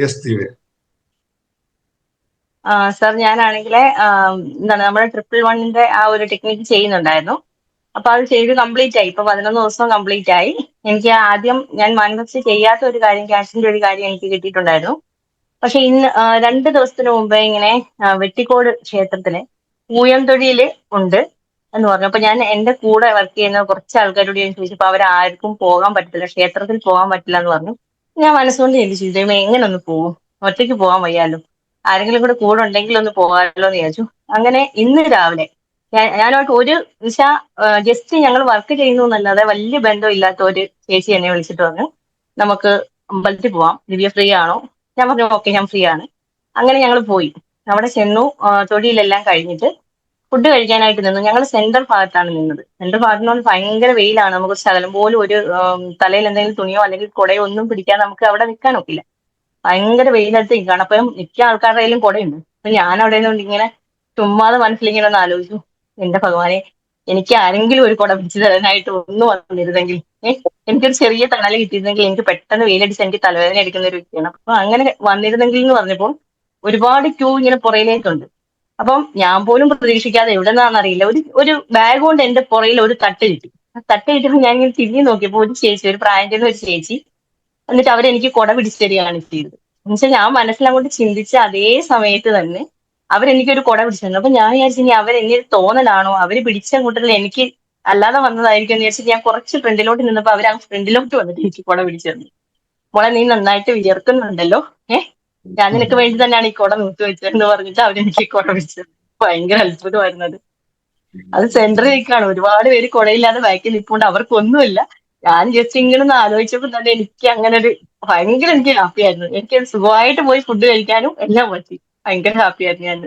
Yes ദിവ്യ. Sir ഞാനാണെങ്കില് എന്താണ് നമ്മുടെ Triple 1 ആ ഒരു ടെക്നിക്ക് ചെയ്യുന്നുണ്ടായിരുന്നു. അപ്പൊ അത് ചെയ്ത് കംപ്ലീറ്റ് ആയി. ഇപ്പൊ 11 ദിവസം കംപ്ലീറ്റ് ആയി. എനിക്ക് ആദ്യം ഞാൻ മാനിഫെസ്റ്റ് ചെയ്യാത്ത ഒരു കാര്യം, ക്യാഷിന്റെ ഒരു കാര്യം എനിക്ക് കിട്ടിയിട്ടുണ്ടായിരുന്നു. പക്ഷെ ഇന്ന് 2 ദിവസത്തിന് മുമ്പേ ഇങ്ങനെ വെട്ടിക്കോട് ക്ഷേത്രത്തില് പൂയംതൊഴിയില് ഉണ്ട് എന്ന് പറഞ്ഞു. അപ്പൊ ഞാൻ എന്റെ കൂടെ വർക്ക് ചെയ്യുന്ന കുറച്ച് ആൾക്കാരോട് ഞാൻ ചോദിച്ചപ്പോ അവരാർക്കും പോകാൻ പറ്റത്തില്ല, ക്ഷേത്രത്തിൽ പോകാൻ പറ്റില്ല എന്ന് പറഞ്ഞു. ഞാൻ മനസ്സുകൊണ്ട് ചിന്തിച്ചു, ദൈവമേ എങ്ങനെ ഒന്ന് പോകും, ഒറ്റയ്ക്ക് പോകാൻ വയ്യാലോ, ആരെങ്കിലും കൂടെ കൂടെ ഉണ്ടെങ്കിൽ ഒന്ന് പോകാമല്ലോ എന്ന് വിചാരിച്ചു. അങ്ങനെ ഇന്ന് രാവിലെ ഞാനോട്ട് ഒരു വെച്ചാ ജസ്റ്റ് ഞങ്ങൾ വർക്ക് ചെയ്യുന്നു എന്നല്ലാതെ വലിയ ബന്ധമില്ലാത്ത ഒരു ചേച്ചി എന്നെ വിളിച്ചിട്ട് പറഞ്ഞു, നമുക്ക് അമ്പലത്തിൽ പോവാം, ദിവ്യ ഫ്രീ ആണോ? ഞാൻ പറഞ്ഞു ഓക്കെ, ഞാൻ ഫ്രീ ആണ്. അങ്ങനെ ഞങ്ങൾ പോയി. അവിടെ ചെന്നു, തൊഴിലെല്ലാം കഴിഞ്ഞിട്ട് ഫുഡ് കഴിക്കാനായിട്ട് നിന്നു. ഞങ്ങൾ സെന്റർ ഭാഗത്താണ് നിന്നത്. സെന്റർ ഭാഗത്ത് നിന്ന് ഭയങ്കര വെയിലാണ്. നമുക്ക് ശകലം പോലും ഒരു തലയിൽ എന്തെങ്കിലും തുണിയോ അല്ലെങ്കിൽ കുടയോ ഒന്നും പിടിക്കാൻ നമുക്ക് അവിടെ നിൽക്കാൻ ഒക്കില്ല. ഭയങ്കര വെയിലത്ത് നിൽക്കുകയാണ്. അപ്പം മിക്ക ആൾക്കാരുടെ കയ്യിലും കുടയുണ്ട്. അപ്പൊ ഞാൻ അവിടെ നിന്നുകൊണ്ട് ഇങ്ങനെ ചുമ്മാതെ മനസ്സിലിങ്ങനെ ഒന്ന് ആലോചിച്ചു, എന്റെ ഭഗവാനെ, എനിക്ക് ആരെങ്കിലും ഒരു കുട പിടിച്ചു തരാനായിട്ട് ഒന്ന് വന്നിരുന്നെങ്കിൽ, എനിക്കൊരു ചെറിയ തണല് കിട്ടിയിരുന്നെങ്കിൽ. എനിക്ക് പെട്ടെന്ന് വെയിലടിച്ച് എനിക്ക് തലവേദന എടുക്കുന്ന ഒരു വ്യക്തിയാണ്. അപ്പൊ അങ്ങനെ വന്നിരുന്നെങ്കിൽ എന്ന് പറഞ്ഞപ്പോൾ ഒരുപാട് ക്യൂ ഇങ്ങനെ പുറയിലേക്കുണ്ട്. അപ്പം ഞാൻ പോലും പ്രതീക്ഷിക്കാതെ എവിടെ നിന്നാണെന്നറിയില്ല ഒരു ഒരു ബാഗ് കൊണ്ട് എന്റെ പുറയിൽ ഒരു തട്ട് കിട്ടി. ആ തട്ട് കിട്ടിയപ്പോൾ ഞാൻ ഇങ്ങനെ തിരിഞ്ഞു നോക്കിയപ്പോൾ ഒരു ചേച്ചി, ഒരു പ്രായം ചെന്ന ഒരു ചേച്ചി, എന്നിട്ട് അവരെനിക്ക് കുട പിടിച്ചു തരികയാണ് ചെയ്തത്. എന്നുവെച്ചാൽ ഞാൻ മനസ്സിലങ്ങോട്ട് ചിന്തിച്ച അതേ സമയത്ത് തന്നെ അവരെനിക്കൊരു കുട പിടിച്ചു തന്നു. അപ്പൊ ഞാൻ വിചാരിച്ചു ഇനി അവരെന്നെ തോന്നലാണോ, അവര് പിടിച്ച കൂട്ടത്തിൽ എനിക്ക് അല്ലാതെ വന്നതായിരിക്കും എന്ന് വിചാരിച്ചിട്ട് ഞാൻ കുറച്ച് ഫ്രണ്ടിലോട്ട് നിന്നപ്പോൾ അവർ ആ ഫ്രണ്ടിലോട്ട് വന്നിട്ട് എനിക്ക് കുട പിടിച്ചു തന്നു. മോളെ, നീ നന്നായിട്ട് വിയർക്കുന്നുണ്ടല്ലോ, ഞാൻ നിനക്ക് വേണ്ടി തന്നെയാണ് ഈ കുട നിർത്തി വെച്ചതെന്ന് പറഞ്ഞിട്ട് അവരെനിക്ക് കുട പിടിച്ചത്. ഭയങ്കര അത്ഭുതമായിരുന്നു അത്. അത് സെന്ററിൽ നിൽക്കുകയാണ്, ഒരുപാട് പേര് കുടയില്ലാതെ ബാക്കിൽ നിൽപ്പുണ്ട്, അവർക്കൊന്നുമില്ല. ഞാൻ ജസ്റ്റ് ഇങ്ങനെ ഒന്ന് ആലോചിച്ചപ്പോൾ തന്നെ എനിക്ക് അങ്ങനെ ഒരു ഭയങ്കര എനിക്ക് ഹാപ്പി ആയിരുന്നു. എനിക്ക് സുഖമായിട്ട് പോയി ഫുഡ് കഴിക്കാനും എല്ലാം പറ്റി. ഭയങ്കര ഹാപ്പി ആയിരുന്നു ഞാൻ.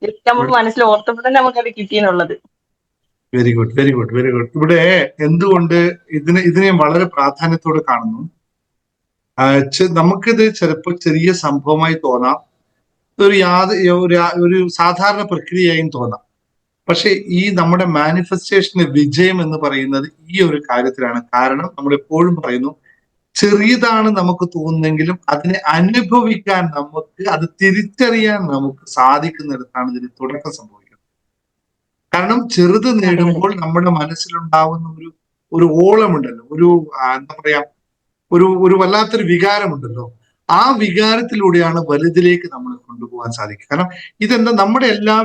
ജസ്റ്റ് നമ്മൾ മനസ്സിൽ ഓർത്തപ്പോൾ തന്നെ നമുക്കത് കിട്ടിയെന്നുള്ളത്. Very good, very good, very good. ഇവിടെ എന്തുകൊണ്ട് ഇതിനെ വളരെ പ്രാധാന്യത്തോടെ കാണുന്നു? നമുക്കിത് ചിലപ്പോൾ ചെറിയ സംഭവമായി തോന്നാം, ഒരു സാധാരണ പ്രക്രിയയായും തോന്നാം. പക്ഷെ ഈ നമ്മുടെ മാനിഫെസ്റ്റേഷന് വിജയം എന്ന് പറയുന്നത് ഈ ഒരു കാര്യത്തിലാണ്. കാരണം നമ്മൾ എപ്പോഴും പറയുന്നു, ചെറിയതാണ് നമുക്ക് തോന്നുന്നെങ്കിലും അതിനെ അനുഭവിക്കാൻ നമുക്ക്, അത് തിരിച്ചറിയാൻ നമുക്ക് സാധിക്കുന്നിടത്താണ് ഇതിന് തുടക്കം സംഭവിക്കുന്നത്. കാരണം ചെറുത് അതെ അതെ നേടുമ്പോൾ നമ്മുടെ മനസ്സിലുണ്ടാവുന്ന ഒരു ഓളമുണ്ടല്ലോ, എന്താ പറയാ, ഒരു വല്ലാത്തൊരു വികാരമുണ്ടല്ലോ. ആ വികാരത്തിലൂടെയാണ് വലുതിലേക്ക് നമ്മൾ കൊണ്ടുപോകാൻ സാധിക്കുക. കാരണം ഇതെന്താ, നമ്മുടെ എല്ലാ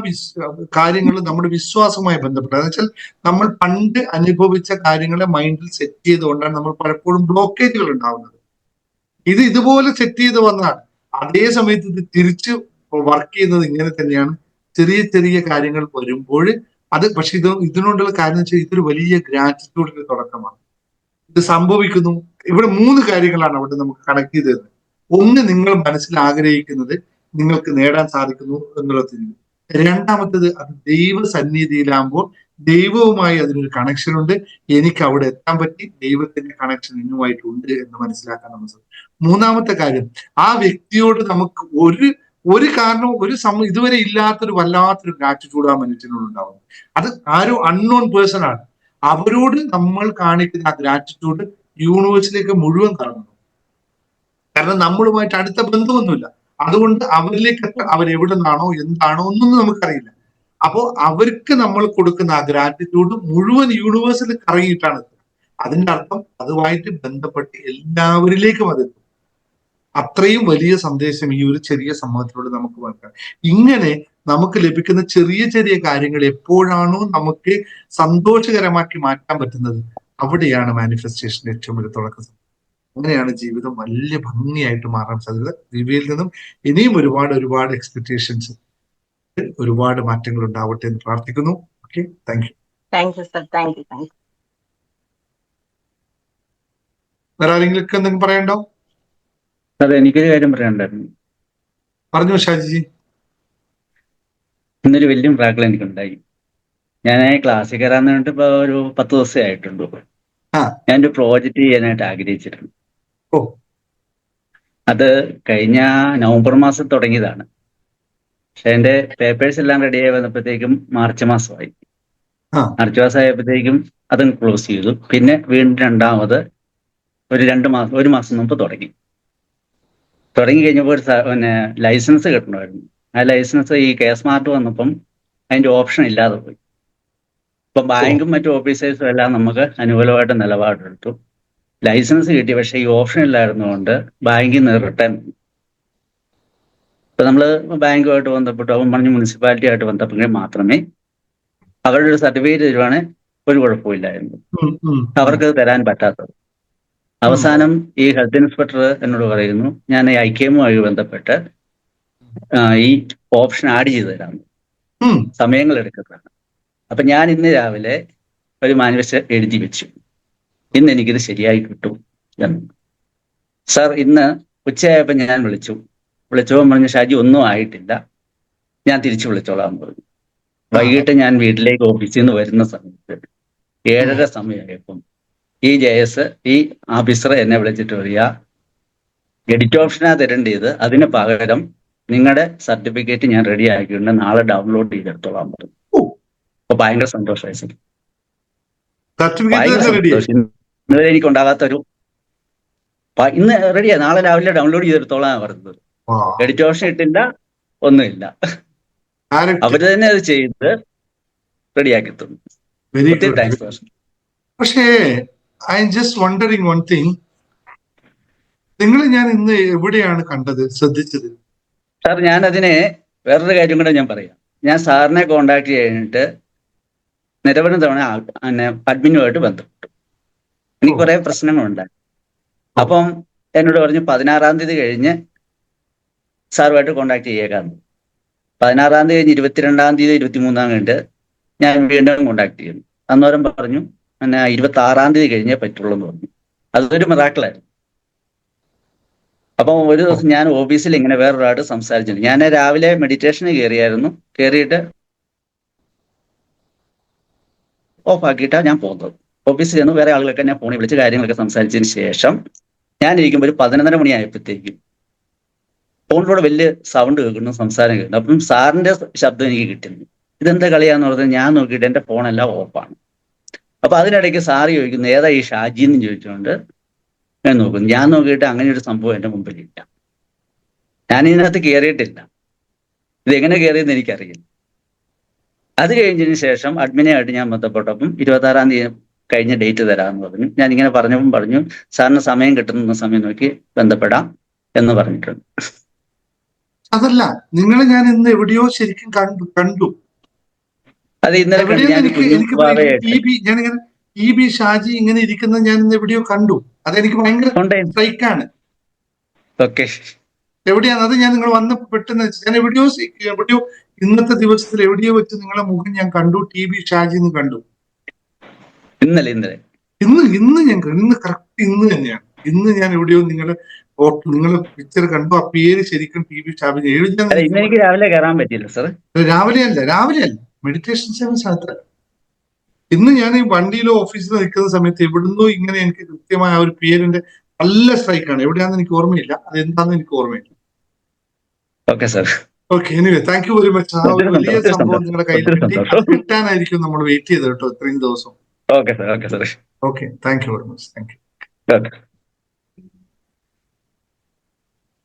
കാര്യങ്ങളും നമ്മുടെ വിശ്വാസവുമായി ബന്ധപ്പെട്ട, എന്ന് വെച്ചാൽ നമ്മൾ പണ്ട് അനുഭവിച്ച കാര്യങ്ങളെ മൈൻഡിൽ സെറ്റ് ചെയ്തുകൊണ്ടാണ് നമ്മൾ പലപ്പോഴും ബ്ലോക്കേജുകൾ ഉണ്ടാവുന്നത്. ഇത് ഇതുപോലെ സെറ്റ് ചെയ്ത് വന്നതാണ്. അതേ സമയത്ത് ഇത് തിരിച്ച് വർക്ക് ചെയ്യുന്നത് ഇങ്ങനെ തന്നെയാണ്. ചെറിയ ചെറിയ കാര്യങ്ങൾ വരുമ്പോൾ അത്, പക്ഷെ ഇതിനോടുള്ള കാര്യം എന്ന് വെച്ചാൽ ഇതൊരു വലിയ ഗ്രാറ്റിറ്റ്യൂഡിന്റെ തുടക്കമാണ്. ഇത് സംഭവിക്കുന്നു. ഇവിടെ 3 കാര്യങ്ങളാണ് അവിടെ നമുക്ക് കണക്ട് ചെയ്ത് തരുന്നത്. ഒന്ന്, നിങ്ങൾ മനസ്സിൽ ആഗ്രഹിക്കുന്നത് നിങ്ങൾക്ക് നേടാൻ സാധിക്കുന്നു എന്നുള്ളത്. രണ്ടാമത്തത്, അത് ദൈവസന്നിധിയിലാകുമ്പോൾ ദൈവവുമായി അതിനൊരു കണക്ഷൻ ഉണ്ട്. എനിക്ക് അവിടെ എത്താൻ പറ്റി, ദൈവത്തിന്റെ കണക്ഷൻ ഇന്നുമായിട്ടുണ്ട് എന്ന് മനസ്സിലാക്കാൻ നമ്മൾ സാധിക്കും. മൂന്നാമത്തെ കാര്യം, ആ വ്യക്തിയോട് നമുക്ക് ഒരു കാരണവും ഇതുവരെ ഇല്ലാത്തൊരു വല്ലാത്തൊരു ഗ്രാറ്റിറ്റ്യൂഡ് ആ മനുഷ്യനോട് ഉണ്ടാവുന്നു. അത് ആരും അൺനോൺ പേഴ്സൺ ആണ്. അവരോട് നമ്മൾ കാണിക്കുന്ന ആ ഗ്രാറ്റിറ്റ്യൂഡ് യൂണിവേഴ്സിലേക്ക് മുഴുവൻ കറങ്ങുന്നു. കാരണം നമ്മളുമായിട്ട് അടുത്ത ബന്ധമൊന്നുമില്ല. അതുകൊണ്ട് അവരിലേക്ക് അവരെവിടെ നിന്നാണോ എന്താണോ ഒന്നും നമുക്കറിയില്ല. അപ്പോ അവർക്ക് നമ്മൾ കൊടുക്കുന്ന ആ ഗ്രാറ്റിറ്റ്യൂഡ് മുഴുവൻ യൂണിവേഴ്സിൽ കറങ്ങിയിട്ടാണ്. അതിന്റെ അർത്ഥം അതുമായിട്ട് ബന്ധപ്പെട്ട് എല്ലാവരിലേക്കും അതെത്തും. അത്രയും വലിയ സന്ദേശം ഈ ഒരു ചെറിയ സംഭവത്തിലൂടെ നമുക്ക് മനസ്സിലാക്കാം. ഇങ്ങനെ നമുക്ക് ലഭിക്കുന്ന ചെറിയ ചെറിയ കാര്യങ്ങൾ എപ്പോഴാണോ നമുക്ക് സന്തോഷകരമാക്കി മാറ്റാൻ പറ്റുന്നത്, അവിടെയാണ് മാനിഫെസ്റ്റേഷന്റെ ഏറ്റവും വലിയ തുടക്കം. അങ്ങനെയാണ് ജീവിതം വലിയ ഭംഗിയായിട്ട് മാറാൻ സാധ്യത. ദിവ്യയിൽ നിന്നും ഇനിയും ഒരുപാട് ഒരുപാട് എക്സ്പെക്ടേഷൻസ്, ഒരുപാട് മാറ്റങ്ങൾ ഉണ്ടാവട്ടെ എന്ന് പ്രാർത്ഥിക്കുന്നു. Okay, thank you. Thank you sir, thank you, thank you. വേറെ ആരെങ്കിലും എന്തെങ്കിലും പറയണ്ടോ? അതെ, എനിക്കൊരു കാര്യം പറയാനുണ്ടായിരുന്നു. പറഞ്ഞു ഷാജി. ഇന്നൊരു വലിയ മിറാക്കിൾ എനിക്കുണ്ടായി. ഞാൻ ക്ലാസ്സിൽ കയറാൻ വേണ്ടിട്ട് ഇപ്പൊ ഒരു 10 ദിവസമേ ആയിട്ടുള്ളൂ. ഞാനൊരു പ്രോജക്റ്റ് ചെയ്യാനായിട്ട് ആഗ്രഹിച്ചിരുന്നു. അത് കഴിഞ്ഞ നവംബർ മാസം തുടങ്ങിയതാണ്. പക്ഷെ അതിന്റെ പേപ്പേഴ്സ് എല്ലാം റെഡി ആയി വന്നപ്പോഴത്തേക്കും മാർച്ച് മാസമായി. മാർച്ച് മാസം ആയപ്പോഴത്തേക്കും അതും ക്ലോസ് ചെയ്തു. പിന്നെ വീണ്ടും രണ്ടാമത് ഒരു മാസം മുമ്പ് തുടങ്ങി. തുടങ്ങി കഴിഞ്ഞപ്പോൾ പിന്നെ ലൈസൻസ് കിട്ടണമായിരുന്നു. ആ ലൈസൻസ് ഈ കെ സ്മാർട്ട് വന്നപ്പം അതിന്റെ ഓപ്ഷൻ ഇല്ലാതെ പോയി. ഇപ്പം ബാങ്കും മറ്റു ഓഫീസേഴ്സും എല്ലാം നമുക്ക് അനുകൂലമായിട്ട് നിലപാടെടുത്തു. ലൈസൻസ് കിട്ടി, പക്ഷേ ഈ ഓപ്ഷൻ ഇല്ലായിരുന്നുകൊണ്ട് ബാങ്കിൽ നിന്ന് റിട്ടേൺ. ഇപ്പൊ നമ്മള് ബാങ്കുമായിട്ട് ബന്ധപ്പെട്ടു, അവൻ പറഞ്ഞ് മുനിസിപ്പാലിറ്റി ആയിട്ട് ബന്ധപ്പെട്ടെങ്കിൽ മാത്രമേ അവരുടെ ഒരു സർട്ടിഫിക്കറ്റ് തരുവാണെങ്കിൽ ഒരു കുഴപ്പമില്ലായിരുന്നു. അവർക്ക് തരാൻ പറ്റാത്തത്. അവസാനം ഈ ഹെൽത്ത് ഇൻസ്പെക്ടർ എന്നോട് പറയുന്നു, ഞാൻ ഈ ഐക്യമുമായി ബന്ധപ്പെട്ട് ഈ ഓപ്ഷൻ ആഡ് ചെയ്ത് തരാം, സമയങ്ങൾ എടുക്കുന്നതാണ്. അപ്പൊ ഞാൻ ഇന്ന് രാവിലെ ഒരു മാനുവൽ എഴുതി വെച്ചു, ഇന്ന് എനിക്കിത് ശരിയായി കിട്ടും എന്ന്. സാർ ഇന്ന് ഉച്ചയായപ്പോൾ ഞാൻ വിളിച്ചപ്പോൾ പറഞ്ഞു, ഷാജി ഒന്നും ആയിട്ടില്ല, ഞാൻ തിരിച്ചു വിളിച്ചോളാം പറഞ്ഞു. വൈകിട്ട് ഞാൻ വീട്ടിലേക്ക് ഓഫീസിൽ നിന്ന് വരുന്ന സമയത്ത് 7:30 സമയമായപ്പം ഈ JS ഈ ഓഫീസർ എന്നെ വിളിച്ചിട്ട് പറയാ, എഡിറ്റ് ഓപ്ഷനാ തരേണ്ടത്, അതിന് പകരം നിങ്ങളുടെ സർട്ടിഫിക്കറ്റ് ഞാൻ റെഡി ആക്കിയിട്ടുണ്ട്, നാളെ ഡൗൺലോഡ് ചെയ്തെടുത്തോളാൻ പറഞ്ഞു. അപ്പൊ ഭയങ്കര സന്തോഷമായി സാർ. ഭയങ്കര സന്തോഷം. ഇന്നലെ എനിക്ക് ഉണ്ടാകാത്തൊരു ഇന്ന് റെഡിയാ, നാളെ രാവിലെ ഡൗൺലോഡ് ചെയ്തെടുത്തോളാൻ പറഞ്ഞത്. എഡിറ്റ് ഓപ്ഷൻ ഇട്ടില്ല, ഒന്നുമില്ല. അവര് തന്നെ അത് ചെയ്ത് റെഡിയാക്കി തന്നു. ഒത്തിരി താങ്ക്സ് സാർ. പക്ഷേ I am just wondering one thing, നിങ്ങൾ ഞാൻ ഇന്ന് എവിടെയാണ് കണ്ടത്, ശ്രദ്ധിച്ചത്? സാർ ഞാൻ അതിനെ വേറൊരു കാര്യം കൂടെ ഞാൻ പറയാം. ഞാൻ സാറിനെ കോണ്ടാക്ട് ചെയ്തിട്ട് നിരവധി തവണ അഡ്മിനുമായിട്ട് ബന്ധപ്പെട്ടു. എനിക്ക് കുറെ പ്രശ്നങ്ങളുണ്ടായി. അപ്പം എന്നോട് പറഞ്ഞു 16-ാം തീയതി കഴിഞ്ഞ് സാറുമായിട്ട് കോണ്ടാക്ട് ചെയ്യേക്കാന്ന്. 16-ാം തീയതി കഴിഞ്ഞ് 22-ാം തീയതി 23-ാം കഴിഞ്ഞിട്ട് ഞാൻ വീണ്ടും കോണ്ടാക്ട് ചെയ്യുന്നു. അന്നേരം പറഞ്ഞു 26-ാം തീയതി കഴിഞ്ഞേ പറ്റുള്ളൂ എന്ന് പറഞ്ഞു. അതൊരു മിറാക്കിളായിരുന്നു. അപ്പം ഒരു ദിവസം ഞാൻ ഓഫീസിൽ ഇങ്ങനെ വേറൊരാളോട് സംസാരിച്ചിട്ടുണ്ട്. ഞാൻ രാവിലെ മെഡിറ്റേഷന് കയറിയായിരുന്നു. കയറിയിട്ട് ഓഫാക്കിയിട്ടാണ് ഞാൻ പോകുന്നത്. ഓഫീസിൽ ചെന്ന് വേറെ ആളുകളൊക്കെ ഞാൻ ഫോണിൽ വിളിച്ച് കാര്യങ്ങളൊക്കെ സംസാരിച്ചതിന് ശേഷം ഞാൻ ഇരിക്കുമ്പോൾ ഒരു 11:30 മണിയായപ്പോഴത്തേക്കും ഫോണിലൂടെ വലിയ സൗണ്ട് കേൾക്കുന്നു, സംസാരം കേൾക്കുന്നു. അപ്പം സാറിന്റെ ശബ്ദം എനിക്ക് കിട്ടുന്നു. ഇതെന്താ കളിയാന്ന് പറഞ്ഞാൽ ഞാൻ നോക്കിയിട്ട് എൻ്റെ ഫോണെല്ലാം ഓഫാണ്. അപ്പൊ അതിനിടയ്ക്ക് സാറ് ചോദിക്കുന്നു, ഏതാ ഈ ഷാജി എന്ന് ചോദിച്ചുകൊണ്ട് ഞാൻ നോക്കുന്നു. ഞാൻ നോക്കിയിട്ട് അങ്ങനെ ഒരു സംഭവം എൻ്റെ മുമ്പിലില്ല. ഞാൻ ഇതിനകത്ത് കയറിയിട്ടില്ല. ഇതെങ്ങനെ കയറിയെന്ന് എനിക്കറിയില്ല. അത് കഴിഞ്ഞതിന് ശേഷം അഡ്മിനായിട്ട് ഞാൻ ബന്ധപ്പെട്ടപ്പം 26-ാം തീയതി കഴിഞ്ഞ ഡേറ്റ് തരാമെന്ന് പറഞ്ഞു. ഞാൻ ഇങ്ങനെ പറഞ്ഞു സാറിന് സമയം കിട്ടുന്ന സമയം നോക്കി ബന്ധപ്പെടാം എന്ന് പറഞ്ഞിട്ടുണ്ട്. അതല്ല, നിങ്ങളെ ഞാൻ ഇന്ന് എവിടെയോ ശരിക്കും കണ്ടു. അത് ഇന്നലെ ഞാനിങ്ങനെ EB ഷാജി ഇങ്ങനെ ഇരിക്കുന്നത് ഞാൻ ഇന്ന് എവിടെയോ കണ്ടു. അതെനിക്ക് ഭയങ്കര സ്ട്രൈക്കാണ്. എവിടെയാണ് അത്? ഞാൻ നിങ്ങൾ വന്നപ്പോൾ പെട്ടെന്ന് ഞാൻ എവിടെയോ ഇന്നത്തെ ദിവസത്തിൽ എവിടെയോ വെച്ച് നിങ്ങളെ മുഖം ഞാൻ കണ്ടു, TB ഷാജി എന്ന് കണ്ടു. ഇന്നലെ ഇന്ന് കറക്റ്റ് ഇന്ന് തന്നെയാണ്. ഇന്ന് ഞാൻ എവിടെയോ നിങ്ങളെ പിക്ചർ കണ്ടു. ആ പേര് ശരിക്കും TB ഷാജി എഴുതാൻ രാവിലെ കയറാൻ പറ്റില്ല സാർ. രാവിലെ അല്ല, മെഡിറ്റേഷൻ സെവൻസ് അത്ര. ഇന്ന് ഞാൻ ഈ വണ്ടിയിലോ ഓഫീസിലോ നിൽക്കുന്ന സമയത്ത് എവിടുന്നോ ഇങ്ങനെ എനിക്ക് കൃത്യമായ ആ ഒരു പേരിന്റെ നല്ല സ്ട്രൈക്കാണ്. എവിടെയാണെന്ന് എനിക്ക് ഓർമ്മയില്ല, അത് എന്താണെന്ന് എനിക്ക് ഓർമ്മയില്ല. Okay sir. Okay, anyway thank you very much. ആ ഒരു വലിയ സംഭവം നിങ്ങളുടെ കയ്യിൽ കിട്ടാനായിരിക്കും നമ്മൾ വെയിറ്റ് ചെയ്തത് കേട്ടോ, ഇത്രയും ദിവസം. Okay sir. Okay, thank you very much. Thank you.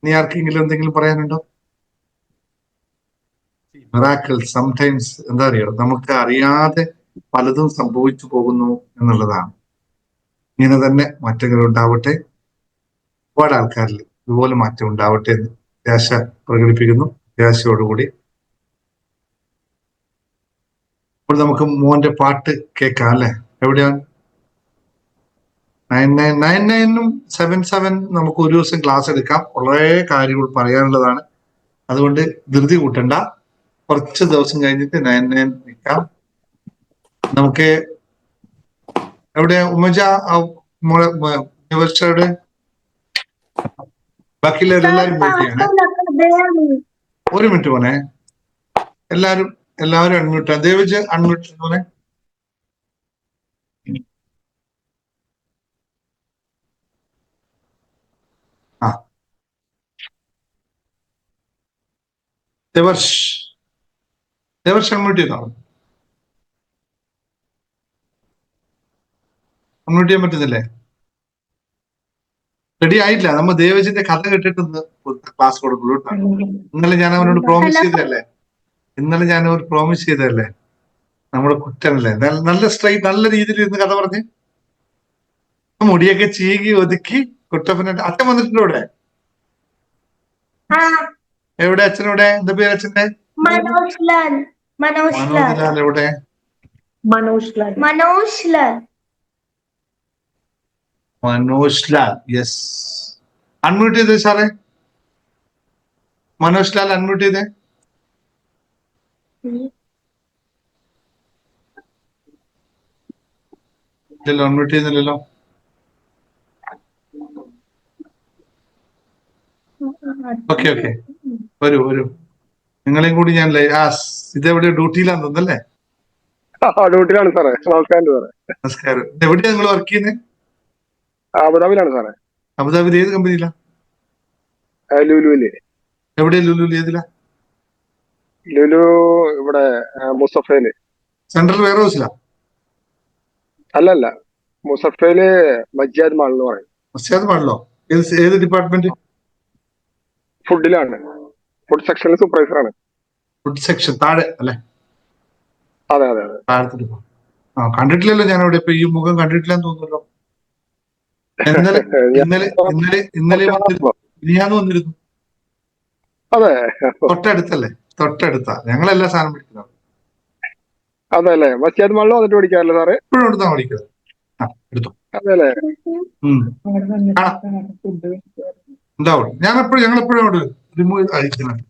ഇനി ആർക്കെങ്കിലും എന്തെങ്കിലും പറയാനുണ്ടോ? മിറാക്കിൾ സംടൈംസ് എന്താ അറിയോ, നമുക്ക് അറിയാതെ പലതും സംഭവിച്ചു പോകുന്നു എന്നുള്ളതാണ്. ഇങ്ങനെ തന്നെ മാറ്റങ്ങൾ ഉണ്ടാവട്ടെ, ഒരുപാട് ആൾക്കാരിൽ ഇതുപോലെ മാറ്റം ഉണ്ടാവട്ടെ എന്ന് പ്രത്യാശ പ്രകടിപ്പിക്കുന്നു. പ്രത്യാശയോടുകൂടി ഇപ്പോൾ നമുക്ക് മോന്റെ പാട്ട് കേൾക്കാം അല്ലെ? എവിടെയാണ് 9999-നും 77 നമുക്ക് ഒരു ദിവസം ക്ലാസ് എടുക്കാം. വളരെ കാര്യങ്ങൾ പറയാനുള്ളതാണ്. അതുകൊണ്ട് ധൃതി കൂട്ടണ്ട, കുറച്ച് ദിവസം കഴിഞ്ഞിട്ട് 99 നിൽക്കാം. നമുക്ക് എവിടെ ഉമ്മജ യൂണിവേഴ്സിറ്റിയുടെ ബാക്കിയുള്ളവരെല്ലാരും വെയിറ്റ് ചെയ്യണേ. ഒരു മിനിറ്റ് പോണേ. എല്ലാവരും അൺമ്യൂട്ട്. ദേവജ് അൺമ്യൂട്ട് പോണേ. ആ, ദേവർഷ് അൺമ്യൂട്ട് ചെയ്തോ? അൺമ്യൂട്ട് ചെയ്യാൻ പറ്റുന്നില്ലേ? റെഡി ആയിട്ടില്ല. നമ്മ ദേവജിന്റെ കഥ കേട്ടിട്ടൊന്ന് ക്ലാസ് കൊടുക്കുള്ളൂ കേട്ടോ. ഇന്നലെ ഞാൻ അവനോട് പ്രോമിസ് ചെയ്തതല്ലേ, നമ്മുടെ കുറ്റനല്ലേ, നല്ല സ്ട്രൈറ്റ് നല്ല രീതിയിൽ ഇരുന്ന് കഥ പറഞ്ഞ് മുടിയൊക്കെ ചീകി ഒതുക്കി കുട്ടപ്പനെ. അച്ഛൻ വന്നിട്ടുണ്ട് ഇവിടെ? എവിടെ അച്ഛനെവിടെ? എന്താ പേര് അച്ഛന്റെ? മനോജ് ലാൽ. എവിടെ? മനോജ് ലാൽ. യെസ്, അൺമ്യൂട്ട് ചെയ്തേ സാറേ. മനോജ് ലാൽ അൺമ്യൂട്ട് ചെയ്തേ. ഇല്ലല്ലോ, അൺമ്യൂട്ട് ചെയ്യുന്നില്ലല്ലോ. ഓക്കെ വരൂ. നിങ്ങളെയും കൂടി ഞാൻ ഇതെവിടെ ഡ്യൂട്ടിയിലാന്ന് തോന്നല്ലേ? ഡ്യൂട്ടിയിലാണ് സാറേ. നമസ്കാരം. എവിടെയാ നിങ്ങൾ വർക്ക് ചെയ്യുന്നത്? അബുദാബിയിലാണ് സാറേ. അബുദാബിയിൽ ഏത് കമ്പനിയിലാ? ലുലുവില്. എവിടെയാ ലുലുവിൽ? ഏതിലാ? ലുലു ഇവിടെ മുസഫയില്. Central wear ഹൗസിലാ? അല്ലല്ല, മുസഫയില് മജിയാദ് മാൾ എന്ന് പറയും. മജിയാദ് മാളിലോ? ഏത് ഡിപ്പാർട്ട്മെന്റ്? ഫുഡിലാണ്. ഫുഡ് സെക്ഷനിൽ സൂപ്പർവൈസറാണ്. ഫുഡ് സെക്ഷൻ താഴെ അല്ലെ? അതെ. താഴത്തെ. കണ്ടിട്ടില്ലല്ലോ ഞാൻ അവിടെ. ഇപ്പൊ ഈ മുഖം കണ്ടിട്ടില്ലെന്ന് തോന്നുന്നല്ലോ. ഇന്നലെ വന്നിരുന്നു. അതെ, തൊട്ടടുത്താ ഞങ്ങളെല്ലാ സാധനം പിടിക്കുന്നത്. അതെ അല്ലേ? മജിയാദ് മാളിൽ വന്നിട്ട് പഠിക്കാറില്ല സാറേ? ഇപ്പോഴും എടുത്താ പഠിക്കുന്നത്. എടുത്തു. അതെ അല്ലേ? ഉണ്ടാവും. ഞങ്ങളെപ്പോഴും അവിടെ റിമൂവ് അയക്കുന്നത്.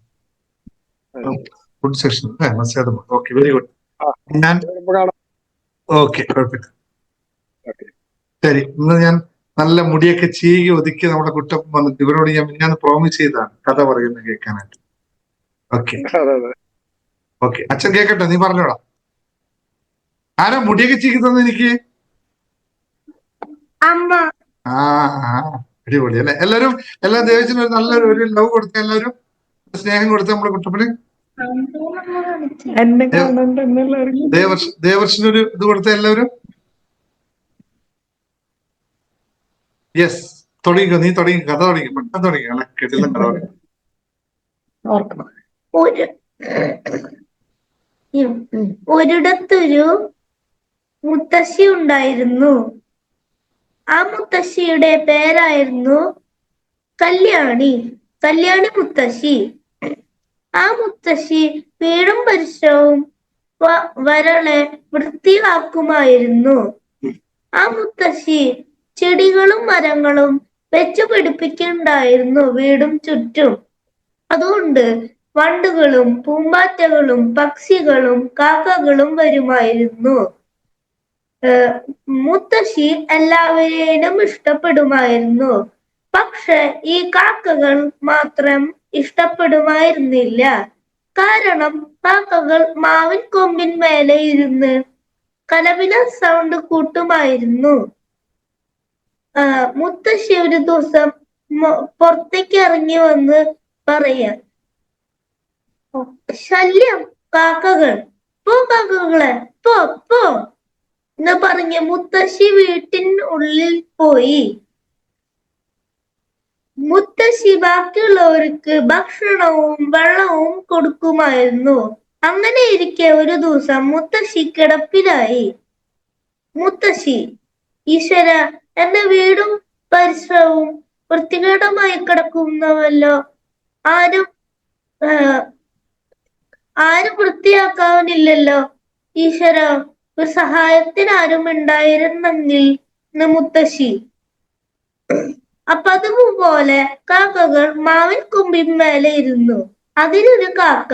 ഫുഡ് സെക്ഷൻ മജിയാദ് mall. Okay, very good. Okay, കുഴപ്പമില്ല. ശരി, ഇന്ന് ഞാൻ നല്ല മുടിയൊക്കെ ചീകി ഒതുക്കി നമ്മുടെ കുട്ടപ്പൻ വന്നിട്ട് ഇവരോട് ഞാൻ പ്രോമിസ് ചെയ്തതാണ് കഥ പറയുന്നത് കേൾക്കാനായിട്ട്. ഓക്കെ അച്ഛൻ കേക്കട്ടെ, നീ പറഞ്ഞോടാ. ആരാ മുടിയൊക്കെ ചീകി തന്നെ എനിക്ക്? അടിപൊളി അല്ലെ? എല്ലാ ദേവച്ചനും ഒരു നല്ലൊരു ലവ് കൊടുത്ത, എല്ലാവരും സ്നേഹം കൊടുത്ത നമ്മുടെ കുട്ടപ്പന്. ദേവർഷനൊരു ഇത് കൊടുത്ത എല്ലാവരും. യെസ്, തുടങ്ങിക്കോ. നീ കഥ തുടങ്ങി, പെട്ടെന്ന് തുടങ്ങി. അല്ല, കേട്ടില്ല കഥ തുടങ്ങി. ഒരിടത്തൊരു മുത്തശ്ശി ഉണ്ടായിരുന്നു. ആ മുത്തശ്ശിയുടെ പേരായിരുന്നു കല്യാണി മുത്തശ്ശി. ആ മുത്തശ്ശി വീടും പരിസരവും വരളെ വൃത്തിയാക്കുമായിരുന്നു. ആ മുത്തശ്ശി ചെടികളും മരങ്ങളും വെച്ചു പിടിപ്പിക്കുന്നുണ്ടായിരുന്നു വീടും ചുറ്റും. അതുകൊണ്ട് വണ്ടുകളും പൂമ്പാറ്റകളും പക്ഷികളും കാക്കകളും വരുമായിരുന്നു. മുത്തശ്ശി എല്ലാവരെയും ഇഷ്ടപ്പെടുമായിരുന്നു. പക്ഷെ ഈ കാക്കകൾ മാത്രം ഇഷ്ടപ്പെടുമായിരുന്നില്ല. കാരണം കാക്കകൾ മാവിൻ കൊമ്പിൻ മേലെ ഇരുന്ന് കലപില സൗണ്ട് കൂട്ടുമായിരുന്നു. മുത്തശ്ശി ഒരു ദിവസം പുറത്തേക്ക് ഇറങ്ങി വന്ന് പറയാ, ശല്യം കാക്കകൾ, പോ കാക്കകളെ, പോ എന്ന് പറഞ്ഞ് മുത്തശ്ശി വീട്ടിനുള്ളിൽ പോയി. മുത്തശ്ശി ബാക്കിയുള്ളവർക്ക് ഭക്ഷണവും വെള്ളവും കൊടുക്കുമായിരുന്നു. അങ്ങനെ ഇരിക്കെ ഒരു ദിവസം മുത്തശ്ശി കിടപ്പിലായി. മുത്തശ്ശി, ഈശ്വര, എന്റെ വീടും പരിസരവും വൃത്തികേടമായി കിടക്കുന്നവല്ലോ, ആരും വൃത്തിയാക്കാനില്ലല്ലോ. ഈശ്വര, ഒരു സഹായത്തിന് ആരും ഉണ്ടായിരുന്നെങ്കിൽ എന്ന് മുത്തശ്ശി. പതിവ് പോലെ കാക്കകൾ മാവിൻ കൊമ്പിന്മേലെ ഇരുന്നു. അതിലൊരു കാക്ക,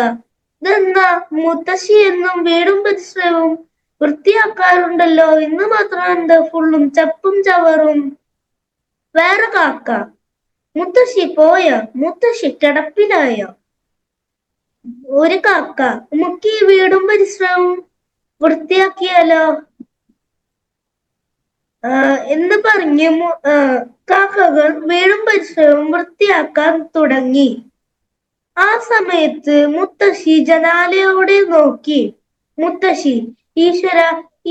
ഇതെന്നാ മുത്തശ്ശി എന്നും വീടും പരിസരവും വൃത്തിയാക്കാറുണ്ടല്ലോ, ഇന്ന് മാത്രം എന്താ ഫുള്ളും ചപ്പും ചവറും? വേറെ കാക്ക, മുത്തശ്ശി പോയോ? മുത്തശ്ശി കിടപ്പിലായോ? ഒരു കാക്ക, നമുക്ക് ഈ വീടും പരിസരവും വൃത്തിയാക്കിയാലോ എന്ന് പറഞ്ഞ് കാക്കകൾ വീടും പരിസരവും വൃത്തിയാക്കാൻ തുടങ്ങി. ആ സമയത്ത് മുത്തശ്ശി ജനാലയോടെ നോക്കി. മുത്തശ്ശി, ഈശ്വര,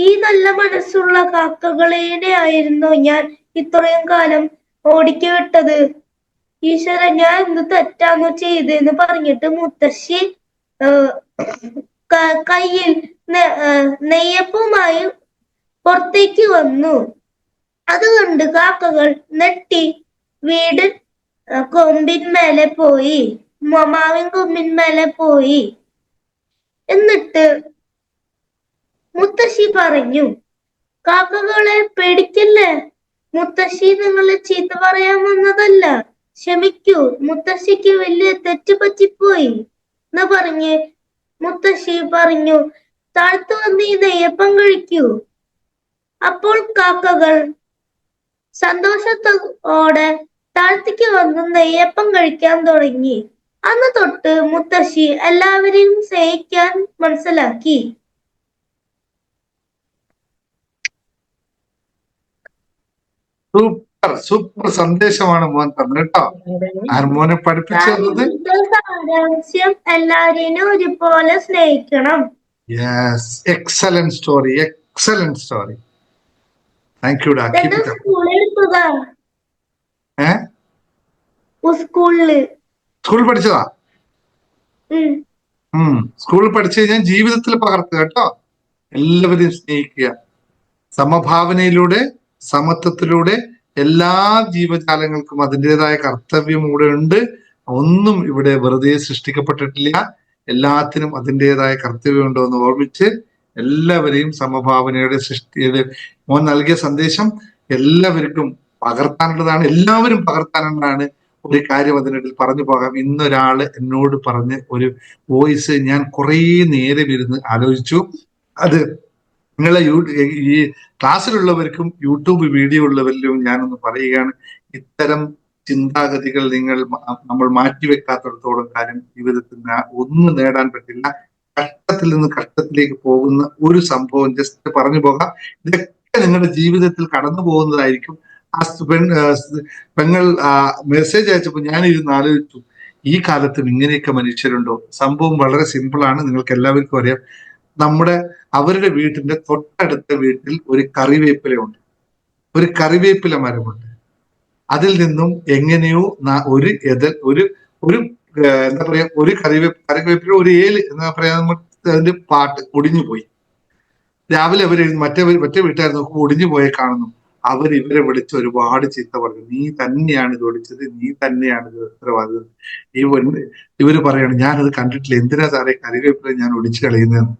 ഈ നല്ല മനസ്സുള്ള കാക്കകളെയായിരുന്നു ഞാൻ ഇത്രയും കാലം ഓടിക്കു വിട്ടത്. ഈശ്വര ഞാൻ എന്ത് തെറ്റാന്ന് ചെയ്തെന്ന് പറഞ്ഞിട്ട് മുത്തശ്ശി കയ്യിൽ നെയ്യപ്പവുമായി പുറത്തേക്ക് വന്നു. അത് കണ്ട് കാക്കകൾ നെട്ടി വീട് കൊമ്പിന്മേലെ പോയി, മാവിൻ കൊമ്പിന്മേലെ പോയി. എന്നിട്ട് മുത്തശ്ശി പറഞ്ഞു, കാക്കകളെ പേടിക്കല്ലേ, മുത്തശ്ശി നിങ്ങളെ ചീത്ത പറയാൻ വന്നതല്ല, ക്ഷമിക്കൂ, മുത്തശ്ശിക്ക് വലിയ തെറ്റ് പറ്റിപ്പോയി എന്ന് പറഞ്ഞ് മുത്തശ്ശി പറഞ്ഞു, താഴ്ത്തു വന്ന് ഈ നെയ്യപ്പം കഴിക്കൂ. അപ്പോൾ കാക്കകൾ സന്തോഷത്തോടെ താഴ്ത്തിക്ക് വന്ന് നെയ്യപ്പം കഴിക്കാൻ തുടങ്ങി. അന്ന് തൊട്ട് മുത്തശ്ശി എല്ലാവരെയും സ്നേഹിക്കാൻ മനസ്സിലാക്കി. സൂപ്പർ സൂപ്പർ സന്ദേശമാണ് മോൻ തന്നത് കേട്ടോ. മോനെ പഠിപ്പിച്ചു തന്നത് സാരാംശം എല്ലാവരെയും ഒരുപോലെ സ്നേഹിക്കണം. Yes, excellent story, excellent story. Thank you ഡാ. സ്കൂളിൽ പഠിച്ചതാ? സ്കൂളിൽ പഠിച്ചു കഴിഞ്ഞാൽ ജീവിതത്തിൽ പകർത്തുക കേട്ടോ. എല്ലാവരെയും സ്നേഹിക്കുക, സമഭാവനയിലൂടെ, സമത്വത്തിലൂടെ. എല്ലാ ജീവജാലങ്ങൾക്കും അതിൻ്റെതായ കർത്തവ്യം ഇവിടെ ഉണ്ട്. ഒന്നും ഇവിടെ വെറുതെ സൃഷ്ടിക്കപ്പെട്ടിട്ടില്ല. എല്ലാത്തിനും അതിൻ്റെതായ കർത്തവ്യമുണ്ടോ എന്ന് ഓർമ്മിച്ച് എല്ലാവരെയും സമഭാവനയുടെ സൃഷ്ടിയുടെ മോൻ നൽകിയ സന്ദേശം എല്ലാവർക്കും പകർത്താനുള്ളതാണ്. എല്ലാവരും പകർത്താനുള്ളതാണ്. ഒരു കാര്യം അതിനിടയിൽ പറഞ്ഞു പോകാം. ഇന്നൊരാള് എന്നോട് പറഞ്ഞ ഒരു വോയിസ് ഞാൻ കുറേ നേരം ഇരുന്ന് ആലോചിച്ചു. അത് നിങ്ങളെ ഈ ക്ലാസ്സിലുള്ളവർക്കും യൂട്യൂബ് വീഡിയോ ഉള്ളവരിലും ഞാനൊന്ന് പറയുകയാണ്. ഇത്തരം ചിന്താഗതികൾ നമ്മൾ മാറ്റിവെക്കാത്തിടത്തോളം കാര്യം ജീവിതത്തിൽ ഒന്നും നേടാൻ പറ്റില്ല. കഷ്ടത്തിൽ നിന്ന് കഷ്ടത്തിലേക്ക് പോകുന്ന ഒരു സംഭവം ജസ്റ്റ് പറഞ്ഞു പോകാം. ഇതൊക്കെ നിങ്ങളുടെ ജീവിതത്തിൽ കടന്നു പോകുന്നതായിരിക്കും. ആ പെങ്ങൾ മെസ്സേജ് അയച്ചപ്പോൾ ഞാൻ ഇരുന്ന് ആലോചിച്ചു, ഈ കാലത്തും ഇങ്ങനെയൊക്കെ മനുഷ്യരുണ്ടോ? സംഭവം വളരെ സിമ്പിളാണ്, നിങ്ങൾക്ക് എല്ലാവർക്കും അറിയാം. അവരുടെ വീട്ടിന്റെ തൊട്ടടുത്ത വീട്ടിൽ ഒരു കറിവേപ്പിലയുണ്ട്, ഒരു കറിവേപ്പില മരമുണ്ട്. അതിൽ നിന്നും എങ്ങനെയോ എന്താ പറയാ, ഒരു കറിവേപ്പില ഒരു ഏല് എന്താ പറയാ, അതിന്റെ പാട്ട് ഒടിഞ്ഞു പോയി. രാവിലെ മറ്റേ വീട്ടുകാർ നോക്കുമ്പോൾ ഒടിഞ്ഞു പോയെ കാണുന്നു. ഇവരെ വിളിച്ച് ഒരുപാട് ചീത്ത പറഞ്ഞു. നീ തന്നെയാണ് ഇത് ഒടിച്ചത്, നീ തന്നെയാണ് ഇത് ഉത്തരവാദിത്വം. ഇവര് പറയാണ്, ഞാനത് കണ്ടിട്ടില്ല, എന്തിനാ സാറേ കറിവേപ്പില ഞാൻ ഒടിച്ചു കളയുന്നതെന്ന്.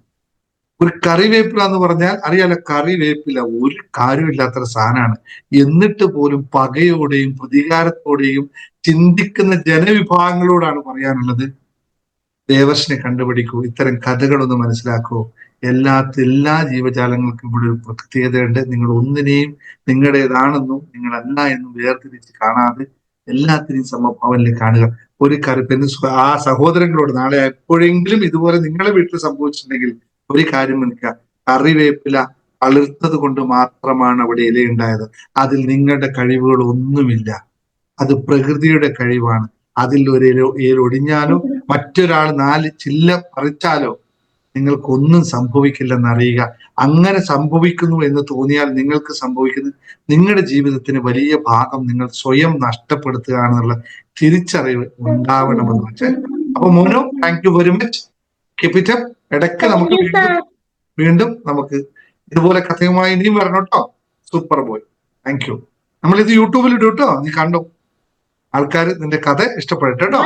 ഒരു കറിവേപ്പില എന്ന് പറഞ്ഞാൽ അറിയാലോ, കറിവേപ്പില ഒരു കാര്യമില്ലാത്തൊരു സാധനമാണ്. എന്നിട്ട് പോലും പകയോടെയും പ്രതികാരത്തോടെയും ചിന്തിക്കുന്ന ജനവിഭാഗങ്ങളോടാണ് പറയാനുള്ളത്, ദേവർഷനെ കണ്ടുപിടിക്കൂ, ഇത്തരം കഥകളൊന്ന് മനസ്സിലാക്കൂ. എല്ലാ ജീവജാലങ്ങൾക്കും ഇവിടെ ഒരു പ്രത്യേകതയുണ്ട്. നിങ്ങൾ ഒന്നിനെയും നിങ്ങളുടേതാണെന്നും നിങ്ങളല്ല എന്നും വേർതിരിച്ച് കാണാതെ എല്ലാത്തിനെയും സമഭാവനയിൽ കാണുക. ഒരു ആ സഹോദരങ്ങളോട് നാളെ എപ്പോഴെങ്കിലും ഇതുപോലെ നിങ്ങളുടെ വീട്ടിൽ സംഭവിച്ചിട്ടുണ്ടെങ്കിൽ ഒരു കാര്യം മനസ്സിലാക്കുക, കറിവേപ്പില തളിർത്തത് കൊണ്ട് മാത്രമാണ് അവിടെ ഇലയുണ്ടായത്. അതിൽ നിങ്ങളുടെ കഴിവുകൾ ഒന്നുമില്ല. അത് പ്രകൃതിയുടെ കഴിവാണ്. അതിൽ ഒരു ഇല ഒടിഞ്ഞാലോ മറ്റൊരാൾ 4 ചില്ല പറിച്ചാലോ നിങ്ങൾക്കൊന്നും സംഭവിക്കില്ലെന്ന് അറിയുക. അങ്ങനെ സംഭവിക്കുന്നു എന്ന് തോന്നിയാൽ നിങ്ങൾക്ക് സംഭവിക്കുന്നത് നിങ്ങളുടെ ജീവിതത്തിന് വലിയ ഭാഗം നിങ്ങൾ സ്വയം നഷ്ടപ്പെടുത്തുകയാണെന്നുള്ള തിരിച്ചറിവ് ഉണ്ടാവണമെന്ന് വെച്ചാൽ. അപ്പൊ മോനോ, thank you very much. Keep it up. ഇടയ്ക്ക് നമുക്ക് വീണ്ടും നമുക്ക് ഇതുപോലെ കഥയുമായി ഇനിയും വരണം കേട്ടോ. Super boy, thank you. നമ്മളിത് യൂട്യൂബിൽ ഇടും കേട്ടോ, നീ കണ്ടോ, ആൾക്കാർ നിന്റെ കഥ ഇഷ്ടപ്പെട്ടു കേട്ടോ.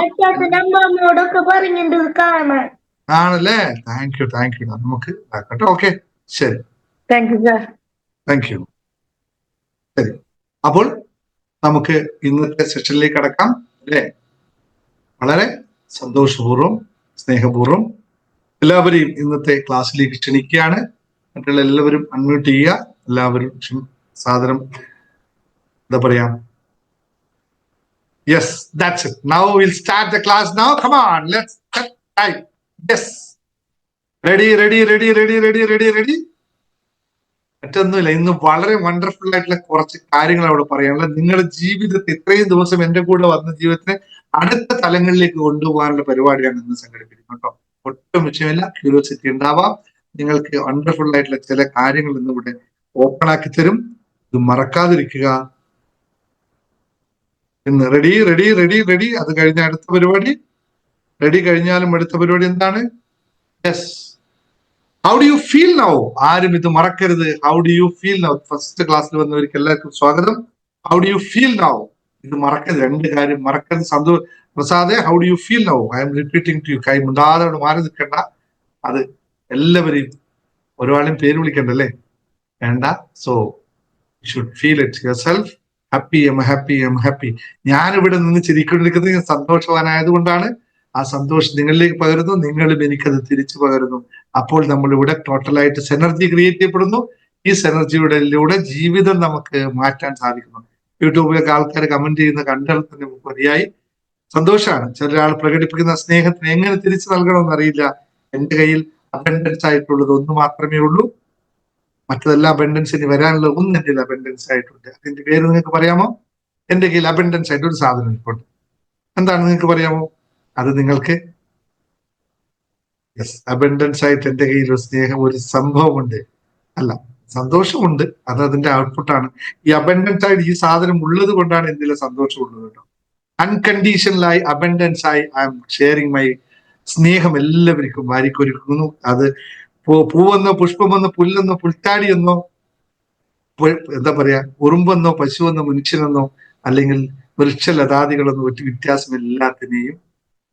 ആണല്ലേ, താങ്ക് യു. നമുക്ക് കേട്ടോ. ഓക്കെ, ശരി, താങ്ക് യു. ശരി, അപ്പോൾ നമുക്ക് ഇന്നത്തെ സെഷനിലേക്ക് കടക്കാം അല്ലേ. വളരെ സന്തോഷപൂർവ്വം സ്നേഹപൂർവ്വം എല്ലാവരെയും ഇന്നത്തെ ക്ലാസ്സിലേക്ക് ക്ഷണിക്കുകയാണ്. മറ്റുള്ള എല്ലാവരും അൺമ്യൂട്ട് ചെയ്യുക. എല്ലാവരും സാദരം എന്താ പറയാ. Yes, that's it. Now will start the class now. Come on, let's time. Yes, ready. മറ്റൊന്നുമില്ല, ഇന്ന് വളരെ വണ്ടർഫുൾ ആയിട്ടുള്ള കുറച്ച് കാര്യങ്ങൾ അവിടെ പറയാനുള്ള. നിങ്ങളുടെ ജീവിതത്തിൽ ഇത്രയും ദിവസം എന്റെ കൂടെ വന്ന ജീവിതത്തിനെ അടുത്ത തലങ്ങളിലേക്ക് കൊണ്ടുപോകാനുള്ള പരിപാടിയാണ് ഇന്ന് സംഘടിപ്പിക്കുന്നത് കേട്ടോ. ഒട്ടും വിഷയമില്ല, ക്യൂരിയോസിറ്റി ഉണ്ടാവാം. നിങ്ങൾക്ക് വണ്ടർഫുൾ ആയിട്ടുള്ള ചില കാര്യങ്ങൾ ഇന്നിവിടെ ഓപ്പൺ ആക്കി തരും. ഇത് മറക്കാതിരിക്കുക. ഇന്ന് റെഡി റെഡി റെഡി റെഡി. അത് കഴിഞ്ഞ അടുത്ത പരിപാടി, റെഡി കഴിഞ്ഞാലും അടുത്ത പരിപാടി എന്താണ്? Yes, how do you feel now? ആരും ഇത് മറക്കരുത്. How do you feel now? First ക്ലാസ്സിൽ വന്നവർക്ക് എല്ലാവർക്കും സ്വാഗതം. How do you feel now? ഇത് മറക്കരുത്, രണ്ട് കാര്യം മറക്കരുത്. സന്തോഷ് പ്രസാദെ, how do you feel now? I am repeating to you. കൈ മുണ്ടാതെ അവിടെ മാറി നിൽക്കണ്ട. അത് എല്ലാവരെയും ഒരാളും പേര് വിളിക്കണ്ടല്ലേ, വേണ്ട. So should feel it your self. Happy, am happy, am happy. ഞാനിവിടെ നിന്ന് ചിരിക്കൊണ്ടിരിക്കുന്നത് ഞാൻ സന്തോഷവാനായതുകൊണ്ടാണ്. ആ സന്തോഷം നിങ്ങളിലേക്ക് പകരുന്നു, നിങ്ങളും എനിക്കത് തിരിച്ചു പകരുന്നു. അപ്പോൾ നമ്മളിവിടെ ടോട്ടലായിട്ട് സെനർജി ക്രിയേറ്റ് ചെയ്യപ്പെടുന്നു. ഈ സെനർജിയുടെ ജീവിതം നമുക്ക് മാറ്റാൻ സാധിക്കുന്നു. യൂട്യൂബിലൊക്കെ ആൾക്കാർ കമന്റ് ചെയ്യുന്ന കണ്ടാൽ തന്നെ മതിയായി സന്തോഷമാണ്. ചില ആൾ പ്രകടിപ്പിക്കുന്ന സ്നേഹത്തിന് എങ്ങനെ തിരിച്ചു നൽകണമെന്ന് അറിയില്ല. എന്റെ കയ്യിൽ അബൻഡൻസ് ആയിട്ടുള്ളത് ഒന്ന് മാത്രമേ ഉള്ളൂ. മറ്റതെല്ലാം അബൻഡൻസ് ഇനി വരാനുള്ള ഒന്ന് എന്റെ കയ്യിൽ അബൻഡൻസ് ആയിട്ടുണ്ട്. അതിന്റെ പേര് നിങ്ങൾക്ക് പറയാമോ? എന്റെ കയ്യിൽ അബൻഡൻസ് ആയിട്ട് ഒരു സാധനം ഇപ്പോൾ എന്താണ് നിങ്ങൾക്ക് പറയാമോ? അത് നിങ്ങൾക്ക് യെസ്, അബൻഡൻസ് ആയിട്ട് എന്റെ കയ്യിൽ ഒരു സ്നേഹം, ഒരു സംഭവമുണ്ട്, അല്ല സന്തോഷമുണ്ട്. അത് അതിന്റെ ഔട്ട്പുട്ടാണ്. ഈ അബൻഡൻസ് ആയിട്ട് ഈ സാധനം ഉള്ളത് കൊണ്ടാണ് എന്തിലെ സന്തോഷമുള്ളത് കേട്ടോ. അൺകണ്ടീഷണലായി അബൻഡൻസ് ആയി ഐ എം ഷെയറിങ് മൈ സ്നേഹം എല്ലാവർക്കും വാരിക്കൊരുക്കുന്നു. അത് പൂവെന്നോ പുഷ്പമെന്നോ പുല്ലെന്നോ പുൽത്താടിയെന്നോ എന്താ പറയാ ഉറുമ്പെന്നോ പശുവെന്നോ മനുഷ്യനെന്നോ അല്ലെങ്കിൽ വൃക്ഷലതാദികളെന്നോ ഒറ്റ വ്യത്യാസം എല്ലാത്തിനെയും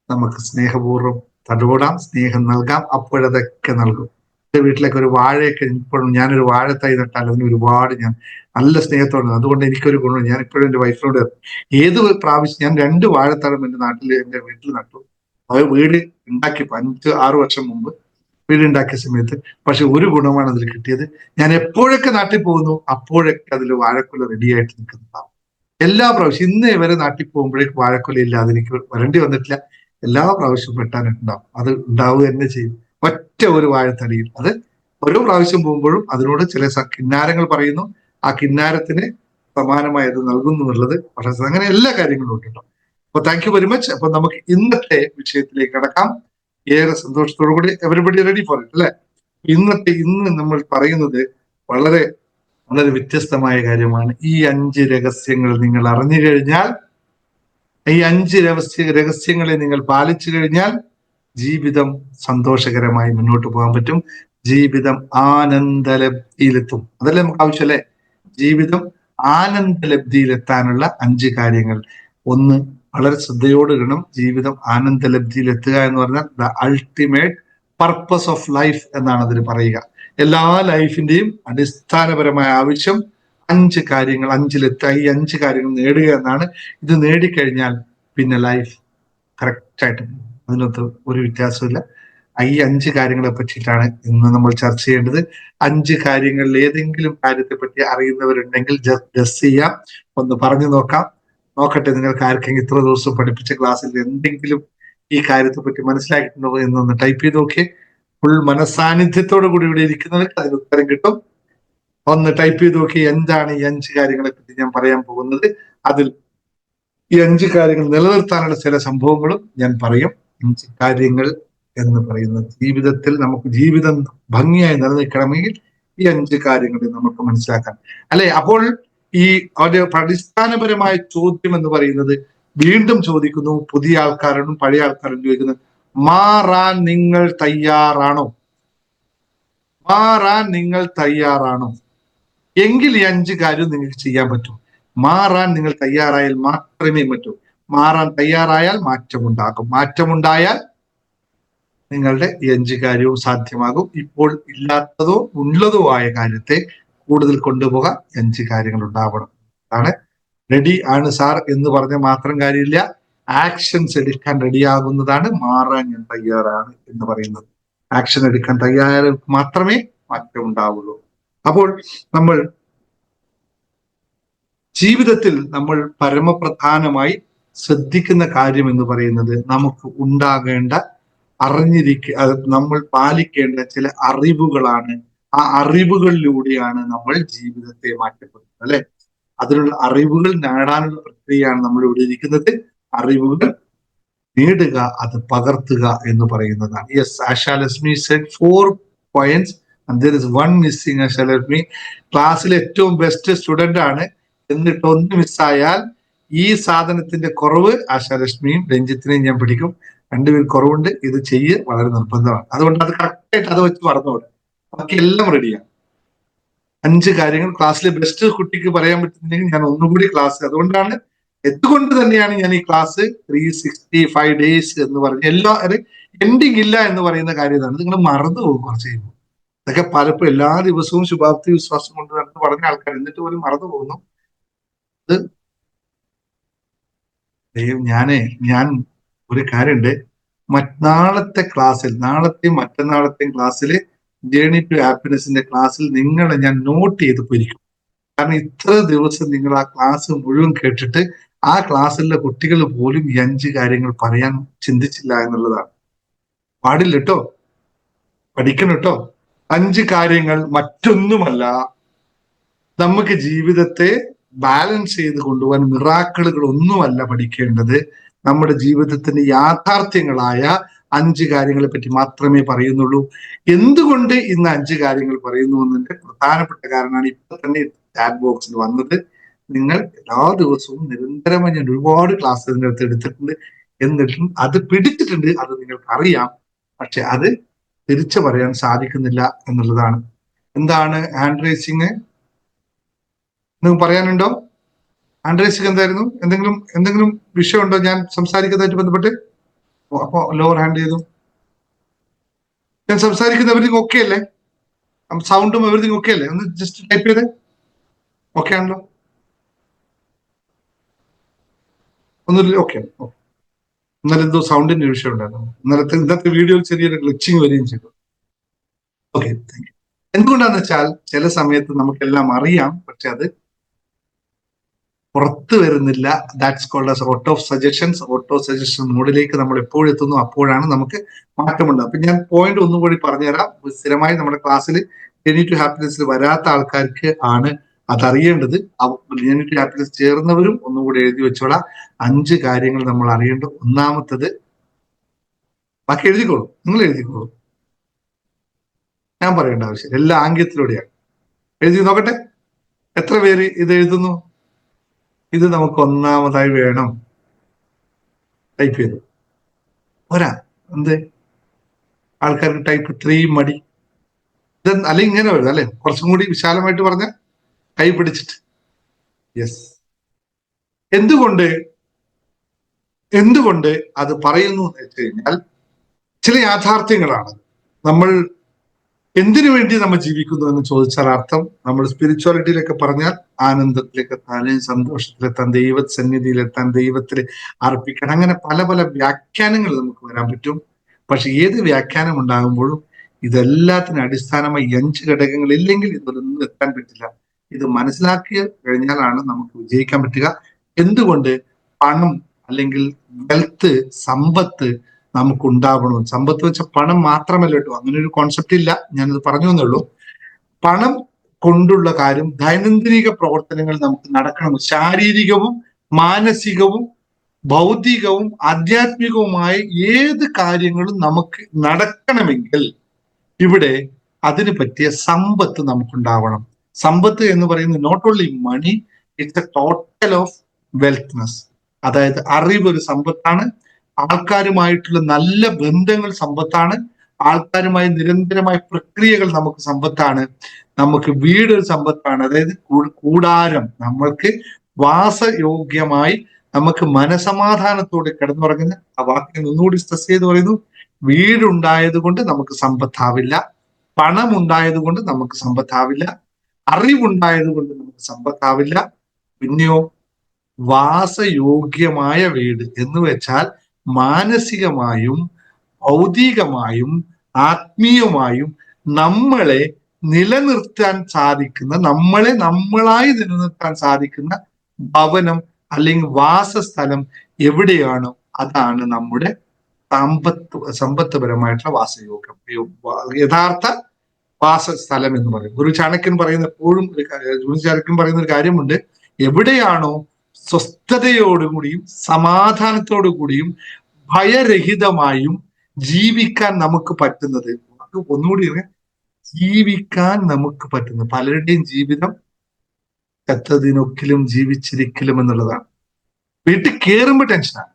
നമുക്ക് സ്നേഹപൂർവ്വം തലോടാം, സ്നേഹം നൽകാം. അപ്പോഴതൊക്കെ നൽകും. എന്റെ വീട്ടിലൊക്കെ ഒരു വാഴയൊക്കെ ഇപ്പോഴും ഞാനൊരു വാഴത്തൈ നട്ടാൽ അതിന് ഒരുപാട് ഞാൻ നല്ല സ്നേഹത്തോടെ, അതുകൊണ്ട് എനിക്കൊരു ഗുണം. ഞാൻ ഇപ്പോഴും എന്റെ വൈഫിനോട് ഏത് പ്രാവശ്യം ഞാൻ 2 വാഴത്തടം എന്റെ നാട്ടില് എന്റെ വീട്ടിൽ നട്ടു. അത് വീട് ഉണ്ടാക്കി 5-6 വർഷം മുമ്പ് വീടുണ്ടാക്കിയ സമയത്ത്. പക്ഷെ ഒരു ഗുണമാണ് അതിൽ കിട്ടിയത്. ഞാൻ എപ്പോഴൊക്കെ നാട്ടിൽ പോകുന്നു അപ്പോഴൊക്കെ അതിൽ വാഴക്കൊല റെഡി ആയിട്ട് നിൽക്കുന്നതാണ്. എല്ലാ പ്രാവശ്യം ഇന്നേ വരെ നാട്ടിൽ പോകുമ്പോഴേക്ക് വാഴക്കൊല ഇല്ലാതെ എനിക്ക് വരേണ്ടി വന്നിട്ടില്ല. എല്ലാ പ്രാവശ്യവും വെട്ടാനുണ്ടാവും. അത് ഉണ്ടാവുക തന്നെ ചെയ്യും. ഒറ്റ ഒരു വാഴത്തടിയിൽ. അത് ഓരോ പ്രാവശ്യം പോകുമ്പോഴും അതിനോട് ചില കിന്നാരങ്ങൾ പറയുന്നു. ആ കിന്നാരത്തിന് സമാനമായത് നൽകുന്നു എന്നുള്ളത് വളരെ അങ്ങനെ എല്ലാ കാര്യങ്ങളും ഉണ്ട് കേട്ടോ. അപ്പൊ താങ്ക് യു വെരി മച്ച്. അപ്പൊ നമുക്ക് ഇന്നത്തെ വിഷയത്തിലേക്ക് കടക്കാം. ഏറെ സന്തോഷത്തോടു കൂടി എവരിബഡി റെഡി ഫോർ ഇറ്റ് അല്ലെ? ഇന്ന് നമ്മൾ പറയുന്നത് വളരെ വളരെ വ്യത്യസ്തമായ കാര്യമാണ്. ഈ 5 രഹസ്യങ്ങൾ നിങ്ങൾ അറിഞ്ഞു കഴിഞ്ഞാൽ, ഈ 5 രഹസ്യങ്ങളെ നിങ്ങൾ പാലിച്ചു കഴിഞ്ഞാൽ ജീവിതം സന്തോഷകരമായി മുന്നോട്ട് പോകാൻ പറ്റും. ജീവിതം ആനന്ദലബ്ധിയിലെത്തും. അതല്ലേ നമുക്ക് ആവശ്യമല്ലേ? ജീവിതം ആനന്ദലബ്ധിയിലെത്താനുള്ള 5 കാര്യങ്ങൾ. ഒന്ന്, വളരെ ശ്രദ്ധയോടുകൂടണം. ജീവിതം ആനന്ദലബ്ധിയിലെത്തുക എന്ന് പറഞ്ഞാൽ the ultimate purpose of life എന്നാണ് അതിന് പറയുക. എല്ലാ ലൈഫിന്റെയും അടിസ്ഥാനപരമായ ആവശ്യം 5 കാര്യങ്ങൾ, 5-ലെത്തുക. ഈ 5 കാര്യങ്ങൾ നേടുക എന്നാണ്. ഇത് നേടിക്കഴിഞ്ഞാൽ പിന്നെ ലൈഫ് കറക്റ്റായിട്ട് പോകും. അതിനകത്ത് ഒരു വ്യത്യാസമില്ല. ഈ 5 കാര്യങ്ങളെ പറ്റിയിട്ടാണ് ഇന്ന് നമ്മൾ ചർച്ച ചെയ്യേണ്ടത്. 5 കാര്യങ്ങളിൽ ഏതെങ്കിലും കാര്യത്തെ പറ്റി അറിയുന്നവരുണ്ടെങ്കിൽ ജസ്റ്റ് ചെയ്യാം, ഒന്ന് പറഞ്ഞു നോക്കട്ടെ. നിങ്ങൾക്ക് ആർക്കെങ്കിലും ഇത്ര ദിവസം പഠിപ്പിച്ച ക്ലാസ്സിൽ എന്തെങ്കിലും ഈ കാര്യത്തെ പറ്റി മനസ്സിലാക്കിയിട്ടുണ്ടോ എന്നൊന്ന് ടൈപ്പ് ചെയ്ത് നോക്കിയേ. ഫുൾ മനസാന്നിധ്യത്തോടു കൂടി ഇവിടെ ഇരിക്കുന്നവർക്ക് അതിന് ഉത്തരം കിട്ടും. ഒന്ന് ടൈപ്പ് ചെയ്ത് നോക്കി എന്താണ് ഈ 5 കാര്യങ്ങളെ പറ്റി ഞാൻ പറയാൻ പോകുന്നത്. അതിൽ ഈ 5 കാര്യങ്ങൾ നിലനിർത്താനുള്ള ചില സംഭവങ്ങളും ഞാൻ പറയും. 5 കാര്യങ്ങൾ എന്ന് പറയുന്നത് ജീവിതത്തിൽ നമുക്ക് ജീവിതം ഭംഗിയായി നിലനിൽക്കണമെങ്കിൽ ഈ 5 കാര്യങ്ങൾ നമുക്ക് മനസ്സിലാക്കാം അല്ലെ? അപ്പോൾ ഈ അടിസ്ഥാനപരമായ ചോദ്യം എന്ന് പറയുന്നത് വീണ്ടും ചോദിക്കുന്നു, പുതിയ ആൾക്കാരോടും പഴയ ആൾക്കാരോടും ചോദിക്കുന്നത്, മാറാൻ നിങ്ങൾ തയ്യാറാണോ? മാറാൻ നിങ്ങൾ തയ്യാറാണോ? എങ്കിൽ ഈ 5 കാര്യം നിങ്ങൾക്ക് ചെയ്യാൻ പറ്റും. മാറാൻ നിങ്ങൾ തയ്യാറായാൽ മാത്രമേ പറ്റൂ. മാറാൻ തയ്യാറായാൽ മാറ്റമുണ്ടാകും. മാറ്റമുണ്ടായാൽ നിങ്ങളുടെ ഈ 5 കാര്യവും സാധ്യമാകും. ഇപ്പോൾ ഇല്ലാത്തതോ ഉള്ളതോ ആയ കാര്യത്തെ കൂടുതൽ കൊണ്ടുപോകാൻ 5 കാര്യങ്ങൾ ഉണ്ടാവണം. അതാണ് റെഡി ആണ് സാർ എന്ന് പറഞ്ഞ മാത്രം കാര്യമില്ല. ആക്ഷൻസ് എടുക്കാൻ റെഡിയാകുന്നതാണ് മാറാൻ ഞാൻ തയ്യാറാണ് എന്ന് പറയുന്നത്. ആക്ഷൻ എടുക്കാൻ തയ്യാറായാൽ മാത്രമേ മാറ്റം ഉണ്ടാവുള്ളൂ. അപ്പോൾ നമ്മൾ ജീവിതത്തിൽ നമ്മൾ പരമപ്രധാനമായി ശ്രദ്ധിക്കുന്ന കാര്യം എന്ന് പറയുന്നത് നമുക്ക് ഉണ്ടാകേണ്ട നമ്മൾ പാലിക്കേണ്ട ചില അറിവുകളാണ്. ആ അറിവുകളിലൂടെയാണ് നമ്മൾ ജീവിതത്തെ മാറ്റപ്പെടുന്നത് അല്ലെ? അതിനുള്ള അറിവുകൾ നേടാനുള്ള പ്രക്രിയയാണ് നമ്മൾ ഇവിടെ ഇരിക്കുന്നത്. അറിവുകൾ നേടുക, അത് പകർത്തുക എന്ന് പറയുന്നതാണ്. Yes, Asha Lakshmi said 4 points and there is one missing. Asha Lakshmi ക്ലാസ്സിലെ ഏറ്റവും ബെസ്റ്റ് സ്റ്റുഡന്റ് ആണ്, എന്നിട്ട് ഒന്ന് മിസ്സായാൽ ഈ സാധനത്തിന്റെ കുറവ് ആശാലക്ഷ്മിയും രഞ്ജിത്തിനെയും ഞാൻ പിടിക്കും. രണ്ടുപേരും കുറവുണ്ട്, ഇത് ചെയ്യ്, വളരെ നിർബന്ധമാണ്. അതുകൊണ്ട് അത് കറക്റ്റായിട്ട് അത് വെച്ച് മറന്നോടെ, ബാക്കി എല്ലാം റെഡിയാണ്. 5 കാര്യങ്ങൾ ക്ലാസ്സിലെ ബെസ്റ്റ് കുട്ടിക്ക് പറയാൻ പറ്റുന്നില്ലെങ്കിൽ ഞാൻ ഒന്നുകൂടി ക്ലാസ്, അതുകൊണ്ടാണ് എന്തുകൊണ്ട് തന്നെയാണ് ഞാൻ ഈ ക്ലാസ് 365 ഡേയ്സ് എന്ന് പറഞ്ഞ് എല്ലാവരും എൻഡിങ് ഇല്ല എന്ന് പറയുന്ന കാര്യം ഇതാണ്. നിങ്ങൾ മറന്നു പോകും കുറച്ച് കഴിയുമ്പോൾ. ഇതൊക്കെ പലപ്പോഴും എല്ലാ ദിവസവും ശുഭാപ്തി വിശ്വാസം കൊണ്ട് നടന്ന് പറഞ്ഞ ആൾക്കാർ എന്നിട്ട് പോലും മറന്നു പോകുന്നു. അത് ഞാൻ ഒരു കാര്യമുണ്ട്, നാളത്തെ ക്ലാസ്സിൽ, നാളത്തെയും മറ്റന്നാളത്തെയും ക്ലാസ്സിൽ ജേണി ടു ഹാപ്പിനെസിന്റെ ക്ലാസ്സിൽ നിങ്ങളെ ഞാൻ നോട്ട് ചെയ്ത് പോയിരിക്കും. കാരണം ഇത്ര ദിവസം നിങ്ങൾ ആ ക്ലാസ് മുഴുവൻ കേട്ടിട്ട് ആ ക്ലാസ്സിലെ കുട്ടികൾ പോലും ഈ 5 കാര്യങ്ങൾ പറയാൻ ചിന്തിച്ചില്ല എന്നുള്ളതാണ്. പാടില്ല കേട്ടോ, പഠിക്കണം കേട്ടോ. 5 കാര്യങ്ങൾ മറ്റൊന്നുമല്ല, നമുക്ക് ജീവിതത്തെ ബാലൻസ് ചെയ്ത് കൊണ്ടുപോകാൻ മിറാക്കിളുകൾ ഒന്നുമല്ല പഠിക്കേണ്ടത്. നമ്മുടെ ജീവിതത്തിന്റെ യാഥാർത്ഥ്യങ്ങളായ 5 കാര്യങ്ങളെ പറ്റി മാത്രമേ പറയുന്നുള്ളൂ. എന്തുകൊണ്ട് ഇന്ന് 5 കാര്യങ്ങൾ പറയുന്നു എന്നതിന്റെ പ്രധാനപ്പെട്ട കാരണമാണ് ഇപ്പൊ തന്നെ ചാറ്റ് ബോക്സിൽ വന്നത്. നിങ്ങൾ എല്ലാ ദിവസവും നിരന്തരമായി ഞാൻ ഒരുപാട് ക്ലാസ് ഇതിനകത്ത് എടുത്തിട്ടുണ്ട്, എന്നിട്ടും അത് പിടിച്ചിട്ടുണ്ട്, അത് നിങ്ങൾക്ക് അറിയാം. പക്ഷെ അത് തിരിച്ചു പറയാൻ സാധിക്കുന്നില്ല എന്നുള്ളതാണ്. എന്താണ് ഹാൻഡ് റൈസിങ്? നിങ്ങൾക്ക് പറയാനുണ്ടോ? ഹാൻഡ് റൈസിങ് എന്തായിരുന്നു? എന്തെങ്കിലും വിഷയമുണ്ടോ ഞാൻ സംസാരിക്കുന്നതായിട്ട് ബന്ധപ്പെട്ട്? അപ്പൊ ലോവർ ഹാൻഡ് ചെയ്തു. ഞാൻ സംസാരിക്കുന്ന എവരിതിങ് ഓക്കെ അല്ലേ? സൗണ്ടും എവരിതിങ് ഓക്കെ അല്ലേ? ഒന്ന് ജസ്റ്റ് ടൈപ്പ് ചെയ്തേ. ഓക്കെ ആണല്ലോ? ഒന്നുമില്ല, ഓക്കെ. ഇന്നലെ എന്തോ സൗണ്ടിന്റെ വിഷയം ഉണ്ടായിരുന്നു. ഇന്നത്തെ വീഡിയോയിൽ ചെറിയൊരു ഗ്ലിച്ചിങ് വരികയും ചെയ്തു. Okay, thank you. എന്തുകൊണ്ടാന്ന് വെച്ചാൽ ചില സമയത്ത് നമുക്കെല്ലാം അറിയാം, പക്ഷെ അത് പുറത്തു വരുന്നില്ല. That's called as out of suggestions. Out of suggestion മോഡിലേക്ക് നമ്മൾ എപ്പോഴെത്തുന്നു അപ്പോഴാണ് നമുക്ക് മാറ്റമുണ്ടാകും. അപ്പൊ ഞാൻ പോയിന്റ് ഒന്നുകൂടി പറഞ്ഞുതരാം. സ്ഥിരമായി നമ്മുടെ ക്ലാസ്സിൽ ജേണി ടു ഹാപ്പിനെസ്സിൽ വരാത്ത ആൾക്കാർക്ക് ആണ് അതറിയേണ്ടത്. ജേണി ടു ഹാപ്പിനെസ് ചേർന്നവരും ഒന്നുകൂടി എഴുതി വെച്ചോളാം. 5 കാര്യങ്ങൾ നമ്മൾ അറിയേണ്ടത്. ഒന്നാമത്തത്, ബാക്കി എഴുതിക്കോളൂ, നിങ്ങൾ എഴുതിക്കോളൂ, ഞാൻ പറയേണ്ട ആവശ്യം, എല്ലാ ആംഗ്യത്തിലൂടെയാണ്. എഴുതി നോക്കട്ടെ എത്ര പേര് ഇത് എഴുതുന്നു. ഇത് നമുക്ക് ഒന്നാമതായി വേണം. ടൈപ്പ് ചെയ്തു പോരാ, എന്ത് ആൾക്കാർക്ക് ടൈപ്പ് 3 മടി. ഇത് അല്ലെങ്കിൽ ഇങ്ങനെ വരും അല്ലെ, കുറച്ചും കൂടി വിശാലമായിട്ട് പറഞ്ഞ കൈ പിടിച്ചിട്ട്. യെസ്. എന്തുകൊണ്ട് അത് പറയുന്നു എന്ന് വെച്ച് കഴിഞ്ഞാൽ ചില യാഥാർത്ഥ്യങ്ങളാണ്. നമ്മൾ എന്തിനു വേണ്ടി നമ്മൾ ജീവിക്കുന്നു എന്ന് ചോദിച്ചാൽ അർത്ഥം, നമ്മൾ സ്പിരിച്വാലിറ്റിയിലൊക്കെ പറഞ്ഞാൽ ആനന്ദത്തിലേക്കെത്താൻ, സന്തോഷത്തിലെത്താൻ, ദൈവസന്നിധിയിലെത്താൻ, ദൈവത്തിൽ അർപ്പിക്കാൻ, അങ്ങനെ പല പല വ്യാഖ്യാനങ്ങൾ നമുക്ക് വരാൻ പറ്റും. പക്ഷെ ഏത് വ്യാഖ്യാനം ഉണ്ടാകുമ്പോഴും ഇതെല്ലാത്തിനും അടിസ്ഥാനമായി 5 ഘടകങ്ങൾ ഇല്ലെങ്കിൽ ഇതൊന്നും എത്താൻ പറ്റില്ല. ഇത് മനസ്സിലാക്കി കഴിഞ്ഞാലാണ് നമുക്ക് വിജയിക്കാൻ പറ്റുക. എന്തുകൊണ്ട്? പണം അല്ലെങ്കിൽ വെൽത്ത്, സമ്പത്ത് നമുക്ക് ഉണ്ടാവണം. സമ്പത്ത് വെച്ച പണം മാത്രമല്ല കേട്ടോ, അങ്ങനെ ഒരു കോൺസെപ്റ്റ് ഇല്ല, ഞാനത് പറഞ്ഞു എന്നുള്ളൂ. പണം കൊണ്ടുള്ള കാര്യം, ദൈനംദിന പ്രവർത്തനങ്ങൾ നമുക്ക് നടക്കണം. ശാരീരികവും മാനസികവും ഭൗതികവും ആധ്യാത്മികവുമായ ഏത് കാര്യങ്ങളും നമുക്ക് നടക്കണമെങ്കിൽ ഇവിടെ അതിന് പറ്റിയ സമ്പത്ത് നമുക്കുണ്ടാവണം. സമ്പത്ത് എന്ന് പറയുന്നത് not only money, it's a total of wealthness. അതായത് അറിവ് ഒരു സമ്പത്താണ്, ആൾക്കാരുമായിട്ടുള്ള നല്ല ബന്ധങ്ങൾ സമ്പത്താണ്, ആൾക്കാരുമായി നിരന്തരമായ പ്രക്രിയകൾ നമുക്ക് സമ്പത്താണ്, നമുക്ക് വീട് ഒരു സമ്പത്താണ്. അതായത് കൂടാരം, നമ്മൾക്ക് വാസയോഗ്യമായി നമുക്ക് മനസമാധാനത്തോടെ കിടന്നുറങ്ങുന്ന, ആ വാക്കിനെ ഒന്നുകൂടി സ്ട്രെസ് ചെയ്ത് പറയുന്നു, വീടുണ്ടായത് കൊണ്ട് നമുക്ക് സമ്പത്താവില്ല, പണം ഉണ്ടായത് കൊണ്ട് നമുക്ക് സമ്പത്താവില്ല, അറിവുണ്ടായത് കൊണ്ട് നമുക്ക് സമ്പത്താവില്ല. പിന്നെയോ വാസയോഗ്യമായ വീട് എന്ന് വെച്ചാൽ മാനസികമായും ഭൗതികമായും ആത്മീയമായും നമ്മളെ നിലനിർത്താൻ സാധിക്കുന്ന, നമ്മളായി നിലനിർത്താൻ സാധിക്കുന്ന ഭവനം വാസസ്ഥലം എവിടെയാണോ അതാണ് നമ്മുടെ സമ്പത്തുപരമായിട്ടുള്ള വാസയോഗ്യം, യഥാർത്ഥ വാസസ്ഥലം എന്ന് പറയും. ഗുരു ചാണക്യൻ പറയുന്ന ഒരു കാര്യമുണ്ട്, എവിടെയാണോ സ്വസ്ഥതയോടുകൂടിയും സമാധാനത്തോടുകൂടിയും ഭയരഹിതമായും ജീവിക്കാൻ നമുക്ക് പറ്റുന്നത്, ഒന്നുകൂടി ജീവിക്കാൻ നമുക്ക് പറ്റുന്നത്. പലരുടെയും ജീവിതം ചത്തതിനൊക്കിലും ജീവിച്ചിരിക്കലും എന്നുള്ളതാണ്. വീട്ടിൽ കയറുമ്പോ ടെൻഷനാണ്,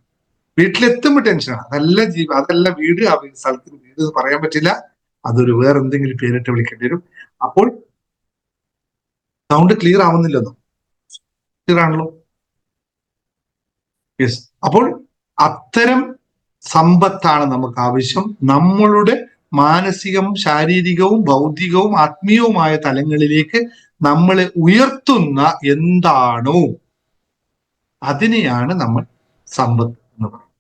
വീട്ടിലെത്തുമ്പോ ടെൻഷനാണ്. അതല്ല വീട്, ആ സ്ഥലത്തിന് വീട് എന്ന് പറയാൻ പറ്റില്ല, അതൊരു വേറെ എന്തെങ്കിലും പേരിട്ട് വിളിക്കേണ്ടി വരും. അപ്പോൾ സൗണ്ട് ക്ലിയർ ആവുന്നില്ലെന്നോ? ക്ലിയർ ആണല്ലോ? യെസ്. അപ്പോൾ അത്തരം സമ്പത്താണ് നമുക്ക് ആവശ്യം. നമ്മളുടെ മാനസികവും ശാരീരികവും ബൗദ്ധികവും ആത്മീയവുമായ തലങ്ങളിലേക്ക് നമ്മളെ ഉയർത്തുന്ന എന്താണോ അതിനെയാണ് നമ്മൾ സമ്പത്ത് എന്ന് പറയുന്നത്.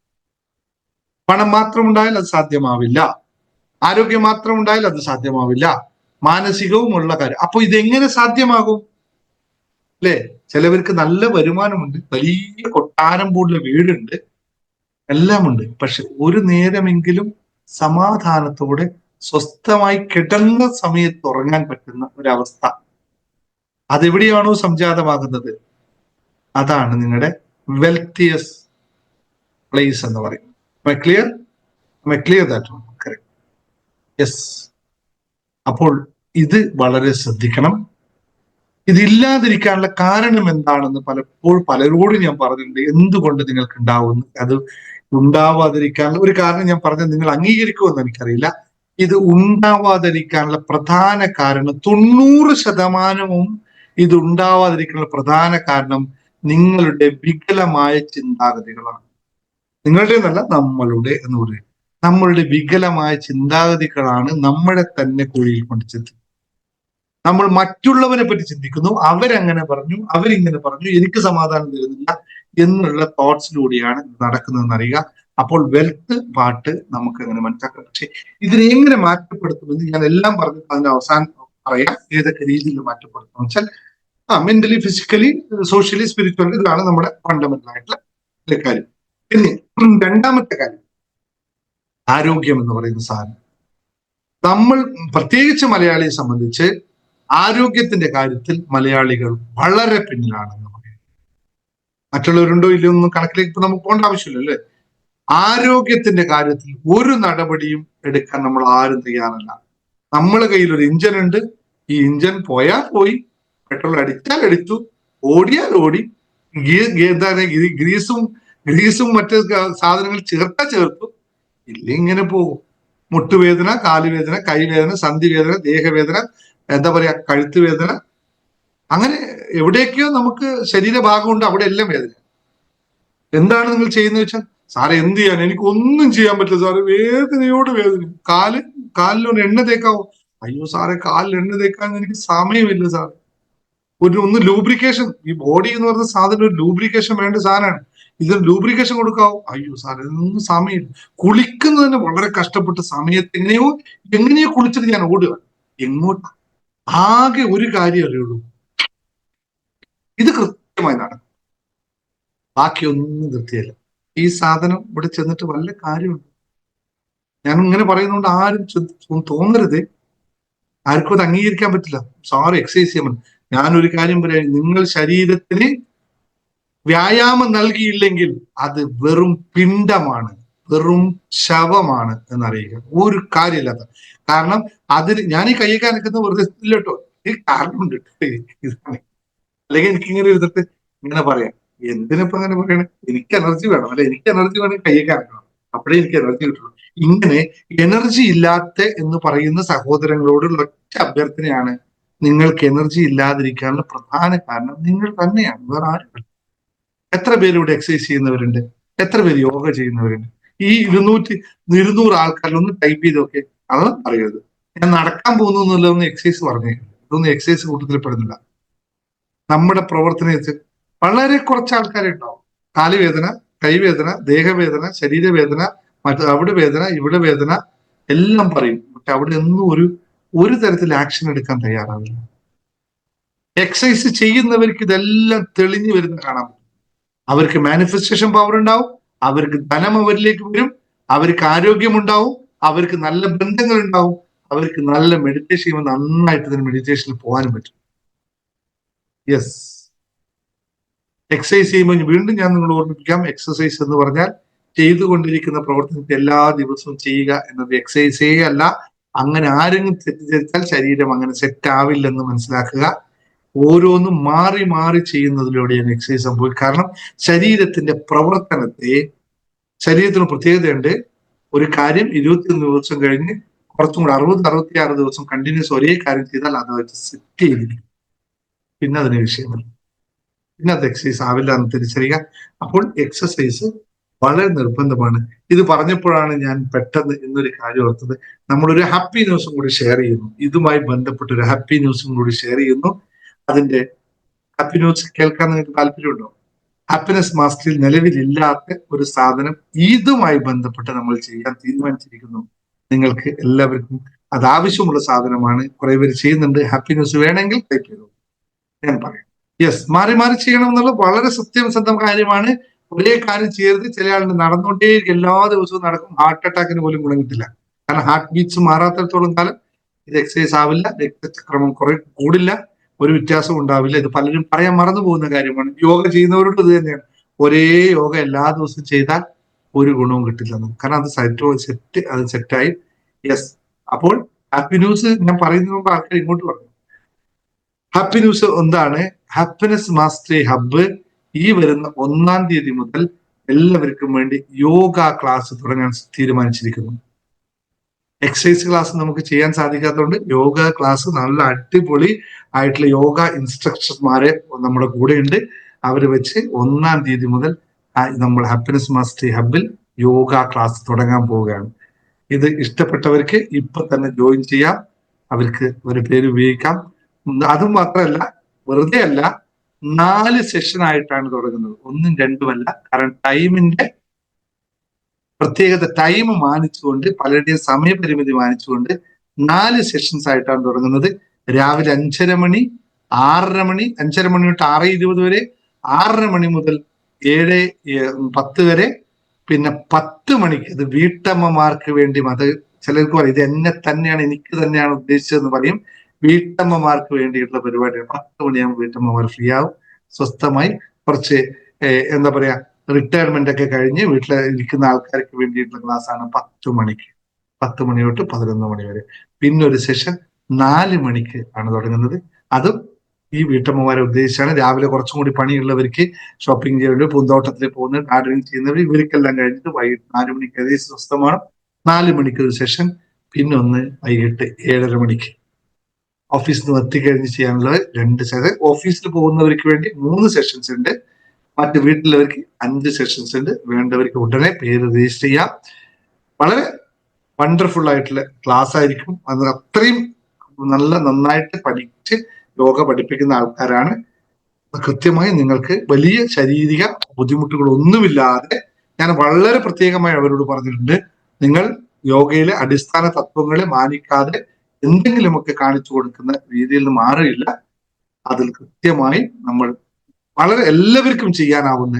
പണം മാത്രം ഉണ്ടായാൽ അത് സാധ്യമാവില്ല, ആരോഗ്യം മാത്രം ഉണ്ടായാൽ അത് സാധ്യമാവില്ല, മാനസികവുമുള്ള കാര്യം. അപ്പൊ ഇതെങ്ങനെ സാധ്യമാകും? അല്ലെ, ചിലവർക്ക് നല്ല വരുമാനമുണ്ട്, വലിയ കൊട്ടാരം പോലുള്ള വീടുണ്ട്, എല്ലാമുണ്ട്. പക്ഷെ ഒരു നേരമെങ്കിലും സമാധാനത്തോടെ സ്വസ്ഥമായി കിടന്ന സമയത്ത് ഉറങ്ങാൻ പറ്റുന്ന ഒരവസ്ഥ അതെവിടെയാണോ സംജാതമാകുന്നത്, അതാണ് നിങ്ങളുടെ വെൽത്തിയസ് പ്ലേസ് എന്ന് പറയും. Clear that? കറക്റ്റ്. യെസ്. അപ്പോൾ ഇത് വളരെ ശ്രദ്ധിക്കണം. ഇതില്ലാതിരിക്കാനുള്ള കാരണം എന്താണെന്ന് പലരോടും ഞാൻ പറഞ്ഞിട്ടുണ്ട്. എന്തുകൊണ്ട് നിങ്ങൾക്ക് ഉണ്ടാവുന്നു, അത് ഉണ്ടാവാതിരിക്കാനുള്ള ഒരു കാരണം ഞാൻ പറഞ്ഞത് നിങ്ങൾ അംഗീകരിക്കുമെന്ന് എനിക്കറിയില്ല. ഇത് ഉണ്ടാവാതിരിക്കാനുള്ള പ്രധാന കാരണം 90% ഇത് ഉണ്ടാവാതിരിക്കാനുള്ള പ്രധാന കാരണം നിങ്ങളുടെ വികലമായ ചിന്താഗതികളാണ്. നിങ്ങളുടെ എന്നല്ല, നമ്മളുടെ എന്ന് പറയും. നമ്മളുടെ വികലമായ ചിന്താഗതികളാണ് നമ്മളെ തന്നെ കുഴിയിൽ കൊണ്ട് ചെത്തുന്നത്. നമ്മൾ മറ്റുള്ളവരെ പറ്റി ചിന്തിക്കുന്നു, അവരങ്ങനെ പറഞ്ഞു, അവരിങ്ങനെ പറഞ്ഞു, എനിക്ക് സമാധാനം തരുന്നില്ല എന്നുള്ള തോട്ട്സിലൂടെയാണ് നടക്കുന്നതെന്ന് അറിയുക. അപ്പോൾ വെൽത്ത് പാട്ട് നമുക്ക് അങ്ങനെ മനസ്സിലാക്കാം. പക്ഷെ ഇതിനെ എങ്ങനെ മാറ്റപ്പെടുത്തുമെന്ന് ഞാൻ എല്ലാം പറഞ്ഞു അതിന്റെ അവസാനം പറയാം. ഏതൊക്കെ രീതിയിൽ മാറ്റപ്പെടുത്തും വെച്ചാൽ മെന്റലി, ഫിസിക്കലി, സോഷ്യലി, സ്പിരിച്വലി, ഇതാണ് നമ്മുടെ ഫണ്ടമെന്റൽ ആയിട്ടുള്ള കാര്യം. പിന്നെ രണ്ടാമത്തെ കാര്യം ആരോഗ്യം എന്ന് പറയുന്ന സാധനം. നമ്മൾ പ്രത്യേകിച്ച് മലയാളിയെ സംബന്ധിച്ച് ആരോഗ്യത്തിന്റെ കാര്യത്തിൽ മലയാളികൾ വളരെ പിന്നിലാണെന്ന് പറയാം. മറ്റുള്ളവരുണ്ടോ ഇല്ലയോ ഒന്നും കണക്കിലേക്ക് ഇപ്പൊ നമുക്ക് പോകേണ്ട ആവശ്യമില്ല, അല്ലേ? ആരോഗ്യത്തിന്റെ കാര്യത്തിൽ ഒരു നടപടിയും എടുക്കാൻ നമ്മൾ ആരും തയ്യാറല്ല. നമ്മളെ കയ്യിൽ ഒരു ഇഞ്ചൻ ഉണ്ട്, ഈ ഇഞ്ചൻ പോയാൽ പോയി, പെട്രോൾ അടിച്ചാൽ അടിച്ചു, ഓടിയാൽ ഓടി, ഗ്രീസും മറ്റ് സാധനങ്ങൾ ചേർത്തു, ഇല്ല ഇങ്ങനെ പോകും. മുട്ടുവേദന, കാലുവേദന, കൈവേദന, സന്ധിവേദന, ദേഹവേദന, എന്താ പറയാ, കഴുത്ത് വേദന, അങ്ങനെ എവിടെയൊക്കെയോ നമുക്ക് ശരീരഭാഗമുണ്ട്, അവിടെ എല്ലാം വേദന. എന്താണ് നിങ്ങൾ ചെയ്യുന്നത് വെച്ചാൽ, സാറെ എന്ത് ചെയ്യാൻ, എനിക്ക് ഒന്നും ചെയ്യാൻ പറ്റില്ല സാറ്, വേദനയോട് വേദന. കാലിലൊന്ന് എണ്ണ തേക്കാവോ? അയ്യോ സാറെ, കാലിൽ എണ്ണ തേക്കാൻ എനിക്ക് സമയമില്ല സാർ. ഒന്ന് ലൂബ്രിക്കേഷൻ, ഈ ബോഡി എന്ന് പറയുന്ന സാധനം ഒരു ലൂബ്രിക്കേഷൻ വേണ്ട സാധനമാണ്. ഇതിന് ലൂബ്രിക്കേഷൻ കൊടുക്കാവോ? അയ്യോ സാറേ, ഇതൊന്നും സമയമില്ല. കുളിക്കുന്നത് തന്നെ വളരെ കഷ്ടപ്പെട്ട് സമയത്ത് എങ്ങനെയോ കുളിച്ചിട്ട് ഞാൻ ഓടുക. എങ്ങോട്ടാ? ആകെ ഒരു കാര്യം അറിയുള്ളൂ, ഇത് കൃത്യമായി നടക്കും, ബാക്കിയൊന്നും കൃത്യമല്ല. ഈ സാധനം ഇവിടെ ചെന്നിട്ട് വല്ല കാര്യമുണ്ട്? ഞാൻ ഇങ്ങനെ പറയുന്നതുകൊണ്ട് ആരും തോന്നരുത്, ആർക്കും അത് അംഗീകരിക്കാൻ പറ്റില്ല. സാറ് എക്സസൈസ് ചെയ്യാൻ പറ്റും. ഞാനൊരു കാര്യം പറയാം, നിങ്ങൾ ശരീരത്തിന് വ്യായാമം നൽകിയില്ലെങ്കിൽ അത് വെറും പിണ്ടമാണ്, വെറും ശവമാണ് എന്നറിയുക. ഒരു കാര്യമില്ലാത്ത കാരണം അതിന് ഞാൻ ഈ കയ്യൊക്കെ നിൽക്കുന്ന വെറുതെ ഇല്ല കേട്ടോ, ഈ കാരണമുണ്ട്. ഇതാണ്. അല്ലെങ്കിൽ എനിക്കിങ്ങനെ ഇരുന്നിട്ട് ഇങ്ങനെ പറയാം, എന്തിനിപ്പോ അങ്ങനെ പറയണേ, എനിക്ക് എനർജി വേണം, അല്ലെ എനിക്ക് എനർജി വേണമെങ്കിൽ കയ്യൊക്കെ അനക്കണം, അപ്പോഴേ എനിക്ക് എനർജി കിട്ടുള്ളൂ. ഇങ്ങനെ എനർജി ഇല്ലാത്ത എന്ന് പറയുന്ന സഹോദരങ്ങളോടുള്ള ഒറ്റ അഭ്യർത്ഥനയാണ്, നിങ്ങൾക്ക് എനർജി ഇല്ലാതിരിക്കാനുള്ള പ്രധാന കാരണം നിങ്ങൾ തന്നെയാണ്, വേറെ ആരും. എത്ര പേര് ഇവിടെ എക്സസൈസ് ചെയ്യുന്നവരുണ്ട്, എത്ര പേര് യോഗ ചെയ്യുന്നവരുണ്ട്? ഈ 200 ആൾക്കാരിലൊന്ന് ടൈപ്പ് ചെയ്തൊക്കെ അതൊന്നും പറയരുത്. ഞാൻ നടക്കാൻ പോകുന്നു എന്നുള്ളതൊന്നും എക്സസൈസ് പറഞ്ഞേക്കില്ല, ഇതൊന്നും എക്സസൈസ് കൂട്ടത്തിൽ പെടുന്നില്ല. നമ്മുടെ പ്രവർത്തനത്തിൽ വളരെ കുറച്ച് ആൾക്കാരെ ഉണ്ടാവും. കാലുവേദന, കൈവേദന, ദേഹവേദന, ശരീരവേദന, അവിടെ വേദന, ഇവിടെ വേദന എല്ലാം പറയും. പക്ഷെ അവിടെ ഒന്നും ഒരു തരത്തിൽ ആക്ഷൻ എടുക്കാൻ തയ്യാറാവില്ല. എക്സസൈസ് ചെയ്യുന്നവർക്ക് ഇതെല്ലാം തെളിഞ്ഞു വരുന്ന കാണാൻ പറ്റും. അവർക്ക് മാനിഫെസ്റ്റേഷൻ പവർ ഉണ്ടാവും, അവർക്ക് ധനം അവരിലേക്ക് വരും, അവർക്ക് ആരോഗ്യമുണ്ടാവും, അവർക്ക് നല്ല ബന്ധങ്ങൾ ഉണ്ടാവും, അവർക്ക് നല്ല മെഡിറ്റേഷൻ ചെയ്യുമ്പോൾ നന്നായിട്ട് തന്നെ മെഡിറ്റേഷനിൽ പോകാനും പറ്റും. യെസ്. എക്സസൈസ് ചെയ്യുമ്പോൾ വീണ്ടും ഞാൻ നിങ്ങൾ ഓർമ്മിപ്പിക്കാം, എക്സസൈസ് എന്ന് പറഞ്ഞാൽ ചെയ്തുകൊണ്ടിരിക്കുന്ന പ്രവർത്തനത്തെ എല്ലാ ദിവസവും ചെയ്യുക എന്നത് എക്സസൈസേ അല്ല. അങ്ങനെ ആരെങ്കിലും തെറ്റിദ്ധരിച്ചാൽ ശരീരം അങ്ങനെ സെറ്റ് ആവില്ലെന്ന് മനസ്സിലാക്കുക. ഓരോന്നും മാറി മാറി ചെയ്യുന്നതിലൂടെയാണ് എക്സസൈസ് സംഭവിക്കുക. കാരണം ശരീരത്തിന്റെ പ്രവർത്തനത്തെ, ശരീരത്തിന് പ്രത്യേകതയുണ്ട്. ഒരു കാര്യം 21 ദിവസം കഴിഞ്ഞ് കുറച്ചും കൂടെ 60-66 ദിവസം കണ്ടിന്യൂസ് ഒരേ കാര്യം ചെയ്താൽ അത് സെറ്റ് ചെയ്തിരിക്കും. പിന്നെ അതിന് വിഷയമില്ല, പിന്നെ അത് എക്സസൈസ് ആവില്ല എന്ന് തിരിച്ചറിയുക. അപ്പോൾ എക്സസൈസ് വളരെ നിർബന്ധമാണ്. ഇത് പറഞ്ഞപ്പോഴാണ് ഞാൻ പെട്ടെന്ന് ഇന്നൊരു കാര്യം ഓർത്തത്. നമ്മളൊരു ഹാപ്പി ന്യൂസും കൂടി ഷെയർ ചെയ്യുന്നു. ഇതുമായി ബന്ധപ്പെട്ട ഒരു ഹാപ്പി ന്യൂസും കൂടി ഷെയർ ചെയ്യുന്നു. അതിന്റെ ഹാപ്പി ന്യൂസ് കേൾക്കാൻ നിങ്ങൾക്ക് താല്പര്യമുണ്ടോ? ഹാപ്പിനെസ് മാസ്റ്ററിൽ നിലവിലില്ലാത്ത ഒരു സാധനം ഇതുമായി ബന്ധപ്പെട്ട് നമ്മൾ ചെയ്യാൻ തീരുമാനിച്ചിരിക്കുന്നു. നിങ്ങൾക്ക് എല്ലാവർക്കും അത് ആവശ്യമുള്ള സാധനമാണ്. കുറെ പേര് ചെയ്യുന്നുണ്ട്. ഹാപ്പി ന്യൂസ് വേണമെങ്കിൽ ടൈപ്പ് ചെയ്തു ഞാൻ പറയാം. യെസ്, മാറി മാറി ചെയ്യണം എന്നുള്ളത് വളരെ സത്യസന്ധം കാര്യമാണ്. ഒരേ കാര്യം ചെയ്യരുത്. ചില ആളുകൾ നടന്നുകൊണ്ടേ എല്ലാ ദിവസവും നടക്കും. ഹാർട്ട് അറ്റാക്കിന് പോലും ഗുണം കിട്ടില്ല. കാരണം ഹാർട്ട് ബീറ്റ്സ് മാറാത്തിടത്തോളം കാലം ഇത് എക്സസൈസ് ആവില്ല. രക്തചക്രമം കുറെ കൂടില്ല. ഒരു വ്യത്യാസവും ഉണ്ടാവില്ല. ഇത് പലരും പറയാൻ മറന്നു പോകുന്ന കാര്യമാണ്. യോഗ ചെയ്യുന്നവരോട് ഇത് തന്നെയാണ്. ഒരേ യോഗ എല്ലാ ദിവസവും ചെയ്താൽ ഒരു ഗുണവും കിട്ടില്ലെന്ന്. കാരണം അത് സെറ്റായി. യെസ്, അപ്പോൾ ഹാപ്പി ന്യൂസ് ഞാൻ പറയുന്നതിന് മുമ്പ് ആൾക്കാർ ഇങ്ങോട്ട് പറഞ്ഞു. ഹാപ്പി ന്യൂസ് എന്താണ്? ഹാപ്പിനെസ് മാസ്റ്ററി ഹബ്ബ് ഈ വരുന്ന 1-ാം തീയതി മുതൽ എല്ലാവർക്കും വേണ്ടി യോഗ ക്ലാസ് തുടങ്ങാൻ തീരുമാനിച്ചിരിക്കുന്നു. എക്സസൈസ് ക്ലാസ് നമുക്ക് ചെയ്യാൻ സാധിക്കാത്തതുകൊണ്ട് യോഗ ക്ലാസ് നല്ല അടിപൊളി ആയിട്ടുള്ള യോഗ ഇൻസ്ട്രക്ടർമാരെ നമ്മുടെ കൂടെ ഉണ്ട്. അവർ വെച്ച് 1-ാം തീയതി മുതൽ നമ്മൾ ഹാപ്പിനെസ് മാസ്റ്ററി ഹബ്ബിൽ യോഗ ക്ലാസ് തുടങ്ങാൻ പോവുകയാണ്. ഇത് ഇഷ്ടപ്പെട്ടവർക്ക് ഇപ്പൊ തന്നെ ജോയിൻ ചെയ്യാം. അവർക്ക് ഒരു പേര് ഉപയോഗിക്കാം. അതും മാത്രമല്ല, വെറുതെ അല്ല, 4 സെഷൻ ആയിട്ടാണ് തുടങ്ങുന്നത്. 1ഉം 2ഉം അല്ല. കാരണം ടൈമിന്റെ പ്രത്യേകത, ടൈം മാനിച്ചുകൊണ്ട്, പലരുടെയും സമയപരിമിതി മാനിച്ചുകൊണ്ട് 4 സെഷൻസ് ആയിട്ടാണ് തുടങ്ങുന്നത്. രാവിലെ 5:30 മണി, 6:30 മണി, 5:30 മണി തൊട്ട് 6:20 വരെ, 6:30 മണി മുതൽ 7:10 വരെ, പിന്നെ 10 മണിക്ക് ഇത് വീട്ടമ്മമാർക്ക് വേണ്ടി. അത് ചിലർക്ക് പറയും ഇത് എന്നെ തന്നെയാണ്, എനിക്ക് തന്നെയാണ് ഉദ്ദേശിച്ചതെന്ന് പറയും. വീട്ടമ്മമാർക്ക് വേണ്ടിയിട്ടുള്ള പരിപാടിയാണ്. 10 മണിയാകുമ്പോൾ വീട്ടമ്മമാർ ഫ്രീ ആവും. സ്വസ്ഥമായി കുറച്ച് എന്താ പറയാ, റിട്ടയർമെന്റ് ഒക്കെ കഴിഞ്ഞ് വീട്ടിൽ ഇരിക്കുന്ന ആൾക്കാർക്ക് വേണ്ടിയിട്ടുള്ള ക്ലാസ് ആണ് 10 മണിക്ക്. 10 മണി തൊട്ട് 11 മണി വരെ. പിന്നെ ഒരു സെഷൻ 4 മണിക്ക് ആണ് തുടങ്ങുന്നത്. അതും ഈ വീട്ടമ്മമാരെ ഉദ്ദേശിച്ചാണ്. രാവിലെ കുറച്ചും കൂടി പണിയുള്ളവർക്ക്, ഷോപ്പിംഗ് ചെയ്യുന്നവർ, പൂന്തോട്ടത്തിൽ പോകുന്നവർ, ഗാർഡനിങ് ചെയ്യുന്നവർ, ഇവർക്കെല്ലാം കഴിഞ്ഞിട്ട് വൈകിട്ട് 4 മണിക്ക് ഏകദേശം സ്വസ്ഥമാണ്. 4 മണിക്ക് ഒരു സെഷൻ. പിന്നെ ഒന്ന് വൈകിട്ട് 7:30 മണിക്ക് ഓഫീസിൽ നിന്ന് എത്തിക്കഴിഞ്ഞ് ചെയ്യാനുള്ളത് 2 സെഷൻ. ഓഫീസിൽ പോകുന്നവർക്ക് വേണ്ടി 3 സെഷൻസ് ഉണ്ട്. മറ്റ് വീട്ടിലുള്ളവർക്ക് 5 സെഷൻസ് ഉണ്ട്. വേണ്ടവർക്ക് ഉടനെ പേര് രജിസ്റ്റർ ചെയ്യാം. വളരെ വണ്ടർഫുൾ ആയിട്ടുള്ള ക്ലാസ് ആയിരിക്കും. അത് അത്രയും നന്നായിട്ട് പഠിച്ച് യോഗ പഠിപ്പിക്കുന്ന ആൾക്കാരാണ്. കൃത്യമായി നിങ്ങൾക്ക് വലിയ ശാരീരിക ബുദ്ധിമുട്ടുകളൊന്നുമില്ലാതെ, ഞാൻ വളരെ പ്രത്യേകമായി അവരോട് പറഞ്ഞിട്ടുണ്ട്, നിങ്ങൾ യോഗയിലെ അടിസ്ഥാന തത്വങ്ങളെ മാനിക്കാതെ എന്തെങ്കിലുമൊക്കെ കാണിച്ചു കൊടുക്കുന്ന രീതിയിൽ നിന്ന് മാറിയില്ല. അതിൽ കൃത്യമായി നമ്മൾ വളരെ എല്ലാവർക്കും ചെയ്യാനാവുന്ന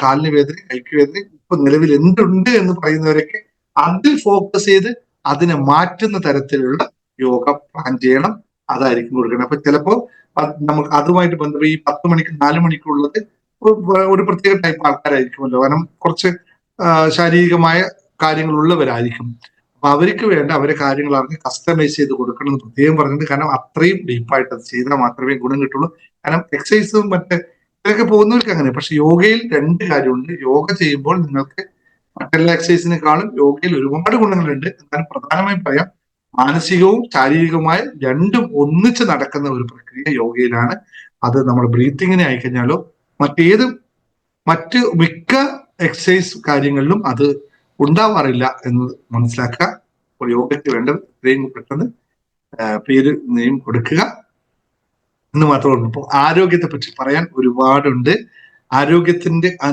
കാലിന് വേദന, കൈക്ക് വേദന, ഇപ്പൊ നിലവിൽ എന്തുണ്ട് എന്ന് പറയുന്നവരൊക്കെ അതിൽ ഫോക്കസ് ചെയ്ത് അതിനെ മാറ്റുന്ന തരത്തിലുള്ള യോഗ പ്ലാൻ ചെയ്യണം. അതായിരിക്കും കൊടുക്കണം. അപ്പൊ ചിലപ്പോ നമുക്ക് അതുമായിട്ട് ബന്ധപ്പെട്ട് ഈ 10 മണിക്ക് 4 മണിക്കുള്ളത് ഒരു പ്രത്യേക ടൈപ്പ് ആൾക്കാരായിരിക്കുമല്ലോ. കാരണം കുറച്ച് ശാരീരികമായ കാര്യങ്ങൾ ഉള്ളവരായിരിക്കും. അപ്പൊ അവർക്ക് വേണ്ട അവരെ കാര്യങ്ങൾ അറിഞ്ഞ് കസ്റ്റമൈസ് ചെയ്ത് കൊടുക്കണം എന്ന് പ്രത്യേകം പറഞ്ഞിട്ട്. കാരണം അത്രയും ഡീപ്പായിട്ട് അത് ചെയ്താൽ മാത്രമേ ഗുണം കിട്ടുള്ളൂ. കാരണം എക്സസൈസും മറ്റേ ഇതൊക്കെ പോകുന്നവർക്ക് അങ്ങനെ. പക്ഷെ യോഗയിൽ 2 കാര്യമുണ്ട്. യോഗ ചെയ്യുമ്പോൾ നിങ്ങൾക്ക് മറ്റെല്ലാ എക്സസൈസിനെക്കാളും യോഗയിൽ ഒരുപാട് ഗുണങ്ങളുണ്ട്. എന്നാലും പ്രധാനമായും പറയാം, മാനസികവും ശാരീരികവുമായ 2ഉം ഒന്നിച്ച് നടക്കുന്ന ഒരു പ്രക്രിയ യോഗയിലാണ്. അത് നമ്മൾ ബ്രീത്തിങ്ങിനെ ആയിക്കഴിഞ്ഞാലോ മറ്റ് മിക്ക എക്സസൈസ് കാര്യങ്ങളിലും അത് ഉണ്ടാവാറില്ല എന്ന് മനസ്സിലാക്കുക. അപ്പോൾ യോഗയ്ക്ക് വേണ്ടത് ഇത്രയും പെട്ടെന്ന് പേര് നെയിം കൊടുക്കുക എന്ന് മാത്രമേ ഉള്ളൂ. അപ്പോൾ ആരോഗ്യത്തെ പറ്റി പറയാൻ ഒരുപാടുണ്ട്.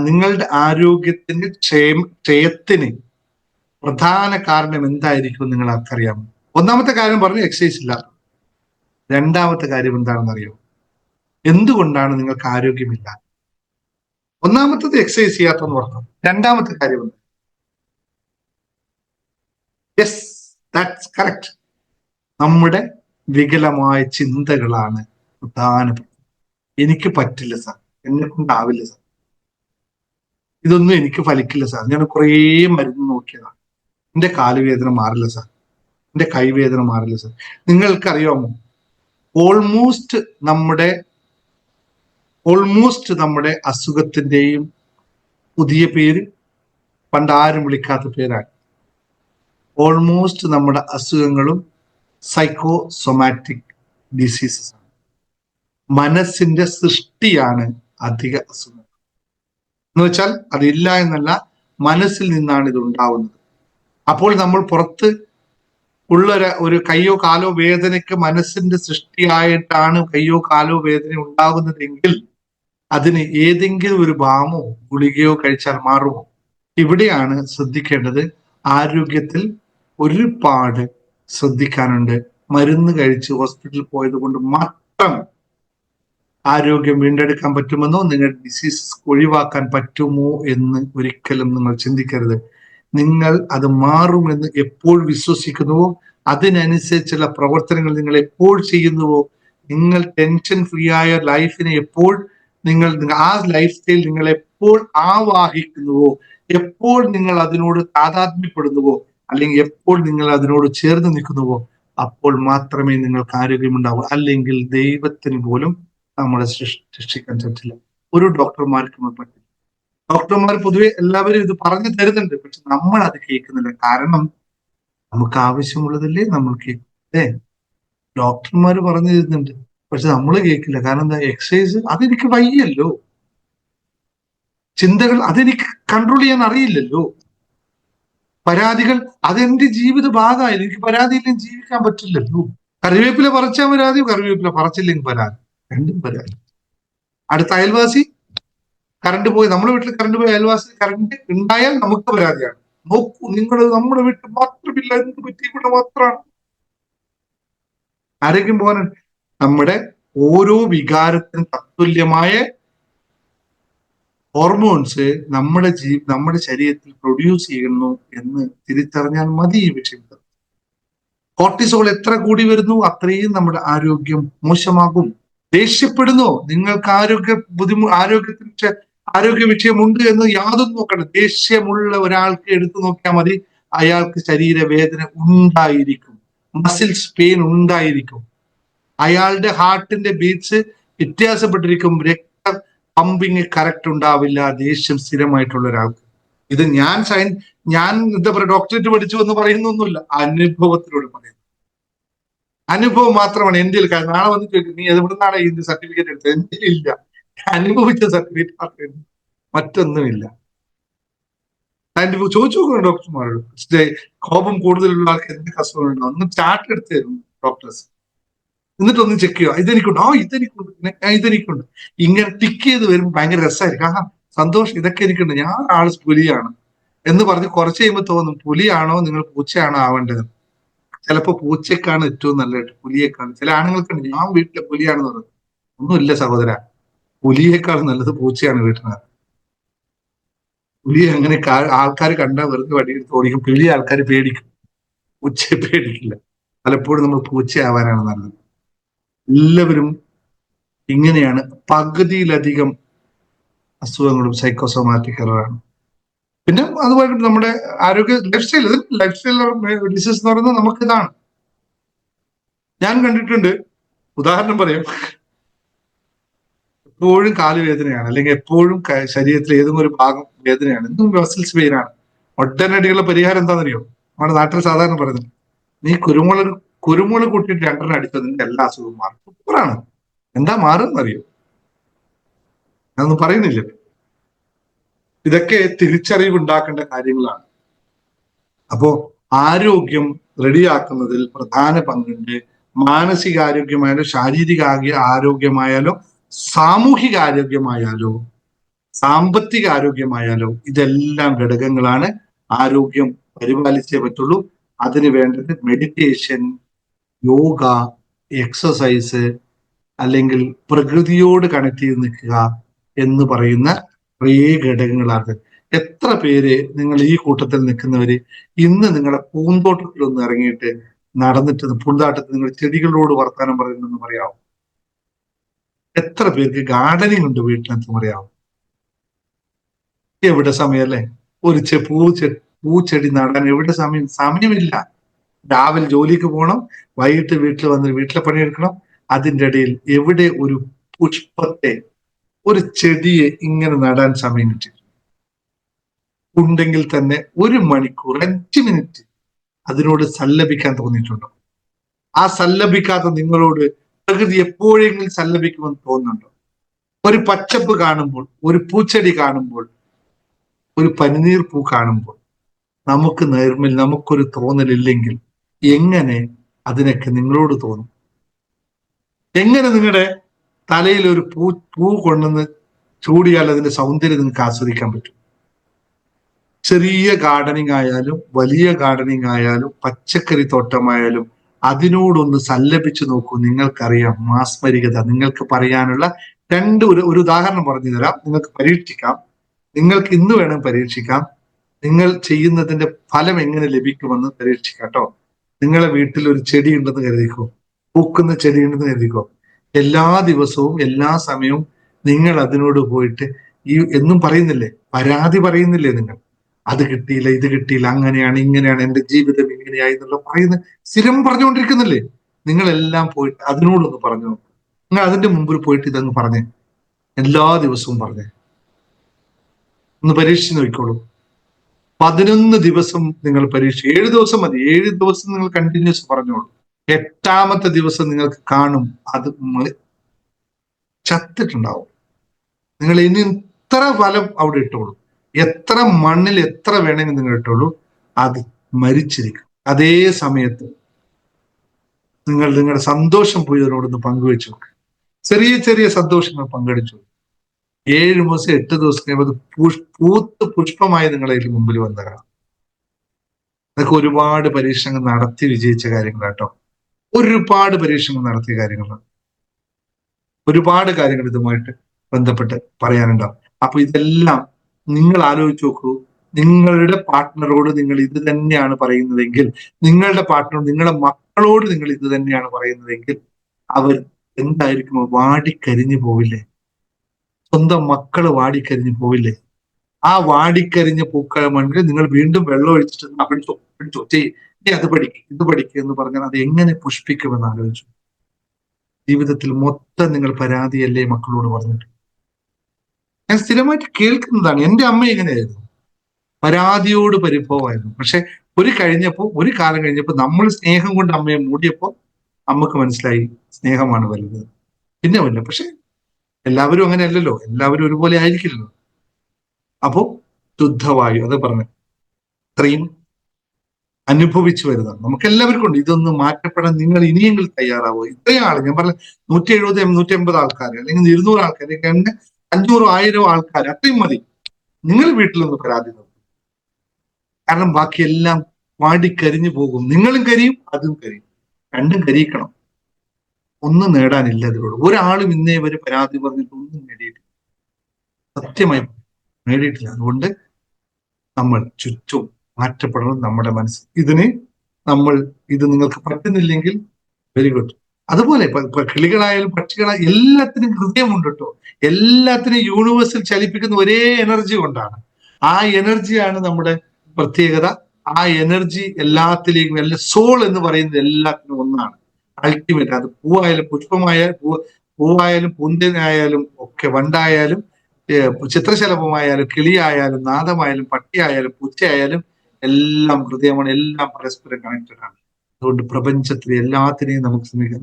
നിങ്ങളുടെ ആരോഗ്യത്തിന്റെ ക്ഷയത്തിന് പ്രധാന കാരണം എന്തായിരിക്കും നിങ്ങൾ ആർക്കറിയാമോ? ഒന്നാമത്തെ കാര്യം പറഞ്ഞു, എക്സസൈസ് ഇല്ല. രണ്ടാമത്തെ കാര്യം എന്താണെന്ന് അറിയാമോ? എന്തുകൊണ്ടാണ് നിങ്ങൾക്ക് ആരോഗ്യമില്ല? ഒന്നാമത്തത് എക്സസൈസ് ചെയ്യാത്തെന്ന് പറഞ്ഞു. രണ്ടാമത്തെ കാര്യം എന്താ? Yes, that's correct. നമ്മുടെ വികലമായ ചിന്തകളാണ് പ്രധാനപ്പെട്ടത്. എനിക്ക് പറ്റില്ല സാർ, എന്നെ കൊണ്ടാവില്ല സാർ, ഇതൊന്നും എനിക്ക് ഫലിക്കില്ല സാർ, ഞാൻ കുറേ മരുന്ന് നോക്കിയതാണ്, എന്റെ കാലുവേദന മാറില്ല സാർ, എന്റെ കൈവേദന മാറില്ല സാർ. നിങ്ങൾക്കറിയാമോ, ഓൾമോസ്റ്റ് നമ്മുടെ ഓൾമോസ്റ്റ് നമ്മുടെ അസുഖത്തിന്റെയും പുതിയ പേര് പണ്ട് ആരും വിളിക്കാത്ത പേരാണ്. ഓൾമോസ്റ്റ് നമ്മുടെ അസുഖങ്ങളും സൈക്കോസൊമാറ്റിക് ഡിസീസസ് ആണ്. മനസ്സിന്റെ സൃഷ്ടിയാണ് അധിക അസുഖം. എന്ന് വെച്ചാൽ അതില്ല എന്നല്ല, മനസ്സിൽ നിന്നാണ് ഇത് ഉണ്ടാവുന്നത്. അപ്പോൾ നമ്മൾ പുറത്ത് ഉള്ള ഒരു കയ്യോ കാലോ വേദനയ്ക്ക് മനസ്സിന്റെ സൃഷ്ടിയായിട്ടാണ് കയ്യോ കാലോ വേദന ഉണ്ടാകുന്നതെങ്കിൽ അതിന് ഏതെങ്കിലും ഒരു ബാമോ ഗുളികയോ കഴിച്ചാൽ മാറുമോ? ഇവിടെയാണ് ശ്രദ്ധിക്കേണ്ടത്. ആരോഗ്യത്തിൽ ഒരുപാട് ശ്രദ്ധിക്കാനുണ്ട്. മരുന്ന് കഴിച്ച് ഹോസ്പിറ്റലിൽ പോയത് കൊണ്ട് മാത്രം ആരോഗ്യം വീണ്ടെടുക്കാൻ പറ്റുമെന്നോ നിങ്ങളുടെ ഡിസീസ് ഒഴിവാക്കാൻ പറ്റുമോ എന്ന് ഒരിക്കലും നിങ്ങൾ ചിന്തിക്കരുത്. നിങ്ങൾ അത് മാറുമെന്ന് എപ്പോൾ വിശ്വസിക്കുന്നുവോ, അതിനനുസരിച്ചുള്ള പ്രവർത്തനങ്ങൾ നിങ്ങൾ എപ്പോൾ ചെയ്യുന്നുവോ, നിങ്ങൾ ടെൻഷൻ ഫ്രീ ആയ ലൈഫിനെ എപ്പോൾ നിങ്ങൾ ആ ലൈഫ് സ്റ്റൈൽ നിങ്ങൾ എപ്പോൾ ആവാഹിക്കുന്നുവോ, എപ്പോൾ നിങ്ങൾ അതിനോട് താതാത്മ്യപ്പെടുന്നുവോ, അല്ലെങ്കിൽ എപ്പോൾ നിങ്ങൾ അതിനോട് ചേർന്ന് നിൽക്കുന്നുവോ, അപ്പോൾ മാത്രമേ നിങ്ങൾക്ക് ആരോഗ്യമുണ്ടാവൂ. അല്ലെങ്കിൽ ദൈവത്തിന് പോലും നമ്മളെ സൃഷ്ടിക്കാൻ പറ്റില്ല. ഒരു ഡോക്ടർമാർക്കും പറ്റില്ല. ഡോക്ടർമാർ പൊതുവെ എല്ലാവരും ഇത് പറഞ്ഞു തരുന്നുണ്ട്, പക്ഷെ നമ്മൾ അത് കേൾക്കുന്നില്ല. കാരണം നമുക്ക് ആവശ്യമുള്ളതല്ലേ നമ്മൾ കേൾക്കും. ഡോക്ടർമാർ പറഞ്ഞു തരുന്നുണ്ട്, പക്ഷെ നമ്മൾ കേൾക്കില്ല. കാരണം എന്താ? എക്സസൈസ് അതെനിക്ക് വയ്യല്ലോ, ചിന്തകൾ അതെനിക്ക് കൺട്രോൾ ചെയ്യാൻ അറിയില്ലല്ലോ, പരാതികൾ അതെന്റെ ജീവിത ഭാഗമായി, എനിക്ക് പരാതിയില്ലെങ്കിൽ ജീവിക്കാൻ പറ്റില്ലല്ലോ. കറിവേപ്പില പറിച്ചാൽ പരാതി, കറിവേപ്പില പറിച്ചില്ലെങ്കിൽ പരാതി, രണ്ടും പരാതി. അടുത്ത അയൽവാസി കറണ്ട് പോയി, നമ്മുടെ വീട്ടിൽ കറണ്ട് പോയി, അയൽവാസി കറണ്ട് ഉണ്ടായാൽ നമുക്ക് പരാതിയാണ്. നോക്കൂ, നമ്മുടെ വീട്ടിൽ മാത്രമില്ല, എന്ത് പറ്റി ഇവിടെ മാത്രമാണ്. ആരോഗ്യം പോകാനുണ്ട്. നമ്മുടെ ഓരോ വികാരത്തിനും തത്തുല്യമായ ഹോർമോൺസ് നമ്മുടെ ശരീരത്തിൽ പ്രൊഡ്യൂസ് ചെയ്യുന്നു എന്ന് തിരിച്ചറിഞ്ഞാൽ മതി ഈ വിഷയത്തിൽ. കോർട്ടിസോൾ എത്ര കൂടി വരുന്നു അത്രയും നമ്മുടെ ആരോഗ്യം മോശമാകും. ദേഷ്യപ്പെടുന്നു, നിങ്ങൾക്ക് ആരോഗ്യ വിഷയമുണ്ട് എന്ന് യാതൊന്നും നോക്കണം. ദേഷ്യമുള്ള ഒരാൾക്ക് എടുത്തു നോക്കിയാൽ മതി, അയാൾക്ക് ശരീരവേദന ഉണ്ടായിരിക്കും, മസിൽസ് പെയിൻ ഉണ്ടായിരിക്കും, അയാളുടെ ഹാർട്ടിന്റെ ബീറ്റ്സ് വ്യത്യാസപ്പെട്ടിരിക്കും, രക്ത പമ്പിങ് കറക്റ്റ് ഉണ്ടാവില്ല, ദേഷ്യം സ്ഥിരമായിട്ടുള്ള ഒരാൾക്ക്. ഇത് ഞാൻ എന്താ പറയുക, ഡോക്ടറേറ്റ് പഠിച്ചു എന്ന് പറയുന്നൊന്നുമില്ല, അനുഭവത്തിലൂടെ പറയുന്നു. അനുഭവം മാത്രമാണ്. എൻ്റെ നാളെ വന്ന് ചോദിക്കും, നീ എവിടുന്നാണ് ഇതിന്റെ സർട്ടിഫിക്കറ്റ് എടുത്തത്? എൻ്റെ ഇല്ല, അനുഭവിച്ച സർട്ടിഫിക്കറ്റ് മാത്രമേ, മറ്റൊന്നുമില്ല. ചോദിച്ചു നോക്കണം ഡോക്ടർമാരോട്. കോപം കൂടുതലുള്ള ആൾക്ക് എന്തൊക്കെ അസുഖങ്ങളുണ്ടോ ഒന്ന് ചാർട്ട് എടുത്ത് തരും ഡോക്ടേഴ്സ്, എന്നിട്ടൊന്ന് ചെക്ക് ചെയ്യുക. ഇതെനിക്കുണ്ട്. ഇങ്ങനെ ടിക്ക് ചെയ്ത് വരുമ്പോൾ ഭയങ്കര രസമായിരിക്കും. സന്തോഷം, ഇതൊക്കെ എനിക്കുണ്ട്, ഞാൻ ആള് പുലിയാണ് എന്ന് പറഞ്ഞ് കുറച്ച് കഴിയുമ്പോൾ തോന്നും, പുലിയാണോ നിങ്ങൾ പൂച്ചയാണോ ആവേണ്ടത്? ചിലപ്പോ പൂച്ചക്കാണ് ഏറ്റവും നല്ലത്, പുലിയേക്കാണ്. ചില ആണുങ്ങൾക്കുണ്ട്, ഞാൻ വീട്ടിലെ പുലിയാണെന്ന് പറയുന്നത്. ഒന്നുമില്ല സഹോദര, പുലിയേക്കാൾ നല്ലത് പൂച്ചയാണ് വീട്ടിനകത്ത്. പുലിയെ അങ്ങനെ ആൾക്കാർ കണ്ടാൽ വെറുതെ വടിയെടുത്ത് ഓടിക്കും. പുലിയെ ആൾക്കാർ പേടിക്കും, പൂച്ചയെ പേടിക്കില്ല. പലപ്പോഴും നമ്മൾ പൂച്ചയാവാനാണ് നല്ലത്. എല്ലാവരും ഇങ്ങനെയാണ്. പകുതിയിലധികം അസുഖങ്ങളും സൈക്കോസോമാറ്റിക് എററാണ്. പിന്നെ അതുപോലെ നമ്മുടെ ആരോഗ്യ ലൈഫ് സ്റ്റൈൽ ഡിസീസ് എന്ന് പറയുന്നത് നമുക്കിതാണ്. ഞാൻ കണ്ടിട്ടുണ്ട്, ഉദാഹരണം പറയാം, എപ്പോഴും കാലുവേദനയാണ്, അല്ലെങ്കിൽ എപ്പോഴും ശരീരത്തിൽ ഏതെങ്കിലും ഒരു ഭാഗം വേദനയാണ്, എന്തും മസിൽസ് പെയിനാണ്. ഒട്ടനടിയുള്ള പരിഹാരം എന്താണെന്നറിയോ? നമ്മുടെ നാട്ടിൽ സാധാരണ പറയുന്നത്, നീ കുരുമുളക് കൂട്ടിയിട്ട് 2 അടിച്ചത് നിന്റെ എല്ലാ അസുഖവും മാറും. സൂപ്പറാണ്. എന്താ മാറുമെന്നറിയോ? ഞാനൊന്നും പറയുന്നില്ല. ഇതൊക്കെ തിരിച്ചറിവ് ഉണ്ടാക്കേണ്ട കാര്യങ്ങളാണ്. അപ്പോ ആരോഗ്യം റെഡിയാക്കുന്നതിൽ പ്രധാന പങ്കുണ്ട്. മാനസികാരോഗ്യമായാലും ശാരീരിക ആരോഗ്യമായാലോ സാമൂഹിക ആരോഗ്യമായാലോ സാമ്പത്തിക ആരോഗ്യമായാലോ ഇതെല്ലാം ഘടകങ്ങളാണ്. ആരോഗ്യം പരിപാലിച്ചേ പറ്റുള്ളൂ. അതിന് വേണ്ടത് മെഡിറ്റേഷൻ, യോഗ, എക്സസൈസ്, അല്ലെങ്കിൽ പ്രകൃതിയോട് കണക്ട് ചെയ്ത് നിൽക്കുക എന്ന് പറയുന്ന കുറേ ഘടകങ്ങളാണ്. എത്ര പേര് നിങ്ങൾ ഈ കൂട്ടത്തിൽ നിൽക്കുന്നവര് ഇന്ന് നിങ്ങളുടെ പൂന്തോട്ടത്തിലൊന്ന് ഇറങ്ങിയിട്ട് നടന്നിട്ട് പൂന്താട്ടത്തിൽ നിങ്ങൾ ചെടികളോട് വർത്താനം പറയുന്നെന്ന് പറയാമോ? എത്ര പേർക്ക് ഗാർഡനിങ് ഉണ്ട് വീട്ടിലെന്ന് പറയാമോ? എവിടെ സമയമല്ലേ? ഒരു പൂച്ചെടി നടാൻ എവിടെ സമയമില്ല. രാവിലെ ജോലിക്ക് പോകണം, വൈകിട്ട് വീട്ടിൽ വന്ന് വീട്ടിലെ പണിയെടുക്കണം. അതിൻ്റെ ഇടയിൽ എവിടെ ഒരു പുഷ്പത്തെ ഒരു ചെടിയെ ഇങ്ങനെ നടാൻ സമയം കിട്ടി ഉണ്ടെങ്കിൽ തന്നെ 1 മണിക്കൂർ 5 മിനിറ്റ് അതിനോട് സല്ലപിക്കാൻ തോന്നിയിട്ടുണ്ടോ? ആ സല്ലപിക്കാത്ത നിങ്ങളോട് പ്രകൃതി എപ്പോഴെങ്കിലും സല്ലപിക്കുമെന്ന് തോന്നുന്നുണ്ടോ? ഒരു പച്ചപ്പ് കാണുമ്പോൾ, ഒരു പൂച്ചെടി കാണുമ്പോൾ, ഒരു പനിനീർ പൂ കാണുമ്പോൾ നമുക്കൊരു തോന്നലില്ലെങ്കിൽ എങ്ങനെ അതിനൊക്കെ നിങ്ങളോട് തോന്നും? എങ്ങനെ നിങ്ങളുടെ തലയിൽ ഒരു പൂ കൊണ്ടുവന്ന് ചൂടിയാൽ അതിന്റെ സൗന്ദര്യം നിങ്ങൾക്ക് ആസ്വദിക്കാൻ പറ്റും? ചെറിയ ഗാർഡനിങ് ആയാലും വലിയ ഗാർഡനിങ് ആയാലും പച്ചക്കറി തോട്ടമായാലും അതിനോടൊന്ന് സല്ലപിച്ചു നോക്കൂ. നിങ്ങൾക്കറിയാം മാസ്മരികത. നിങ്ങൾക്ക് പറയാനുള്ള ഒരു ഉദാഹരണം പറഞ്ഞു തരാം. നിങ്ങൾക്ക് പരീക്ഷിക്കാം. നിങ്ങൾക്ക് ഇന്ന് വേണം പരീക്ഷിക്കാം. നിങ്ങൾ ചെയ്യുന്നതിന്റെ ഫലം എങ്ങനെ ലഭിക്കുമെന്ന് പരീക്ഷിക്കാം കേട്ടോ. നിങ്ങളെ വീട്ടിൽ ഒരു ചെടി ഉണ്ടെന്ന് കരുതിക്കോ, പൂക്കുന്ന ചെടി ഉണ്ടെന്ന് കരുതിക്കോ. എല്ലാ ദിവസവും എല്ലാ സമയവും നിങ്ങൾ അതിനോട് പോയിട്ട് എന്നും പറയുന്നില്ലേ, പരാതി പറയുന്നില്ലേ നിങ്ങൾ? അത് കിട്ടിയില്ല, ഇത് കിട്ടിയില്ല, അങ്ങനെയാണ് ഇങ്ങനെയാണ്, എന്റെ ജീവിതം ഇങ്ങനെയായി എന്നുള്ള സ്ഥിരം പറഞ്ഞുകൊണ്ടിരിക്കുന്നില്ലേ? നിങ്ങളെല്ലാം പോയിട്ട് അതിനോടൊന്ന് പറഞ്ഞു. നിങ്ങൾ അതിന്റെ മുമ്പിൽ പോയിട്ട് ഇതങ്ങ് പറഞ്ഞേ, എല്ലാ ദിവസവും പറഞ്ഞേ, ഒന്ന് പരീക്ഷിച്ച് നോക്കിക്കോളൂ. 11 ദിവസം നിങ്ങൾ 7 ദിവസം മതി. 7 ദിവസം നിങ്ങൾ കണ്ടിന്യൂസ് പറഞ്ഞോളൂ. 8ാമത്തെ ദിവസം നിങ്ങൾക്ക് കാണും അത് ചത്തിട്ടുണ്ടാവും. നിങ്ങൾ ഇനി എത്ര ഫലം അവിടെ ഇട്ടോളൂ, എത്ര മണ്ണിൽ എത്ര വേണമെങ്കിൽ നിങ്ങൾ ഇട്ടോളൂ, അത് മരിച്ചിരിക്കും. അതേ സമയത്ത് നിങ്ങൾ നിങ്ങളുടെ സന്തോഷം പോയി അതിനോടൊന്ന് പങ്കുവെച്ചു നോക്ക്. ചെറിയ ചെറിയ സന്തോഷങ്ങൾ പങ്കെടുച്ചു. 7 ദിവസം 8 ദിവസം കഴിയുമ്പോൾ പൂത്ത് പുഷ്പമായി നിങ്ങളെ മുമ്പിൽ വന്നതാണ്. അതൊക്കെ ഒരുപാട് പരീക്ഷണങ്ങൾ നടത്തി വിജയിച്ച കാര്യങ്ങളാട്ടോ. ഒരുപാട് പരീക്ഷണങ്ങൾ നടത്തിയ കാര്യങ്ങളാണ്. ഒരുപാട് കാര്യങ്ങൾ ഇതുമായിട്ട് ബന്ധപ്പെട്ട് പറയാനുണ്ടാവും. അപ്പൊ ഇതെല്ലാം നിങ്ങൾ ആലോചിച്ച് നോക്കൂ. നിങ്ങളുടെ പാർട്ട്ണറോട് നിങ്ങൾ ഇത് തന്നെയാണ് പറയുന്നതെങ്കിൽ, നിങ്ങളുടെ പാർട്ട്ണർ നിങ്ങളുടെ മക്കളോട് നിങ്ങൾ ഇത് തന്നെയാണ് പറയുന്നതെങ്കിൽ അവർ എന്തായിരിക്കും? വാടിക്കരിഞ്ഞു പോവില്ലേ? സ്വന്തം മക്കള് വാടിക്കരിഞ്ഞു പോവില്ലേ? ആ വാടിക്കരിഞ്ഞ പൂക്കള മണ്ണിൽ നിങ്ങൾ വീണ്ടും വെള്ളം ഒഴിച്ചിട്ട് പിടിച്ചോ അത് പഠിക്കും ഇത് പഠിക്കുക എന്ന് പറഞ്ഞാൽ അത് എങ്ങനെ പുഷ്പിക്കുമെന്ന് ആലോചിച്ചു. ജീവിതത്തിൽ മൊത്തം നിങ്ങൾ പരാതിയല്ലേ മക്കളോട് പറഞ്ഞിട്ട്? ഞാൻ സ്ഥിരമായിട്ട് കേൾക്കുന്നതാണ്. എന്റെ അമ്മ എങ്ങനെയായിരുന്നു? പരാതിയോട് പരിഭവമായിരുന്നു. പക്ഷെ ഒരു കാലം കഴിഞ്ഞപ്പോൾ നമ്മൾ സ്നേഹം കൊണ്ട് അമ്മയെ മൂടിയപ്പോൾ അമ്മക്ക് മനസ്സിലായി സ്നേഹമാണ് വലുത്, പിന്നെ വല്ല. പക്ഷെ എല്ലാവരും അങ്ങനെയല്ലല്ലോ, എല്ലാവരും ഒരുപോലെ ആയിരിക്കില്ലല്ലോ. അപ്പോ ശുദ്ധവായു, അത് പറഞ്ഞു ഇത്രയും അനുഭവിച്ചു വരുന്നതാണ്. നമുക്ക് എല്ലാവർക്കും ഉണ്ട്. ഇതൊന്ന് മാറ്റപ്പെടാൻ നിങ്ങൾ ഇനിയെങ്കിലും തയ്യാറാവോ? ഇത്രയും ആള്, ഞാൻ പറഞ്ഞ 170 180 ആൾക്കാർ, അല്ലെങ്കിൽ 200 ആൾക്കാർ, 500 1000 ആൾക്കാർ, അത്രയും മതി. നിങ്ങൾ വീട്ടിലൊന്ന് പരാതി നോക്കും. കാരണം ബാക്കിയെല്ലാം വാടിക്കരിഞ്ഞു പോകും. നിങ്ങളും കരിയും, അതും കരിയും. രണ്ടും കരിയിക്കണം. ഒന്നും നേടാനില്ല അതിലൂടെ. ഒരാളും ഇന്നേ വരെ പരാതി പറഞ്ഞിട്ട് ഒന്നും നേടിയിട്ടില്ല. സത്യമായി നേടിയിട്ടില്ല. അതുകൊണ്ട് നമ്മൾ ചുറ്റും മാറ്റപ്പെടണം നമ്മുടെ മനസ്സ്. ഇത് നിങ്ങൾക്ക് പറ്റുന്നില്ലെങ്കിൽ വെരി ഗുഡ്. അതുപോലെ കിളികളായാലും പക്ഷികളായാലും എല്ലാത്തിനും ഹൃദയമുണ്ട് കേട്ടോ. എല്ലാത്തിനും യൂണിവേഴ്സിൽ ചലിപ്പിക്കുന്ന ഒരേ എനർജി കൊണ്ടാണ്. ആ എനർജിയാണ് നമ്മുടെ പ്രത്യേകത. ആ എനർജി എല്ലാത്തിലേക്കും, സോൾ എന്ന് പറയുന്നത് എല്ലാത്തിനും ഒന്നാണ്. അൾട്ടിമേറ്റ്. അത് പൂവായാലും പൂവായാലും പൂന്തനായാലും ഒക്കെ, വണ്ടായാലും ചിത്രശലഭമായാലും കിളിയായാലും നാദമായാലും പട്ടിയായാലും പൂച്ചയായാലും എല്ലാം ഹൃദയമാണ്. എല്ലാം പരസ്പരം കണക്റ്റഡ് ആണ്. അതുകൊണ്ട് പ്രപഞ്ചത്തിലെ എല്ലാത്തിനെയും നമുക്ക് ശ്രമിക്കാം.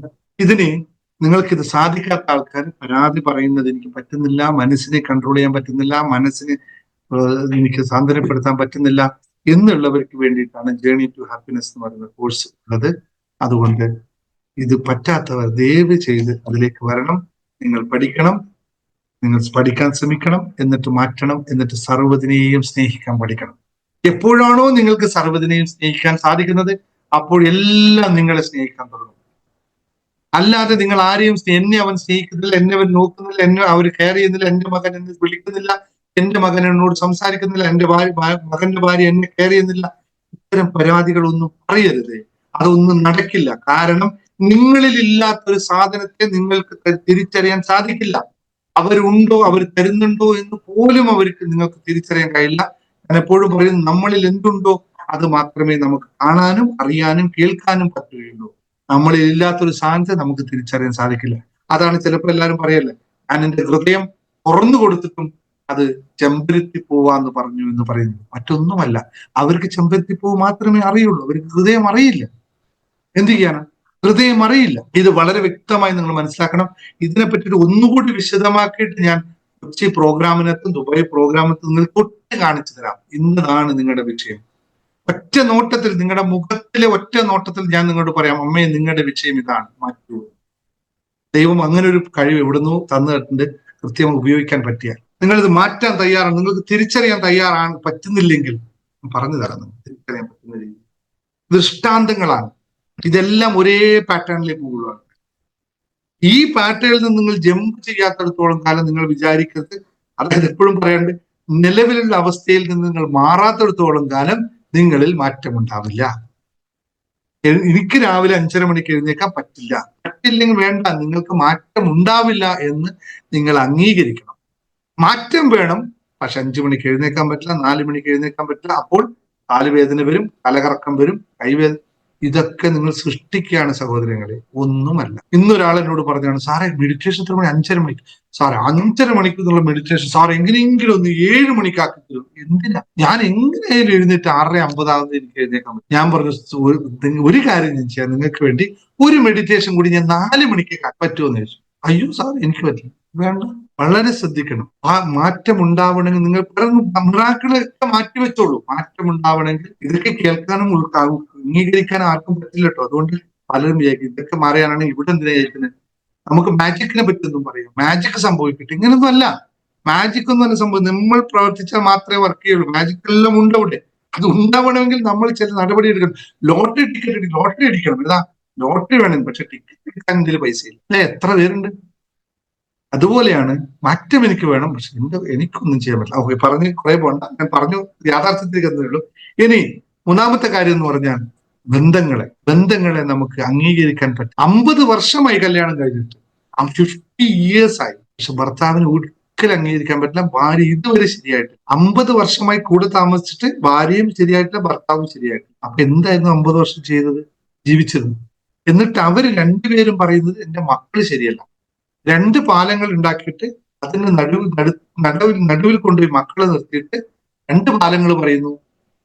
നിങ്ങൾക്കിത് സാധിക്കാത്ത ആൾക്കാർ പരാതി പറയുന്നത് എനിക്ക് പറ്റുന്നില്ല, മനസ്സിനെ കൺട്രോൾ ചെയ്യാൻ പറ്റുന്നില്ല, മനസ്സിനെ എനിക്ക് സാന്ത്വനപ്പെടുത്താൻ പറ്റുന്നില്ല എന്നുള്ളവർക്ക് വേണ്ടിയിട്ടാണ് ജേർണി ടു ഹാപ്പിനെസ് എന്ന് പറയുന്ന കോഴ്സ് ഉള്ളത്. അതുകൊണ്ട് ഇത് പറ്റാത്തവർ ദയവ് ചെയ്ത് അതിലേക്ക് വരണം. നിങ്ങൾ പഠിക്കണം, നിങ്ങൾ പഠിക്കാൻ ശ്രമിക്കണം, എന്നിട്ട് മാറ്റണം, എന്നിട്ട് സർവ്വതിനെയും സ്നേഹിക്കാൻ പഠിക്കണം. എപ്പോഴാണോ നിങ്ങൾക്ക് സർവ്വതിനെയും സ്നേഹിക്കാൻ സാധിക്കുന്നത്, അപ്പോൾ എല്ലാം നിങ്ങളെ സ്നേഹിക്കാൻ തുടങ്ങും. അല്ലാതെ നിങ്ങൾ ആരെയും എന്നെ അവൻ സ്നേഹിക്കുന്നില്ല, എന്നെ അവൻ നോക്കുന്നില്ല, എന്നെ അവർ കെയർ ചെയ്യുന്നില്ല, എന്റെ മകൻ എന്നെ വിളിക്കുന്നില്ല, എന്റെ മകൻ എന്നോട് സംസാരിക്കുന്നില്ല, എന്റെ മകന്റെ ഭാര്യ എന്നെ കെയർ ചെയ്യുന്നില്ല, ഇത്തരം പരാതികളൊന്നും പറയരുത്. അതൊന്നും നടക്കില്ല. കാരണം നിങ്ങളിൽ ഇല്ലാത്തൊരു സാധനത്തെ നിങ്ങൾക്ക് തിരിച്ചറിയാൻ സാധിക്കില്ല. അവരുണ്ടോ, അവർ തരുന്നുണ്ടോ എന്ന് പോലും നിങ്ങൾക്ക് തിരിച്ചറിയാൻ കഴിയില്ല. ഞാൻ എപ്പോഴും പറയുന്നു, നമ്മളിൽ എന്തുണ്ടോ അത് മാത്രമേ നമുക്ക് കാണാനും അറിയാനും കേൾക്കാനും പറ്റുകയുള്ളൂ. നമ്മളിൽ ഇല്ലാത്തൊരു സാധനത്തെ നമുക്ക് തിരിച്ചറിയാൻ സാധിക്കില്ല. അതാണ് ചിലപ്പോൾ എല്ലാവരും പറയല്ലേ, ഞാൻ എന്റെ ഹൃദയം തുറന്നു കൊടുത്തിട്ടും അത് ചെമ്പരത്തിപ്പൂവാന്ന് പറഞ്ഞു എന്ന് പറയുന്നു. മറ്റൊന്നുമല്ല, അവർക്ക് ചെമ്പരത്തിപ്പൂവ് മാത്രമേ അറിയുള്ളൂ, അവർക്ക് ഹൃദയം അറിയില്ല. എന്ത് ചെയ്യാനാ? ഹൃദയം അറിയില്ല. ഇത് വളരെ വ്യക്തമായി നിങ്ങൾ മനസ്സിലാക്കണം. ഇതിനെ പറ്റിയിട്ട് ഒന്നുകൂടി വിശദമാക്കിയിട്ട് ഞാൻ കൊച്ചി പ്രോഗ്രാമിനകത്തും ദുബായ് പ്രോഗ്രാമിനകത്തും നിങ്ങൾക്ക് ഒറ്റ കാണിച്ചു തരാം. ഇന്നതാണ് നിങ്ങളുടെ വിഷയം. ഒറ്റ നോട്ടത്തിൽ, നിങ്ങളുടെ മുഖത്തിലെ ഒറ്റ നോട്ടത്തിൽ ഞാൻ നിങ്ങളോട് പറയാം, അമ്മയെ നിങ്ങളുടെ വിഷയം ഇതാണ്, മാറ്റൂ. ദൈവം അങ്ങനെ ഒരു കഴിവ് എവിടുന്നോ തന്നിട്ടുണ്ട്, കൃത്യമായി ഉപയോഗിക്കാൻ പറ്റിയാൽ നിങ്ങളിത് മാറ്റാൻ തയ്യാറാണ്. നിങ്ങൾക്ക് തിരിച്ചറിയാൻ തയ്യാറാണ്. പറ്റുന്നില്ലെങ്കിൽ പറഞ്ഞു തരാം, നിങ്ങൾക്ക് തിരിച്ചറിയാൻ പറ്റുന്ന രീതി. ദൃഷ്ടാന്തങ്ങളാണ്. ഇതെല്ലാം ഒരേ പാറ്റേണിലേക്ക് പോകുകയാണ്. ഈ പാറ്റേണിൽ നിന്ന് നിങ്ങൾ ജമ്പ് ചെയ്യാത്തിടത്തോളം കാലം നിങ്ങൾ വിചാരിക്കരുത്, അതായത് എപ്പോഴും പറയാണ്ട്, നിലവിലുള്ള അവസ്ഥയിൽ നിന്ന് നിങ്ങൾ മാറാത്തിടത്തോളം കാലം നിങ്ങളിൽ മാറ്റമുണ്ടാവില്ല. എനിക്ക് രാവിലെ 5:30 മണിക്ക് എഴുന്നേക്കാൻ പറ്റില്ലെങ്കിൽ വേണ്ട, നിങ്ങൾക്ക് മാറ്റം ഉണ്ടാവില്ല എന്ന് നിങ്ങൾ അംഗീകരിക്കണം. മാറ്റം വേണം, പക്ഷെ 5 മണിക്ക് എഴുന്നേക്കാൻ പറ്റില്ല, 4 മണിക്ക് എഴുന്നേക്കാൻ പറ്റില്ല. അപ്പോൾ കാലുവേദന വരും, തലകറക്കം വരും, കൈവേദന. ഇതൊക്കെ നിങ്ങൾ സൃഷ്ടിക്കുകയാണ് സഹോദരങ്ങളെ, ഒന്നുമല്ല. ഇന്നൊരാൾ എന്നോട് പറഞ്ഞാണ്, സാറേ മെഡിറ്റേഷൻ എത്ര മണി? 5:30 മണിക്ക്. സാറേ 5:30 മണിക്ക് എന്നുള്ള മെഡിറ്റേഷൻ സാർ എങ്ങനെയെങ്കിലും ഒന്ന് 7 മണിക്കാക്കി തരും. എന്തിനാ? ഞാൻ എങ്ങനെയായാലും എഴുന്നേറ്റ് 6:50 എനിക്ക് എഴുന്നേക്കാൻ പറ്റും. ഞാൻ പറഞ്ഞു, ഒരു കാര്യം ഞാൻ ചെയ്യാം, നിങ്ങൾക്ക് വേണ്ടി ഒരു മെഡിറ്റേഷൻ കൂടി ഞാൻ 4 മണിക്ക് പറ്റുമെന്ന് ചോദിച്ചു. അയ്യോ സാർ എനിക്ക് പറ്റില്ല. വേണ്ട, വളരെ ശ്രദ്ധിക്കണം. ആ മാറ്റം ഉണ്ടാവണമെങ്കിൽ നിങ്ങൾ മിറാക്കിളൊക്കെ മാറ്റിവെച്ചോളൂ. മാറ്റം ഉണ്ടാവണമെങ്കിൽ ഇതൊക്കെ കേൾക്കാനും അംഗീകരിക്കാനും ആർക്കും പറ്റില്ല കേട്ടോ. അതുകൊണ്ട് പലരും വിചാരിക്കും ഇതൊക്കെ മാറിയാണെങ്കിൽ ഇവിടെ എന്തിനാ കേൾക്കുന്നത്, നമുക്ക് മാജിക്കിനെ പറ്റിയൊന്നും പറയാം, മാജിക് സംഭവിക്കട്ടെ. ഇങ്ങനൊന്നും അല്ല, മാജിക് ഒന്നും അല്ല സംഭവം. നമ്മൾ പ്രവർത്തിച്ചാൽ മാത്രമേ വർക്ക് ചെയ്യുള്ളൂ. മാജിക് എല്ലാം ഉണ്ട് അവിടെ. അത് ഉണ്ടാവണമെങ്കിൽ നമ്മൾ ചില നടപടി എടുക്കണം. ലോട്ടറി അടിക്കണം. ഏതാ ലോട്ടറി വേണം, പക്ഷെ ടിക്കറ്റ് എടുക്കാൻ എന്തെങ്കിലും പൈസ ഇല്ല അല്ലെ? എത്ര പേരുണ്ട്? അതുപോലെയാണ് മാറ്റം എനിക്ക് വേണം, പക്ഷെ എനിക്കൊന്നും ചെയ്യാൻ പറ്റില്ല. ഓക്കെ, പറഞ്ഞ് കുറെ പോണ്ട, ഞാൻ പറഞ്ഞു യാഥാർത്ഥ്യത്തിലേക്ക് എന്നേ ഉള്ളൂ. ഇനി 3-ാമത്തെ കാര്യം എന്ന് പറഞ്ഞാൽ ബന്ധങ്ങളെ നമുക്ക് അംഗീകരിക്കാൻ പറ്റും. 50 വർഷമായി കല്യാണം കഴിഞ്ഞിട്ട്, 50 years ആയി, പക്ഷെ ഭർത്താവിന് ഒരിക്കലും അംഗീകരിക്കാൻ പറ്റില്ല. ഭാര്യ ഇതുവരെ ശരിയായിട്ടില്ല. 50 വർഷമായി കൂടെ താമസിച്ചിട്ട് ഭാര്യയും ശരിയായിട്ടില്ല, ഭർത്താവും ശരിയായിട്ടില്ല. അപ്പൊ എന്തായിരുന്നു 50 വർഷം ജീവിച്ചിരുന്നത്? എന്നിട്ട് അവര് രണ്ടുപേരും പറയുന്നത് എന്റെ മക്കള് ശരിയല്ല. 2 പാലങ്ങൾ ഉണ്ടാക്കിയിട്ട് അതിന് നടുവിൽ കൊണ്ടുപോയി മക്കളെ നിർത്തിയിട്ട് 2 പാലങ്ങൾ പറയുന്നു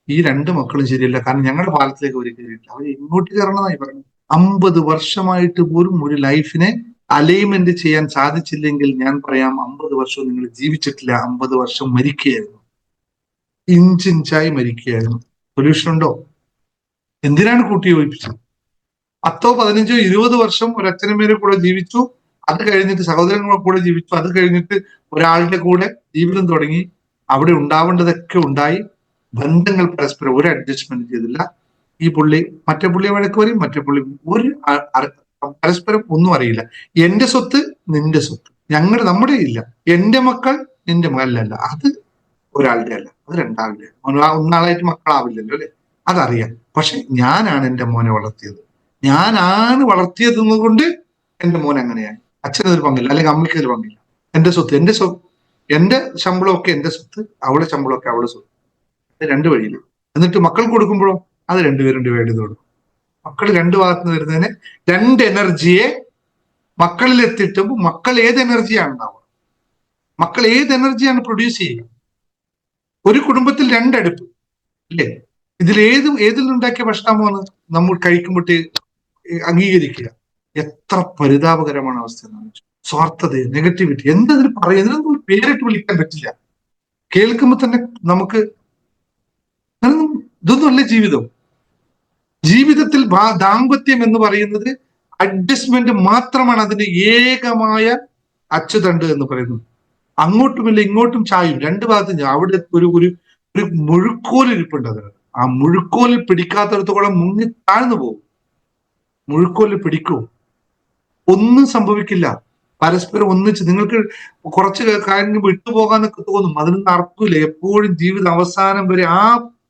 ഈ 2 മക്കളും ശരിയല്ല, കാരണം ഞങ്ങളുടെ പാലത്തിലേക്ക് അവർ കയറിയിട്ടില്ല, അവർ ഇങ്ങോട്ട് കയറണമെന്നായി പറഞ്ഞു. 50 വർഷമായിട്ട് പോലും ഒരു ലൈഫിനെ അലൈൻമെന്റ് ചെയ്യാൻ സാധിച്ചില്ലെങ്കിൽ ഞാൻ പറയാം 50 വർഷവും നിങ്ങൾ ജീവിച്ചിട്ടില്ല. 50 വർഷം മരിക്കുകയായിരുന്നു, ഇഞ്ചിഞ്ചായി മരിക്കുകയായിരുന്നു. സൊല്യൂഷൻ ഉണ്ടോ? എന്തിനാണ് കൂട്ടി യോജിപ്പിച്ചത്? 10, 15, 20 വർഷം ഒരു അച്ഛനമ്മേരെ കൂടെ ജീവിച്ചു, അത് കഴിഞ്ഞിട്ട് സഹോദരങ്ങളെ കൂടെ ജീവിച്ചു, അത് കഴിഞ്ഞിട്ട് ഒരാളുടെ കൂടെ ജീവിതം തുടങ്ങി. അവിടെ ഉണ്ടാവേണ്ടതൊക്കെ ഉണ്ടായി. ബന്ധങ്ങൾ പരസ്പരം ഒരു അഡ്ജസ്റ്റ്മെന്റ് ചെയ്തില്ല. ഈ പുള്ളി മറ്റേ പുള്ളിയെ വഴക്ക് പറയും, മറ്റേ പുള്ളി പരസ്പരം ഒന്നും അറിയില്ല. എന്റെ സ്വത്ത് നിന്റെ സ്വത്ത്, നമ്മുടെ ഇല്ല. എന്റെ മക്കൾ നിന്റെ മകലല്ല, അത് ഒരാളുടെ അല്ല, അത് രണ്ടാളുടെ. ഒന്നാളായിട്ട് മക്കളാവില്ലല്ലോ അല്ലെ? അതറിയാം. പക്ഷെ ഞാനാണ് എന്റെ മോനെ വളർത്തിയത്, ഞാനാണ് വളർത്തിയതെന്ന് കൊണ്ട് എന്റെ മോൻ അങ്ങനെയായി. അച്ഛനൊരു പങ്കില്ല, അല്ലെങ്കിൽ അമ്മയ്ക്ക് ഒരു പങ്കില്ല. എന്റെ സ്വത്ത് എന്റെ ശമ്പളമൊക്കെ എന്റെ സ്വത്ത്, അവളുടെ ശമ്പളമൊക്കെ അവളുടെ സ്വത്ത്. 2 വഴിയില്ല. എന്നിട്ട് മക്കൾ കൊടുക്കുമ്പോഴോ അത് 2 പേരും ഡിവൈഡ് ചെയ്ത് കൊടുക്കും. മക്കൾ 2 ഭാഗത്ത് നിന്ന് വരുന്നതിന് 2 എനർജിയെ മക്കളിൽ എത്തിയിട്ടുമ്പോൾ മക്കൾ ഏത് എനർജിയാണ് ഉണ്ടാവുക, മക്കൾ ഏത് എനർജിയാണ് പ്രൊഡ്യൂസ് ചെയ്യുക? ഒരു കുടുംബത്തിൽ 2 അടുപ്പ് ഇല്ലേ? ഏതിൽ ഉണ്ടാക്കിയ ഭക്ഷണമാണ് നമ്മൾ കഴിക്കുമ്പോഴേ അംഗീകരിക്കുക. എത്ര പരിതാപകരമാണ് അവസ്ഥ എന്നാണ്. സ്വാർത്ഥത, നെഗറ്റിവിറ്റി, എന്തതിന് പറയുന്നതിനൊന്നും പേരിട്ട് വിളിക്കാൻ പറ്റില്ല. കേൾക്കുമ്പോൾ തന്നെ നമുക്ക് ഇതൊന്നും അല്ല ജീവിതം. ജീവിതത്തിൽ ദാമ്പത്യം എന്ന് പറയുന്നത് അഡ്ജസ്റ്റ്മെന്റ് മാത്രമാണ് അതിന്റെ ഏകമായ അച്ചുതണ്ട് എന്ന് പറയുന്നത്. അങ്ങോട്ടുമില്ല ഇങ്ങോട്ടും ചായും, 2 ഭാഗത്തും. അവിടെ ഒരു മുഴുക്കോൽ ഇരിപ്പുണ്ട്. അതിന് ആ മുഴുക്കോലിൽ പിടിക്കാത്തടത്തോളം മുങ്ങി താഴ്ന്നു പോകും. മുഴുക്കോലിൽ പിടിക്കൂ, ഒന്നും സംഭവിക്കില്ല. പരസ്പരം ഒന്നിച്ച് നിങ്ങൾക്ക് കുറച്ച് കാര്യങ്ങൾ വിട്ടുപോകാനൊക്കെ തോന്നും, അതിനൊന്നും അർത്ഥമില്ല. എപ്പോഴും ജീവിത അവസാനം വരെ ആ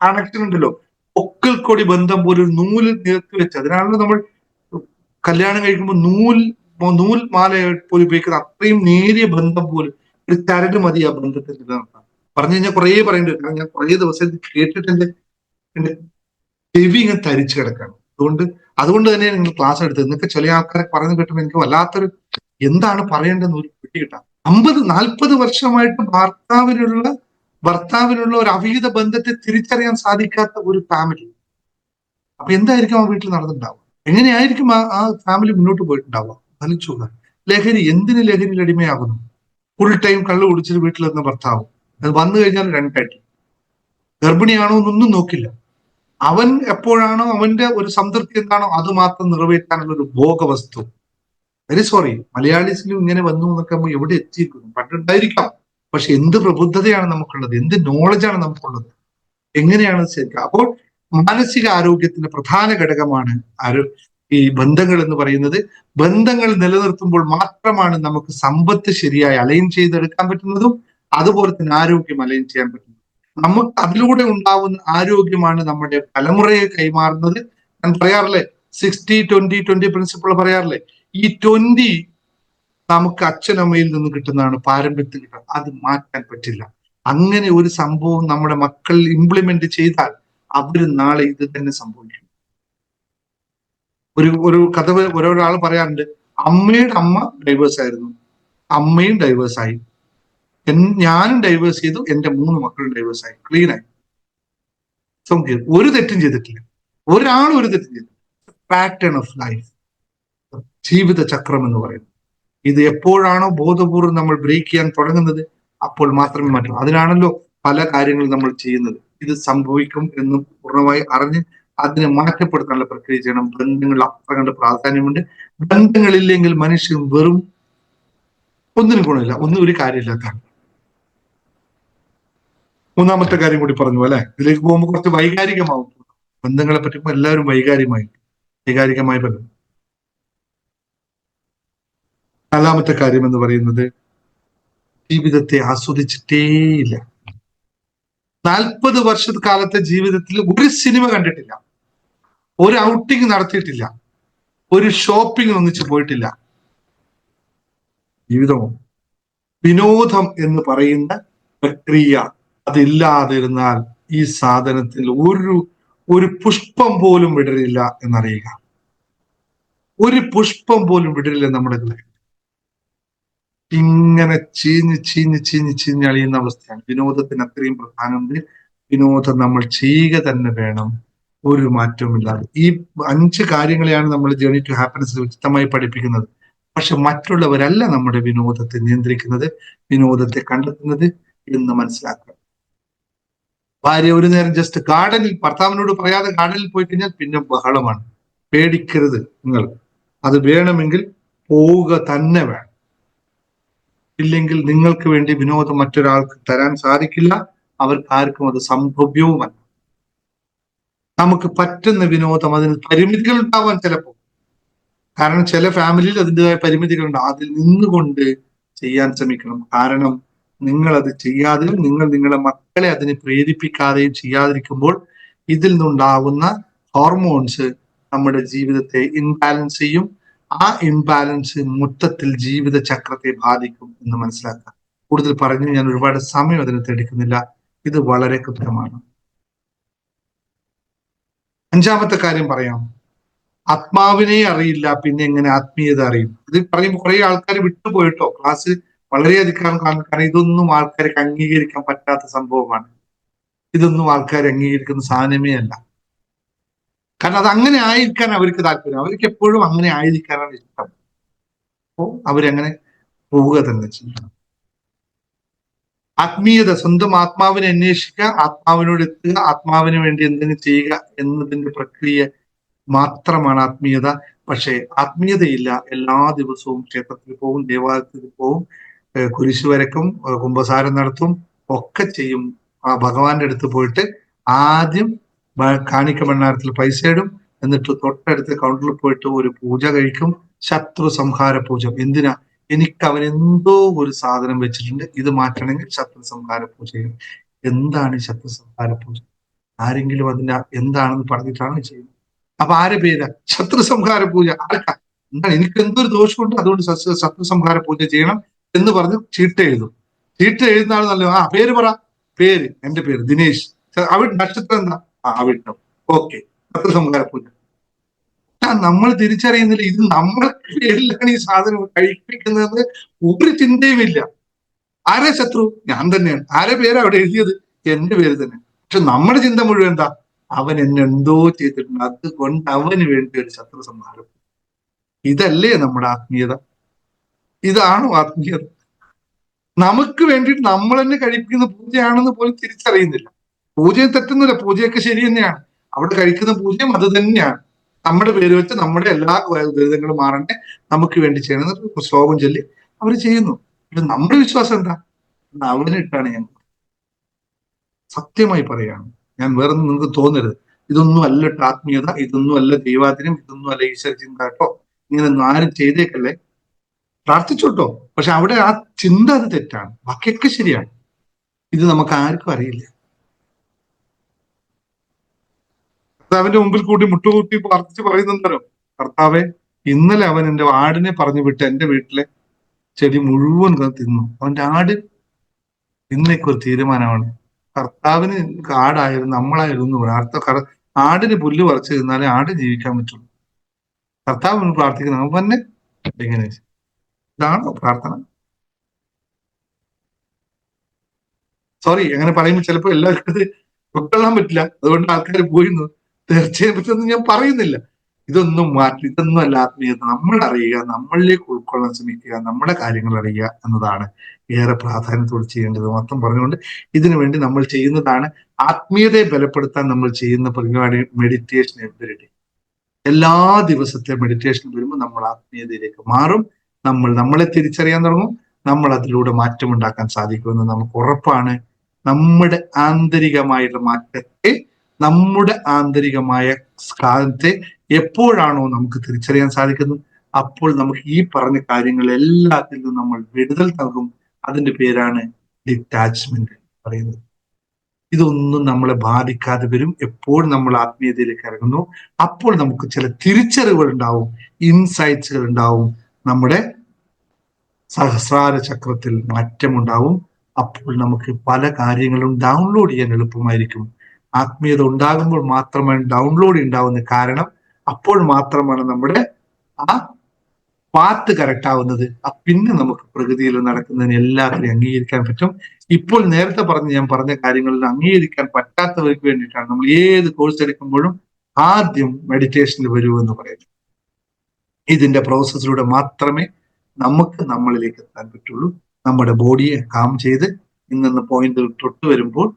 കണക്ഷൻ ഉണ്ടല്ലോ, പൊക്കൽ കൊടി ബന്ധം പോലെ ഒരു നൂല് നിരത്തി വെച്ച്. അതിനാണല്ലോ നമ്മൾ കല്യാണം കഴിക്കുമ്പോൾ നൂൽ മാല പോലും ഉപയോഗിക്കുന്നത്. അത്രയും നേരിയ ബന്ധം പോലും ഒരു ചരട് മതി ആ ബന്ധത്തിൽ നിലനിർത്താൻ. പറഞ്ഞു കഴിഞ്ഞാൽ കുറേ പറയേണ്ടി. കാരണം ഞാൻ കുറേ ദിവസം കേട്ടിട്ട് എന്റെ ചെവി ഇങ്ങനെ തരിച്ചു കിടക്കാണ്. അതുകൊണ്ട് തന്നെ നിങ്ങൾ ക്ലാസ് എടുത്തത്. എന്നൊക്കെ ചില ആൾക്കാരെ പറഞ്ഞു കിട്ടുമ്പോൾ എനിക്ക് വല്ലാത്തൊരു എന്താണ് പറയേണ്ടതെന്ന് ഒരു പിടി കിട്ടാം. 40 വർഷമായിട്ട് ഭർത്താവിനുള്ള ഒരു അവിഹിത ബന്ധത്തെ തിരിച്ചറിയാൻ സാധിക്കാത്ത ഒരു ഫാമിലി. അപ്പൊ എന്തായിരിക്കും ആ വീട്ടിൽ നടന്നിട്ടുണ്ടാവുക? എങ്ങനെയായിരിക്കും ആ ഫാമിലി മുന്നോട്ട് പോയിട്ടുണ്ടാവുക? ആലോചിച്ചുക. ലഹരി, എന്തിന് ലഹരിയിൽ അടിമയാകുന്നു? ഫുൾ ടൈം കള്ളു കുടിച്ചിട്ട് വീട്ടിലെത്തുന്ന ഭർത്താവ്, അത് വന്നു കഴിഞ്ഞാൽ രണ്ടായിട്ട്, ഗർഭിണിയാണോ എന്നൊന്നും നോക്കില്ല. അവൻ എപ്പോഴാണോ അവന്റെ ഒരു സംതൃപ്തി എന്താണോ അത് മാത്രം നിറവേറ്റാനുള്ള ഒരു ഭോഗവസ്തു. വെരി സോറി, മലയാളീസിലും ഇങ്ങനെ വന്നു എന്നൊക്കെ നമ്മൾ എവിടെ എത്തിയിരിക്കുന്നു? പണ്ടുണ്ടായിരിക്കാം, പക്ഷെ എന്ത് പ്രബുദ്ധതയാണ് നമുക്കുള്ളത്, എന്ത് നോളജാണ് നമുക്കുള്ളത്, എങ്ങനെയാണ് ശരിക്കും? അപ്പോൾ മാനസിക ആരോഗ്യത്തിന്റെ പ്രധാന ഘടകമാണ് ഈ ബന്ധങ്ങൾ എന്ന് പറയുന്നത്. ബന്ധങ്ങൾ നിലനിർത്തുമ്പോൾ മാത്രമാണ് നമുക്ക് സമ്പത്ത് ശരിയായി അലൈൻ ചെയ്തെടുക്കാൻ പറ്റുന്നതും അതുപോലെ തന്നെ ആരോഗ്യം അലൈൻ ചെയ്യാൻ പറ്റുന്നതും. നമുക്ക് അതിലൂടെ ഉണ്ടാവുന്ന ആരോഗ്യമാണ് നമ്മുടെ തലമുറയെ കൈമാറുന്നത്. ഞാൻ പറയാറില്ലേ 60-20-20 പ്രിൻസിപ്പിൾ പറയാറില്ലേ? ഈ 20 നമുക്ക് അച്ഛനമ്മയിൽ നിന്ന് കിട്ടുന്നതാണ്, പാരമ്പര്യത്തിൽ കിട്ടുന്നത്. അത് മാറ്റാൻ പറ്റില്ല. അങ്ങനെ ഒരു സംഭവം നമ്മുടെ മക്കൾ ഇംപ്ലിമെന്റ് ചെയ്താൽ അവര് നാളെ ഇത് തന്നെ സംഭവിക്കും. ഒരു കഥ ഒരാൾ പറയാറുണ്ട്, അമ്മയുടെ അമ്മ ഡൈവേഴ്സ് ആയിരുന്നു, അമ്മയും ഡൈവേഴ്സ് ആയി, ഞാനും ഡൈവേഴ്സ് ചെയ്തു, എന്റെ 3 മക്കളും ഡൈവേഴ്സ് ആയി, ക്ലീൻ ആയി. ഒരു തെറ്റും ചെയ്തിട്ടില്ല, ഒരാളും ഒരു തെറ്റും ചെയ്തിട്ടില്ല. പാറ്റേൺ ഓഫ് ലൈഫ്, ജീവിത ചക്രം എന്ന് പറയുന്നത്. ഇത് എപ്പോഴാണോ ബോധപൂർവ്വം നമ്മൾ ബ്രേക്ക് ചെയ്യാൻ തുടങ്ങുന്നത് അപ്പോൾ മാത്രമേ മാറ്റും. അതിനാണല്ലോ പല കാര്യങ്ങളും നമ്മൾ ചെയ്യുന്നത്. ഇത് സംഭവിക്കും എന്ന് പൂർണ്ണമായി അറിഞ്ഞ് അതിനെ മാറ്റപ്പെടുത്താനുള്ള പ്രക്രിയ ചെയ്യണം. ബന്ധങ്ങൾ അത്ര കണ്ട് പ്രാധാന്യമുണ്ട്. ബന്ധങ്ങളില്ലെങ്കിൽ മനുഷ്യൻ വെറും ഒന്നിനും ഗുണമില്ല, ഒന്നും ഒരു കാര്യമില്ലാത്തതാണ്. 3ാമത്തെ കാര്യം കൂടി പറഞ്ഞു അല്ലെ. ഇതിലേക്ക് പോകുമ്പോൾ കുറച്ച് വൈകാരികമാവും. ബന്ധങ്ങളെ പറ്റുമ്പോൾ എല്ലാവരും വൈകാരികമായി പറഞ്ഞു. 4ാമത്തെ കാര്യം എന്ന് പറയുന്നത് ജീവിതത്തെ ആസ്വദിച്ചിട്ടേയില്ല. 40 വർഷക്കാലത്തെ ജീവിതത്തിൽ ഒരു സിനിമ കണ്ടിട്ടില്ല, ഒരു ഔട്ടിങ് നടത്തിയിട്ടില്ല, ഒരു ഷോപ്പിംഗ് ഒന്നിച്ച് പോയിട്ടില്ല. ജീവിതമോ? വിനോദം എന്ന് പറയുന്ന പ്രക്രിയ അതില്ലാതിരുന്നാൽ ഈ സാധനത്തിൽ ഒരു പുഷ്പം പോലും വിടരില്ല എന്നറിയുക. ഒരു പുഷ്പം പോലും വിടരില്ല നമ്മുടെ ലൈഫ്. ഇങ്ങനെ ചീഞ്ഞ് അളിയുന്ന അവസ്ഥയാണ്. വിനോദത്തിന് അത്രയും പ്രധാനമുണ്ട്. വിനോദം നമ്മൾ ചെയ്യുക തന്നെ വേണം, ഒരു മാറ്റവുമില്ലാതെ. ഈ 5 കാര്യങ്ങളെയാണ് നമ്മൾ ജേർണി ടു ഹാപ്പിനെസ് വ്യക്തമായി പഠിപ്പിക്കുന്നത്. പക്ഷെ മറ്റുള്ളവരല്ല നമ്മുടെ വിനോദത്തെ നിയന്ത്രിക്കുന്നത്, വിനോദത്തെ കണ്ടെത്തുന്നത് എന്ന് മനസ്സിലാക്കുക. ഭാര്യ ഒരു നേരം ജസ്റ്റ് ഗാർഡനിൽ, ഭർത്താവിനോട് പറയാതെ ഗാർഡനിൽ പോയി കഴിഞ്ഞാൽ പിന്നെ ബഹളമാണ്. പേടിക്കരുത് നിങ്ങൾ, അത് വേണമെങ്കിൽ പോവുക തന്നെ വേണം. ഇല്ലെങ്കിൽ നിങ്ങൾക്ക് വേണ്ടി വിനോദം മറ്റൊരാൾക്ക് തരാൻ സാധിക്കില്ല, അവർക്ക് ആർക്കും അത് സംഭവ്യവുമല്ല. നമുക്ക് പറ്റുന്ന വിനോദം, അതിന് പരിമിതികൾ ഉണ്ടാവാൻ ചിലപ്പോൾ, കാരണം ചില ഫാമിലിയിൽ അതിൻ്റെതായ പരിമിതികളുണ്ട്. അതിൽ നിന്നുകൊണ്ട് ചെയ്യാൻ ശ്രമിക്കണം. കാരണം നിങ്ങൾ അത് ചെയ്യാതെയും നിങ്ങളുടെ മക്കളെ അതിന് പ്രേരിപ്പിക്കാതെയും ചെയ്യാതിരിക്കുമ്പോൾ ഇതിൽ നിന്നുണ്ടാവുന്ന ഹോർമോൺസ് നമ്മുടെ ജീവിതത്തെ ഇൻബാലൻസ് ചെയ്യും. ആ ഇൻബാലൻസ് മൊത്തത്തിൽ ജീവിത ചക്രത്തെ ബാധിക്കും എന്ന് മനസ്സിലാക്കുക. കൂടുതൽ പറഞ്ഞ് ഞാൻ ഒരുപാട് സമയം അതിന് തെളിക്കുന്നില്ല. ഇത് വളരെ കൃത്യമാണ്. 5ാമത്തെ കാര്യം പറയാം. ആത്മാവിനെ അറിയില്ല, പിന്നെ എങ്ങനെ ആത്മീയത അറിയും? ഇത് പറയുമ്പോൾ കുറെ ആൾക്കാർ വിട്ടുപോയിട്ടോ. ക്ലാസ് വളരെയധികം, കാരണം ഇതൊന്നും ആൾക്കാർക്ക് അംഗീകരിക്കാൻ പറ്റാത്ത സംഭവമാണ്. ഇതൊന്നും ആൾക്കാർ അംഗീകരിക്കുന്ന സാധനമേ അല്ല. കാരണം അത് അങ്ങനെ ആയിരിക്കാൻ അവർക്ക് താല്പര്യം, അവർക്ക് എപ്പോഴും അങ്ങനെ ആയിരിക്കാനാണ് ഇഷ്ടം. അപ്പോൾ അവരങ്ങനെ പോവുക തന്നെ ചെയ്യണം. ആത്മീയത, സ്വന്തം ആത്മാവിനെ അന്വേഷിക്കുക, ആത്മാവിനോട് എത്തുക, ആത്മാവിന് വേണ്ടി എന്തെങ്കിലും ചെയ്യുക എന്നതിന്റെ പ്രക്രിയ മാത്രമാണ് ആത്മീയത. പക്ഷെ ആത്മീയതയില്ല. എല്ലാ ദിവസവും ക്ഷേത്രത്തിൽ പോകും, ദേവാലയത്തിൽ പോകും, കുരിശ് വരക്കും, കുംഭസാരം നടത്തും, ഒക്കെ ചെയ്യും. ഭഗവാന്റെ അടുത്ത് പോയിട്ട് ആദ്യം കാണിക്ക ഭണ്ഡാരത്തിൽ പൈസ ഇടും, എന്നിട്ട് തൊട്ടടുത്ത് കൗണ്ടറിൽ പോയിട്ട് ഒരു പൂജ കഴിക്കും, ശത്രു സംഹാര പൂജ. എന്തിനാ? എനിക്ക് അവൻ എന്തോ ഒരു സാധനം വെച്ചിട്ടുണ്ട്, ഇത് മാറ്റണമെങ്കിൽ ശത്രു സംഹാര പൂജ ചെയ്യും. എന്താണ് ഈ ശത്രു സംഹാര പൂജ? ആരെങ്കിലും അതിന്റെ എന്താണെന്ന് പറഞ്ഞിട്ടാണ് ചെയ്യുന്നത്. അപ്പൊ ആരെ പേരാ? ശത്രു സംഹാര പൂജ. ആർക്കാ? എന്താണ്? എനിക്ക് എന്തൊരു ദോഷമുണ്ട്, അതുകൊണ്ട് ശത്രു സംഹാര പൂജ ചെയ്യണം എന്ന് പറഞ്ഞ് ചീട്ട് എഴുതും. ചീട്ട് എഴുതുന്ന ആൾ നല്ല, പേര് പറ. പേര്, എന്റെ പേര് ദിനേശ്. നക്ഷത്രം എന്താ? അവിട്ടം. ഓക്കെ, ശത്രു സംഹാര പൂജ. നമ്മൾ തിരിച്ചറിയുന്നില്ല, ഇത് നമ്മുടെ പേരിലാണ് ഈ സാധനം കഴിപ്പിക്കുന്നത്. ഒരു ചിന്തയുമില്ല. ആരെ ശത്രു? ഞാൻ തന്നെയാണ്. ആരെ പേരാ അവിടെ എഴുതിയത്? എന്റെ പേര് തന്നെ. പക്ഷെ നമ്മുടെ ചിന്ത മുഴുവൻ എന്താ? അവൻ എന്നെ എന്തോ ചെയ്തിട്ടുണ്ട്, അതുകൊണ്ട് അവന് വേണ്ടി ഒരു ശത്രു സംഹാരം. ഇതല്ലേ നമ്മുടെ ആത്മീയത? ഇതാണോ ആത്മീയത? നമുക്ക് വേണ്ടിയിട്ട് നമ്മൾ തന്നെ കഴിപ്പിക്കുന്ന പൂജയാണെന്ന് പോലും തിരിച്ചറിയുന്നില്ല. പൂജയും തെറ്റുന്നില്ല, പൂജയൊക്കെ ശരി തന്നെയാണ്. അവിടെ കഴിക്കുന്ന പൂജയും അത് തന്നെയാണ്. നമ്മുടെ പേര് വെച്ച് നമ്മുടെ എല്ലാ ദുരിതങ്ങളും മാറണ്ടേ, നമുക്ക് വേണ്ടി ചെയ്യണമെന്ന് ശ്ലോകം ചൊല്ലി അവർ ചെയ്യുന്നു. പക്ഷെ നമ്മുടെ വിശ്വാസം എന്താ? അവനിട്ടാണ് ഞാൻ സത്യമായി പറയാണ്. ഞാൻ വേറെ നിങ്ങൾക്ക് തോന്നരുത്, ഇതൊന്നും അല്ല ആത്മീയത, ഇതൊന്നും അല്ല ദൈവാധീനം, ഇതൊന്നും അല്ല ഈശ്വര ചിന്ത കേട്ടോ. ഇങ്ങനൊന്നും ആരും ചെയ്തേക്കല്ലേ, പ്രാർത്ഥിച്ചോട്ടോ. പക്ഷെ അവിടെ ആ ചിന്ത അത് തെറ്റാണ്, ബാക്കിയൊക്കെ ശരിയാണ്. ഇത് നമുക്ക് ആർക്കും അറിയില്ല. കർത്താവിന്റെ മുമ്പിൽ കൂടി മുട്ടുകൂട്ടി പ്രാർത്ഥിച്ച് പറയുന്നുണ്ടല്ലോ, കർത്താവെ, ഇന്നലെ അവൻ എന്റെ ആടിനെ പറഞ്ഞു വിട്ട് എന്റെ വീട്ടിലെ ചെടി മുഴുവൻ തിന്നു. അവന്റെ ആട് ഇന്നേക്ക് ഒരു തീരുമാനമാണ്. കർത്താവിന് ആടായിരുന്നു, നമ്മളായിരുന്നു. ആടിന് പുല്ല് പറിച്ചു തിന്നാലേ ആട് ജീവിക്കാൻ പറ്റുള്ളൂ. കർത്താവ് പ്രാർത്ഥിക്കുന്ന അവൻ തന്നെ എങ്ങനെ? ഇതാണോ പ്രാർത്ഥന? സോറി, അങ്ങനെ പറയുമ്പോൾ ചിലപ്പോൾ എല്ലാവർക്കും ഇത് ഉൾക്കൊള്ളാൻ പറ്റില്ല, അതുകൊണ്ട് ആൾക്കാർ പോയിരുന്നു. തീർച്ചയായും പറ്റുമെന്ന് ഞാൻ പറയുന്നില്ല. ഇതൊന്നും മാറ്റി, ഇതൊന്നും അല്ല ആത്മീയത. നമ്മൾ അറിയുക, നമ്മളിലേക്ക് ഉൾക്കൊള്ളാൻ ശ്രമിക്കുക, നമ്മുടെ കാര്യങ്ങൾ അറിയുക എന്നതാണ് ഏറെ പ്രാധാന്യത്തോട് ചെയ്യേണ്ടത്. മാത്രം പറഞ്ഞുകൊണ്ട് ഇതിനു വേണ്ടി നമ്മൾ ചെയ്യുന്നതാണ് ആത്മീയതയെ ബലപ്പെടുത്താൻ നമ്മൾ ചെയ്യുന്ന പരിപാടി മെഡിറ്റേഷൻ എവരി ഡേ. എല്ലാ ദിവസത്തെ മെഡിറ്റേഷൻ വരുമ്പോൾ നമ്മൾ ആത്മീയതയിലേക്ക് മാറും. നമ്മൾ നമ്മളെ തിരിച്ചറിയാൻ തുടങ്ങും. നമ്മൾ അതിലൂടെ മാറ്റമുണ്ടാക്കാൻ സാധിക്കുമെന്ന് നമുക്ക് ഉറപ്പാണ്. നമ്മുടെ ആന്തരികമായിട്ടുള്ള മാറ്റത്തെ, നമ്മുടെ ആന്തരികമായ കാലത്തെ എപ്പോഴാണോ നമുക്ക് തിരിച്ചറിയാൻ സാധിക്കുന്നത്, അപ്പോൾ നമുക്ക് ഈ പറഞ്ഞ കാര്യങ്ങൾ എല്ലാത്തിൽ നിന്നും നമ്മൾ വിടുതൽ നൽകും. അതിന്റെ പേരാണ് ഡിറ്റാച്ച്മെന്റ് പറയുന്നത്. ഇതൊന്നും നമ്മളെ ബാധിക്കാതെ വരും. എപ്പോഴും നമ്മൾ ആത്മീയതയിലേക്ക് ഇറങ്ങുന്നു, അപ്പോൾ നമുക്ക് ചില തിരിച്ചറിവുകൾ ഉണ്ടാവും, ഇൻസൈറ്റ്സുകൾ ഉണ്ടാവും, നമ്മുടെ സഹസ്രാര ചക്രത്തിൽ മാറ്റമുണ്ടാവും. അപ്പോൾ നമുക്ക് പല കാര്യങ്ങളും ഡൗൺലോഡ് ചെയ്യാൻ എളുപ്പമായിരിക്കും. ആത്മീയത ഉണ്ടാകുമ്പോൾ മാത്രമാണ് ഡൗൺലോഡ് ഉണ്ടാവുന്ന കാരണം. അപ്പോൾ മാത്രമാണ് നമ്മുടെ ആ പാത്ത് കറക്റ്റ് ആവുന്നത്. പിന്നെ നമുക്ക് പ്രകൃതിയിൽ നടക്കുന്നതിന് എല്ലാത്തിനും അംഗീകരിക്കാൻ പറ്റും. ഇപ്പോൾ നേരത്തെ ഞാൻ പറഞ്ഞ കാര്യങ്ങളിൽ അംഗീകരിക്കാൻ പറ്റാത്തവർക്ക് വേണ്ടിയിട്ടാണ് നമ്മൾ ഏത് കോഴ്സ് എടുക്കുമ്പോഴും ആദ്യം മെഡിറ്റേഷനിൽ വരൂ എന്ന് പറയുന്നത്. ഇതിന്റെ പ്രോസസ്സിലൂടെ മാത്രമേ നമുക്ക് നമ്മളിലേക്ക് എത്താൻ പറ്റുള്ളൂ. നമ്മുടെ ബോഡിയെ കാം ചെയ്ത് ഇന്ന പോയിന്റിൽ തൊട്ട് വരുമ്പോൾ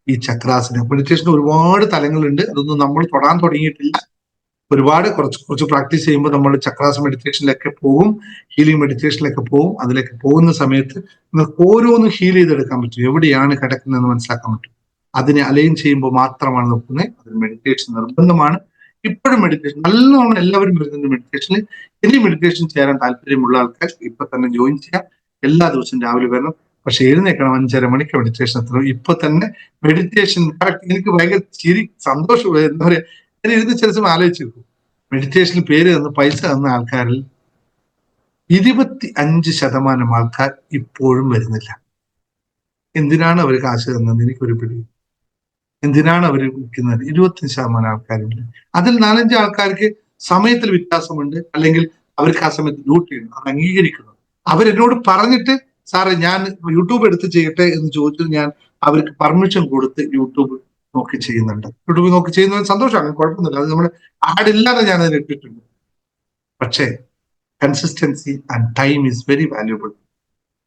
ഈ ചക്രാസന മെഡിറ്റേഷന് ഒരുപാട് തലങ്ങളുണ്ട്. അതൊന്നും നമ്മൾ തൊടാൻ തുടങ്ങിയിട്ടില്ല. ഒരുപാട് കുറച്ച് പ്രാക്ടീസ് ചെയ്യുമ്പോൾ നമ്മൾ ചക്രാസന മെഡിറ്റേഷനിലൊക്കെ പോകും, ഹീലിംഗ് മെഡിറ്റേഷനിലൊക്കെ പോകും. അതിലേക്ക് പോകുന്ന സമയത്ത് നിങ്ങൾക്ക് ഓരോന്നും ഹീൽ ചെയ്തെടുക്കാൻ പറ്റും. എവിടെയാണ് കിടക്കുന്നതെന്ന് മനസ്സിലാക്കാൻ പറ്റും. അതിനെ അലൈൻ ചെയ്യുമ്പോൾ മാത്രമാണ് നോക്കുന്നത്. അതിന് മെഡിറ്റേഷൻ നിർബന്ധമാണ്. ഇപ്പോഴും മെഡിറ്റേഷൻ നല്ലോണം എല്ലാവരും വരുന്നുണ്ട് മെഡിറ്റേഷനിൽ. ഇനി മെഡിറ്റേഷൻ ചെയ്യാൻ താല്പര്യമുള്ള ആൾക്കാർ ഇപ്പൊ തന്നെ ജോയിൻ ചെയ്യാം. എല്ലാ ദിവസവും രാവിലെ വരണം. പക്ഷെ എഴുന്നേക്കണം, 5:30 മണിക്ക് മെഡിറ്റേഷൻ എത്തണം. ഇപ്പൊ തന്നെ മെഡിറ്റേഷൻ കറക്റ്റ്. എനിക്ക് ഭയങ്കര സന്തോഷം. എന്താ പറയാ, ഞാൻ ഇരുന്ന് ചില സമയം ആലോചിച്ചു, മെഡിറ്റേഷന് പേര് തന്ന് പൈസ തന്ന ആൾക്കാരിൽ 25% ആൾക്കാർ ഇപ്പോഴും വരുന്നില്ല. എന്തിനാണ് അവർ കാശ് തന്നത്? എനിക്കൊരു പിടി. എന്തിനാണ് അവർ വിൽക്കുന്നത്? 25% ആൾക്കാരുണ്ട്. അതിൽ 4-5 ആൾക്കാർക്ക് സമയത്തിൽ വ്യത്യാസമുണ്ട്, അല്ലെങ്കിൽ അവർക്ക് ആ സമയത്ത് ഡ്യൂട്ടി ഉണ്ട്, അത് അംഗീകരിക്കുന്നു. അവരെന്നോട് പറഞ്ഞിട്ട്, സാറേ ഞാൻ യൂട്യൂബ് എടുത്ത് ചെയ്യട്ടെ എന്ന് ചോദിച്ചു. ഞാൻ അവർക്ക് പെർമിഷൻ കൊടുത്ത് യൂട്യൂബ് നോക്കി ചെയ്യുന്നുണ്ട്. യൂട്യൂബ് നോക്കി ചെയ്യുന്നത് സന്തോഷമാണ്, കുഴപ്പമൊന്നുമില്ല. അത് നമ്മൾ ആടില്ലാതെ ഞാൻ അതിന് ഇട്ടിട്ടുണ്ട്. പക്ഷേ consistency and time is very valuable.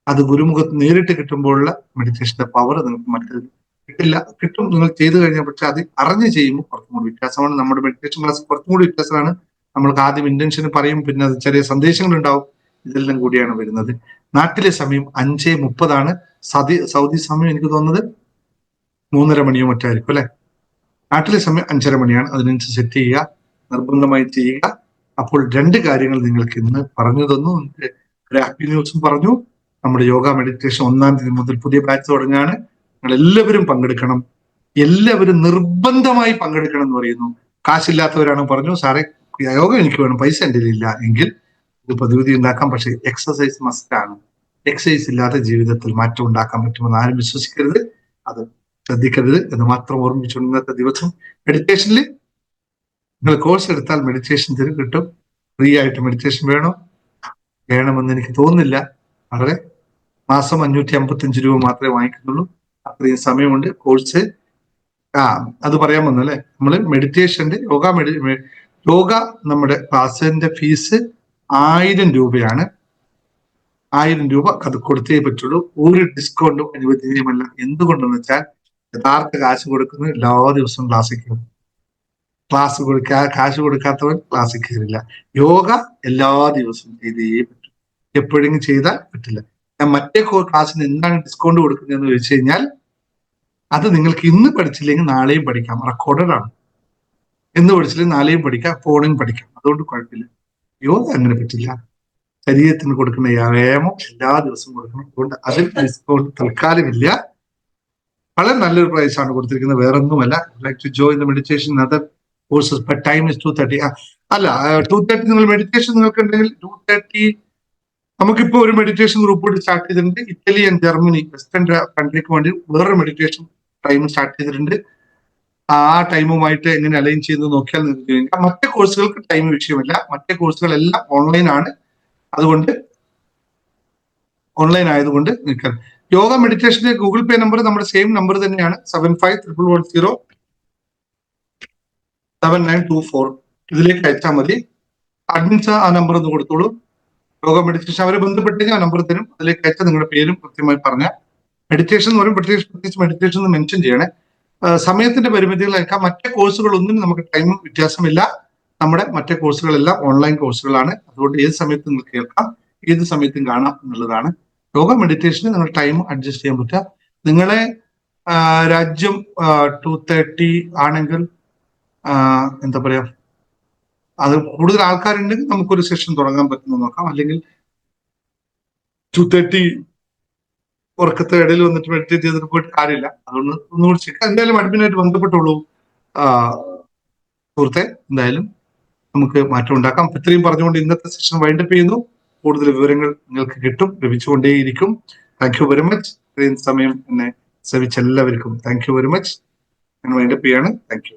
അത് ഗുരുമുഖത്ത് നേരിട്ട് കിട്ടുമ്പോഴുള്ള മെഡിറ്റേഷന്റെ പവർ നിങ്ങൾക്ക് മറ്റൊരു കിട്ടില്ല. കിട്ടും, നിങ്ങൾ ചെയ്തു കഴിഞ്ഞാൽ. പക്ഷെ അത് അറിഞ്ഞ് ചെയ്യുമ്പോൾ കുറച്ചും കൂടി വ്യത്യാസമാണ്. നമ്മുടെ മെഡിറ്റേഷൻ ക്ലാസ് കുറച്ചും കൂടി വ്യത്യാസമാണ്. നമ്മൾക്ക് ആദ്യം ഇന്റൻഷൻ പറയും, പിന്നെ അത് ചെറിയ സന്ദേശങ്ങൾ ഉണ്ടാവും. ഇതെല്ലാം കൂടിയാണ് വരുന്നത്. നാട്ടിലെ സമയം 5:30 സൗദി സമയം എനിക്ക് തോന്നുന്നത് 3:30 മണിയോ മറ്റായിരിക്കും അല്ലെ. നാട്ടിലെ സമയം 5:30 മണിയാണ്. അതിനനുസരിച്ച് സെറ്റ് ചെയ്യുക, നിർബന്ധമായി ചെയ്യുക. അപ്പോൾ 2 കാര്യങ്ങൾ നിങ്ങൾക്ക് ഇന്ന് പറഞ്ഞു തന്നു. ഒരു ഹാപ്പി ന്യൂസും പറഞ്ഞു. നമ്മുടെ യോഗ മെഡിറ്റേഷൻ 1-ാം തീയതി മുതൽ പുതിയ ബാച്ച് തുടങ്ങുകയാണ്. നിങ്ങൾ എല്ലാവരും പങ്കെടുക്കണം. എല്ലാവരും നിർബന്ധമായി പങ്കെടുക്കണം എന്ന് പറയുന്നു. കാശില്ലാത്തവരാണ് പറഞ്ഞു, സാറേ യോഗ എനിക്ക് വേണം, പൈസ എൻ്റെ ഇല്ല എങ്കിൽ ഇത് പ്രതിവിധി ഉണ്ടാക്കാം. പക്ഷെ എക്സസൈസ് മസ്റ്റ് ആണ്. എക്സസൈസ് ഇല്ലാതെ ജീവിതത്തിൽ മാറ്റം ഉണ്ടാക്കാൻ പറ്റുമെന്ന് ആരും വിശ്വസിക്കരുത്, അത് ശ്രദ്ധിക്കരുത് എന്ന് മാത്രം ഓർമ്മിച്ചുകൊണ്ട് ഇന്നത്തെ ദിവസം മെഡിറ്റേഷനിൽ നിങ്ങൾ കോഴ്സ് എടുത്താൽ മെഡിറ്റേഷൻ കിട്ടും. ഫ്രീ ആയിട്ട് മെഡിറ്റേഷൻ വേണമെന്ന് എനിക്ക് തോന്നുന്നില്ല. വളരെ മാസം 555 രൂപ മാത്രമേ വാങ്ങിക്കുന്നുള്ളൂ. അത്രയും സമയമുണ്ട്. കോഴ്സ് അത് പറയാൻ വന്നു അല്ലെ. നമ്മള് മെഡിറ്റേഷന്റെ യോഗ നമ്മുടെ ക്ലാസ്സിന്റെ ഫീസ് 1000 രൂപയാണ്. 1000 രൂപ അത് കൊടുത്തേ പറ്റുള്ളൂ. ഒരു ഡിസ്കൗണ്ടും അനുവദനീയമല്ല. എന്തുകൊണ്ടെന്ന് വെച്ചാൽ യഥാർത്ഥ കാശ് കൊടുക്കുന്നത് എല്ലാ ദിവസവും ക്ലാസ്സിൽ കയറും. കാശ് കൊടുക്കാത്തവൻ ക്ലാസ്സിൽ കയറില്ല. യോഗ എല്ലാ ദിവസവും ചെയ്തേ പറ്റും. എപ്പോഴെങ്കിലും ചെയ്താൽ പറ്റില്ല. ഞാൻ മറ്റേ ക്ലാസ്സിന് എന്താണ് ഡിസ്കൗണ്ട് കൊടുക്കുന്നതെന്ന് ചോദിച്ചു കഴിഞ്ഞാൽ അത് നിങ്ങൾക്ക് ഇന്ന് പഠിച്ചില്ലെങ്കിൽ നാളെയും പഠിക്കാം. റെക്കോർഡഡ് ആണ്. ഇന്ന് പഠിച്ചില്ലെങ്കിൽ നാളെയും പഠിക്കാം, ഫോണിൽ പഠിക്കാം. അതുകൊണ്ട് കുഴപ്പമില്ല. യോഗ അങ്ങനെ പറ്റില്ല. ശരീരത്തിന് കൊടുക്കുന്ന വ്യായാമം എല്ലാ ദിവസവും കൊടുക്കണം. അതുകൊണ്ട് അതിൽ ഡിസ്കൗണ്ട് തൽക്കാലമില്ല. വളരെ നല്ലൊരു പ്രൈസ് ആണ് കൊടുത്തിരിക്കുന്നത്. വേറൊന്നുമല്ല. Like to join the meditation other courses but time is 2:30. അല്ല 2:30 നിങ്ങൾ മെഡിറ്റേഷൻ നിങ്ങൾക്ക് ഉണ്ടെങ്കിൽ 2:30 നമുക്കിപ്പോ ഒരു മെഡിറ്റേഷൻ ഗ്രൂപ്പ് കൂടി സ്റ്റാർട്ട് ചെയ്തിട്ടുണ്ട്. ഇറ്റലി ആൻഡ് ജർമ്മനി വെസ്റ്റേൺ കൺട്രിക്ക് വേണ്ടി വേറൊരു മെഡിറ്റേഷൻ ടൈം സ്റ്റാർട്ട് ചെയ്തിട്ടുണ്ട്. ആ ടൈമുമായിട്ട് എങ്ങനെ അലൈൻ ചെയ്യുന്നത് നോക്കിയാൽ നിങ്ങൾക്ക് മറ്റേ കോഴ്സുകൾക്ക് ടൈം വിഷയമില്ല. മറ്റേ കോഴ്സുകളെല്ലാം ഓൺലൈൻ ആണ്. അതുകൊണ്ട് ഓൺലൈൻ ആയതുകൊണ്ട് നിൽക്കാൻ യോഗ മെഡിറ്റേഷന്റെ ഗൂഗിൾ പേ നമ്പർ നമ്മുടെ സെയിം നമ്പർ തന്നെയാണ്. 7511107924. ഇതിലേക്ക് അയച്ചാൽ മതി. അഡ്മിൻസ് ആ നമ്പർ ഒന്ന് കൊടുത്തോളൂ. യോഗ മെഡിറ്റേഷൻ അവരെ ബന്ധപ്പെട്ടെങ്കിൽ ആ നമ്പർ തരും. അതിലേക്ക് അയച്ചാൽ നിങ്ങളുടെ പേരും കൃത്യമായി പറഞ്ഞ മെഡിറ്റേഷൻ എന്ന് പറയും. പ്രത്യേകിച്ച് മെഡിറ്റേഷൻ എന്ന് മെൻഷൻ ചെയ്യണേ. സമയത്തിന്റെ പരിമിതികളേക്കാം മറ്റേ കോഴ്സുകളൊന്നും നമുക്ക് ടൈം വ്യത്യാസമില്ല. നമ്മുടെ മറ്റേ കോഴ്സുകളെല്ലാം ഓൺലൈൻ കോഴ്സുകളാണ്. അതുകൊണ്ട് ഏത് സമയത്തും നിങ്ങൾക്ക് കേൾക്കാം, ഏത് സമയത്തും കാണാം എന്നുള്ളതാണ്. യോഗ മെഡിറ്റേഷന് നിങ്ങൾ ടൈം അഡ്ജസ്റ്റ് ചെയ്യാൻ പറ്റുക. നിങ്ങളെ രാജ്യം 2:30 ആണെങ്കിൽ എന്താ പറയാ, അത് കൂടുതൽ ആൾക്കാരുണ്ടെങ്കിൽ നമുക്കൊരു സെഷൻ തുടങ്ങാൻ പറ്റുന്ന നോക്കാം. അല്ലെങ്കിൽ 2:30 ഉറക്കത്തെ ഇടയിൽ വന്നിട്ട് മെഡിറ്റേറ്റ് ചെയ്തിട്ട് പോയിട്ട് കാര്യമില്ല. അതുകൊണ്ട് ഒന്നുകൂടി ചെക്ക്. എന്തായാലും അഡ്മിനായിട്ട് ബന്ധപ്പെട്ടുള്ളൂ സുഹൃത്തെ. എന്തായാലും നമുക്ക് മാറ്റം ഉണ്ടാക്കാം. ഇത്രയും പറഞ്ഞുകൊണ്ട് ഇന്നത്തെ സെഷൻ വൈൻഡപ്പ് ചെയ്യുന്നു. കൂടുതൽ വിവരങ്ങൾ നിങ്ങൾക്ക് കിട്ടും, ലഭിച്ചുകൊണ്ടേയിരിക്കും. Thank you very much. ഇത്രയും സമയം എന്നെ സേവിച്ച എല്ലാവർക്കും താങ്ക് യു വെരി മച്ച്. ഞാൻ വൈൻഡപ്പ് ചെയ്യാണ്. Thank U.